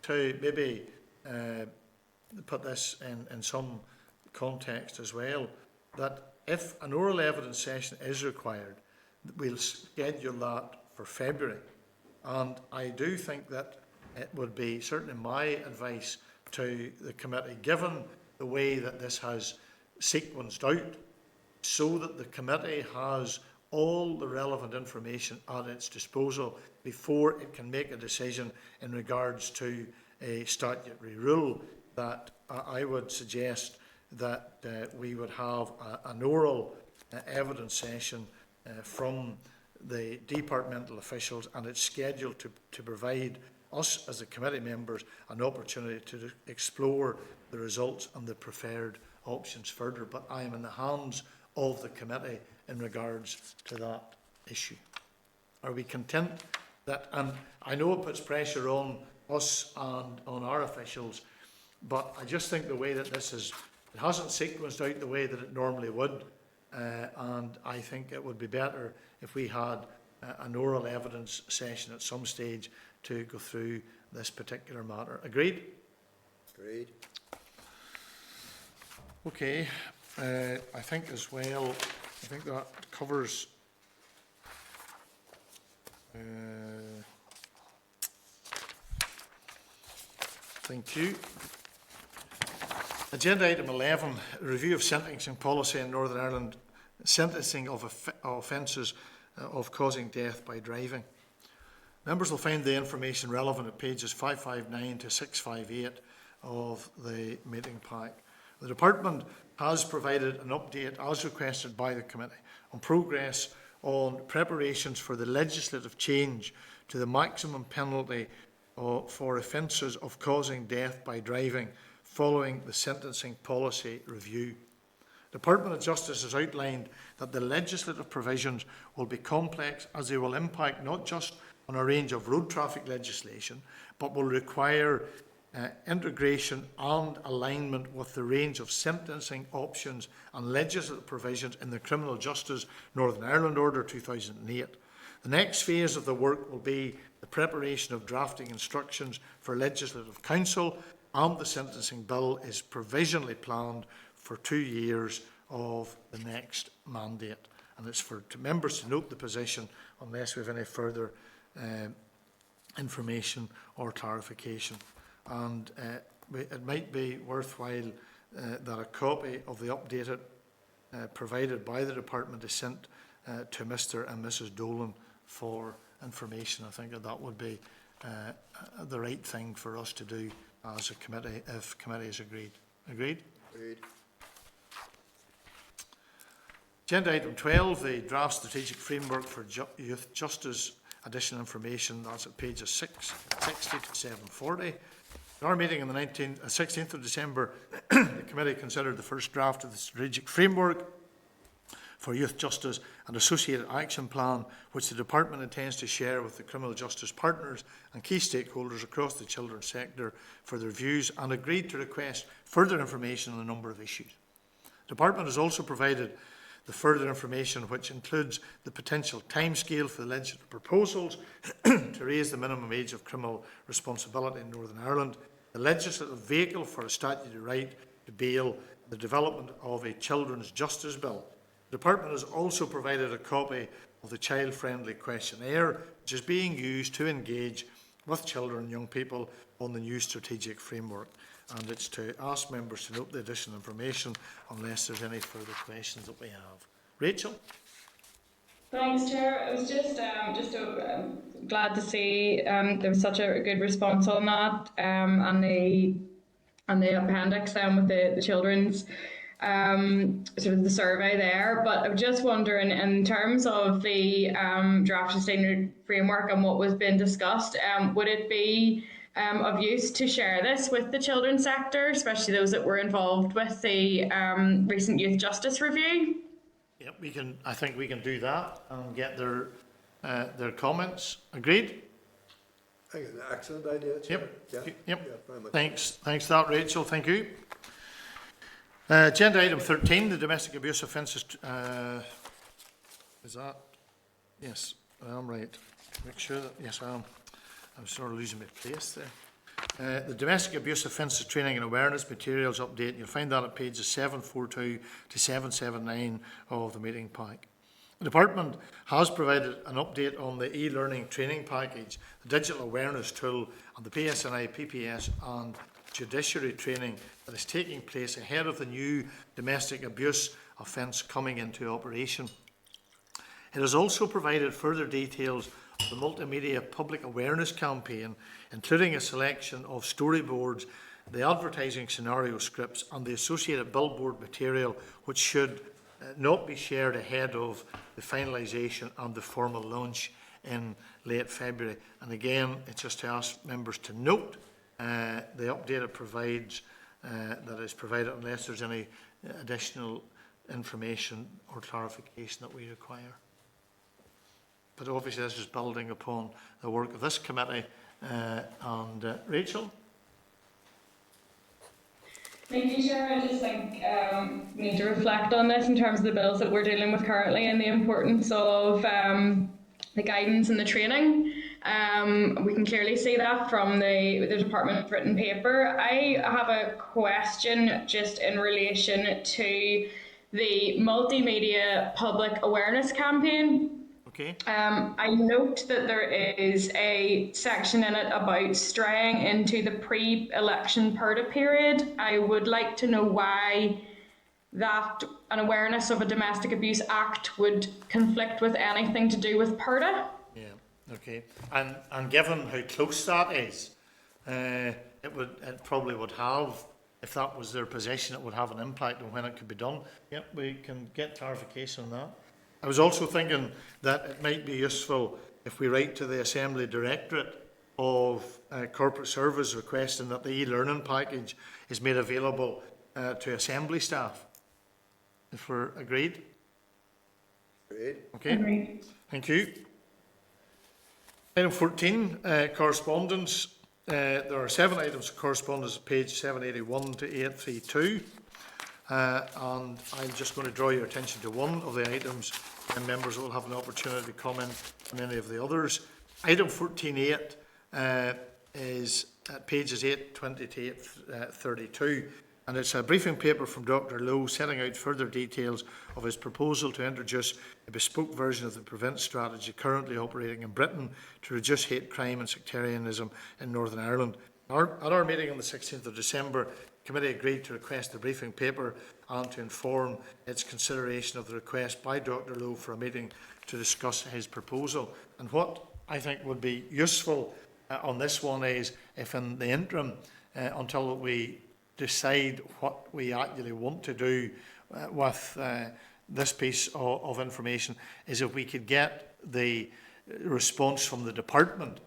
to maybe put this in some context as well, that if an oral evidence session is required, we'll schedule that for February. And I do think that it would be certainly my advice to the committee, given the way that this has sequenced out, so that the committee has all the relevant information at its disposal before it can make a decision in regards to a statutory rule, that I would suggest that we would have an oral evidence session from the departmental officials, and it's scheduled to provide us as the committee members an opportunity to explore the results and the preferred options further. But I am in the hands of the committee in regards to that issue. Are we content that, and I know it puts pressure on us and on our officials, but I just think the way that this is, it hasn't sequenced out the way that it normally would, and I think it would be better if we had an oral evidence session at some stage to go through this particular matter. Agreed? Agreed. Okay. I think as well, I think that covers thank you. Agenda item 11, review of sentencing policy in Northern Ireland, sentencing of offences of causing death by driving. Members will find the information relevant at pages 559 to 658 of the meeting pack. The Department has provided an update, as requested by the committee, on progress on preparations for the legislative change to the maximum penalty for offences of causing death by driving following the sentencing policy review. The Department of Justice has outlined that the legislative provisions will be complex, as they will impact not just on a range of road traffic legislation, but will require integration and alignment with the range of sentencing options and legislative provisions in the Criminal Justice Northern Ireland Order 2008. The next phase of the work will be the preparation of drafting instructions for Legislative Council, and the sentencing bill is provisionally planned for 2 years of the next mandate. And it's for members to note the position unless we have any further information or clarification. And it might be worthwhile that a copy of the updated provided by the department is sent to Mr. and Mrs. Dolan for information. I think that would be the right thing for us to do as a committee, if committee is agreed. Agreed? Agreed. Agenda item 12, the draft strategic framework for youth justice. Additional information, that's at pages 660 to 740. In our meeting on the 16th of December, the committee considered the first draft of the strategic framework for youth justice and associated action plan, which the department intends to share with the criminal justice partners and key stakeholders across the children's sector for their views, and agreed to request further information on a number of issues. The department has also provided the further information, which includes the potential timescale for the legislative proposals to raise the minimum age of criminal responsibility in Northern Ireland, the legislative vehicle for a statutory right to bail, the development of a children's justice bill. The department has also provided a copy of the child-friendly questionnaire, which is being used to engage with children and young people on the new strategic framework. And it's to ask members to note the additional information unless there's any further questions that we have. Rachel? Thanks, Chair. I was just glad to see there was such a good response on that and the appendix with the children's sort of the survey there. But I'm just wondering, in terms of the draft standard framework and what was being discussed, would it be of use to share this with the children's sector, especially those that were involved with the recent youth justice review? Yep, we can. I think we can do that and get their comments. Agreed? I think it's an excellent idea. Yep. Yeah. Yep. Yeah, very much. Thanks for that, Rachel. Thank you. Agenda item 13, the domestic abuse offences. Is that? Yes, I am right. Make sure that, yes, I am. I'm sort of losing my place there. The domestic abuse offences training and awareness materials update. You'll find that at pages 742 to 779 of the meeting pack. The department has provided an update on the e-learning training package, the digital awareness tool, and the PSNI, PPS and judiciary training that is taking place ahead of the new domestic abuse offence coming into operation. It has also provided further details of the multimedia public awareness campaign, including a selection of storyboards, the advertising scenario scripts and the associated billboard material, which should not be shared ahead of the finalisation and the formal launch in late February. And again, it's just to ask members to note the update it provides, that is provided unless there's any additional information or clarification that we require. But obviously this is building upon the work of this committee. Rachel? Thank you, Chair. I just think we need to reflect on this in terms of the bills that we're dealing with currently and the importance of the guidance and the training. We can clearly see that from the department's written paper. I have a question just in relation to the multimedia public awareness campaign. Okay. I note that there is a section in it about straying into the pre-election PERDA period. I would like to know why that an awareness of a Domestic Abuse Act would conflict with anything to do with PERDA. Yeah, okay. And given how close that is, it probably would have, if that was their position, it would have an impact on when it could be done. Yep, we can get clarification on that. I was also thinking that it might be useful if we write to the Assembly Directorate of Corporate Service requesting that the e-learning package is made available to Assembly staff. If we're agreed? Agreed. Okay. Agreed. Thank you. Item 14, correspondence. There are 7 items of correspondence at page 781 to 832. And I'm just going to draw your attention to one of the items, and members will have an opportunity to comment on any of the others. Item 14.8 is at pages 820 to 832. and it's a briefing paper from Dr. Lowe setting out further details of his proposal to introduce a bespoke version of the PREVENT strategy currently operating in Britain to reduce hate crime and sectarianism in Northern Ireland. At our meeting on the 16th of December, the committee agreed to request the briefing paper and to inform its consideration of the request by Dr. Lowe for a meeting to discuss his proposal. And what I think would be useful on this one is if in the interim, until we decide what we actually want to do with this piece of information, is if we could get the response from the department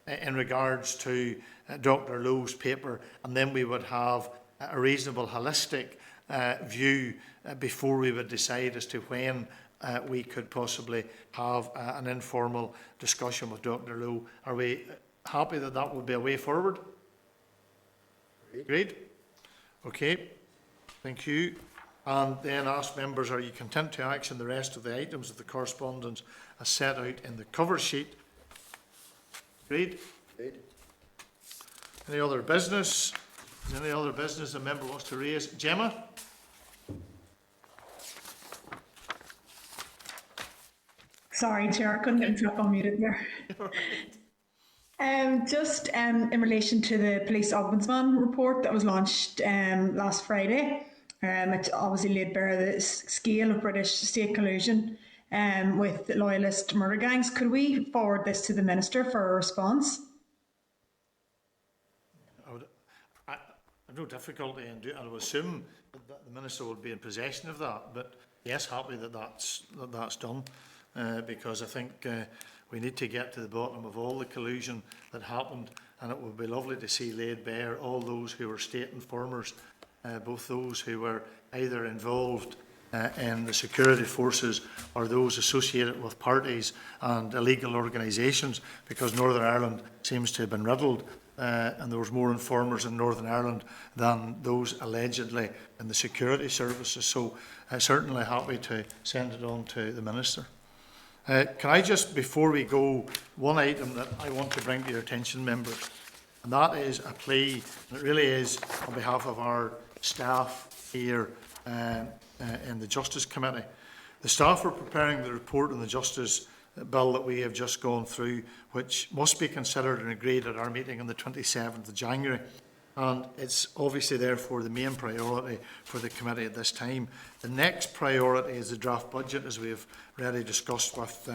in regards to Dr. Lowe's paper, and then we would have a reasonable holistic view before we would decide as to when we could possibly have an informal discussion with Dr. Lowe. Are we happy that that would be a way forward? Agreed? Okay, thank you. And then ask members, are you content to action the rest of the items of the correspondence as set out in the cover sheet? Agreed? Agreed. Any other business? Any other business a member wants to raise? Gemma? Sorry, Chair, I couldn't get myself unmuted there. Just in relation to the Police Ombudsman report that was launched last Friday, it obviously laid bare the scale of British state collusion with loyalist murder gangs. Could we forward this to the Minister for a response? I have no difficulty in doing. I would assume that the Minister would be in possession of that, but yes, happy that that's done, because I think we need to get to the bottom of all the collusion that happened, and it would be lovely to see laid bare all those who were state informers, both those who were either involved in the security forces or those associated with parties and illegal organisations, because Northern Ireland seems to have been riddled and there was more informers in Northern Ireland than those allegedly in the security services. So certainly happy to send it on to the Minister. Can I just, before we go, one item that I want to bring to your attention, members, and that is a plea, and it really is on behalf of our staff here in the Justice Committee. The staff are preparing the report on the Justice Bill that we have just gone through, which must be considered and agreed at our meeting on the 27th of January. And it's obviously therefore the main priority for the committee at this time. The next priority is the draft budget, as we have already discussed with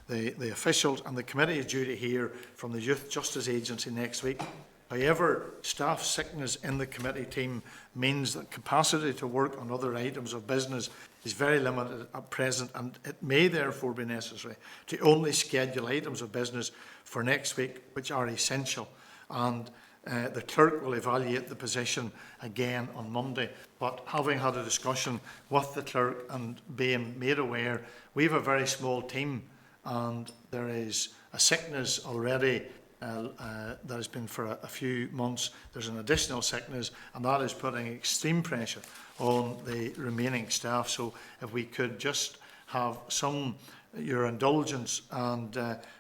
the officials, and the committee is due to hear from the Youth Justice Agency next week. However, staff sickness in the committee team means that capacity to work on other items of business is very limited at present, and it may therefore be necessary to only schedule items of business for next week which are essential. And the clerk will evaluate the position again on Monday. But having had a discussion with the clerk and being made aware, we have a very small team, and there is a sickness already that has been for a few months. There's an additional sickness, and that is putting extreme pressure on the remaining staff. So if we could just have your indulgence, and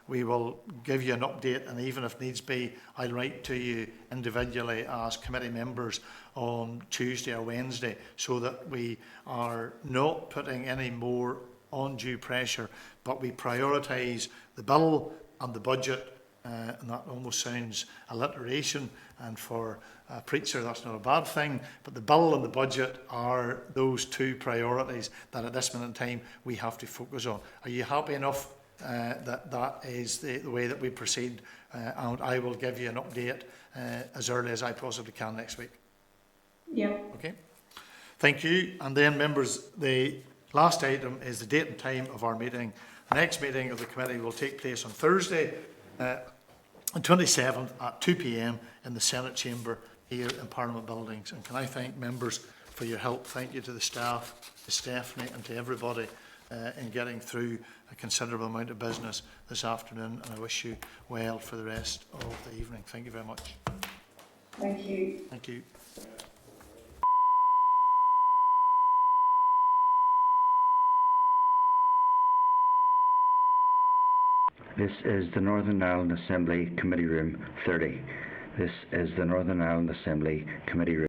we will give you an update, and even if needs be, I'll write to you individually as committee members on Tuesday or Wednesday, so that we are not putting any more undue pressure, but we prioritise the bill and the budget. And that almost sounds alliteration, and for a preacher that's not a bad thing, but the bill and the budget are those two priorities that at this minute in time we have to focus on. Are you happy enough that is the way that we proceed? And I will give you an update as early as I possibly can next week. Yeah. Okay. Thank you. And then, members, the last item is the date and time of our meeting. The next meeting of the committee will take place on Thursday, on 27th at 2 p.m. in the Senate chamber here in Parliament Buildings. And can I thank members for your help? Thank you to the staff, to Stephanie, and to everybody in getting through a considerable amount of business this afternoon. And I wish you well for the rest of the evening. Thank you very much. Thank you. Thank you. This is the Northern Ireland Assembly Committee Room 30. This is the Northern Ireland Assembly Committee Room.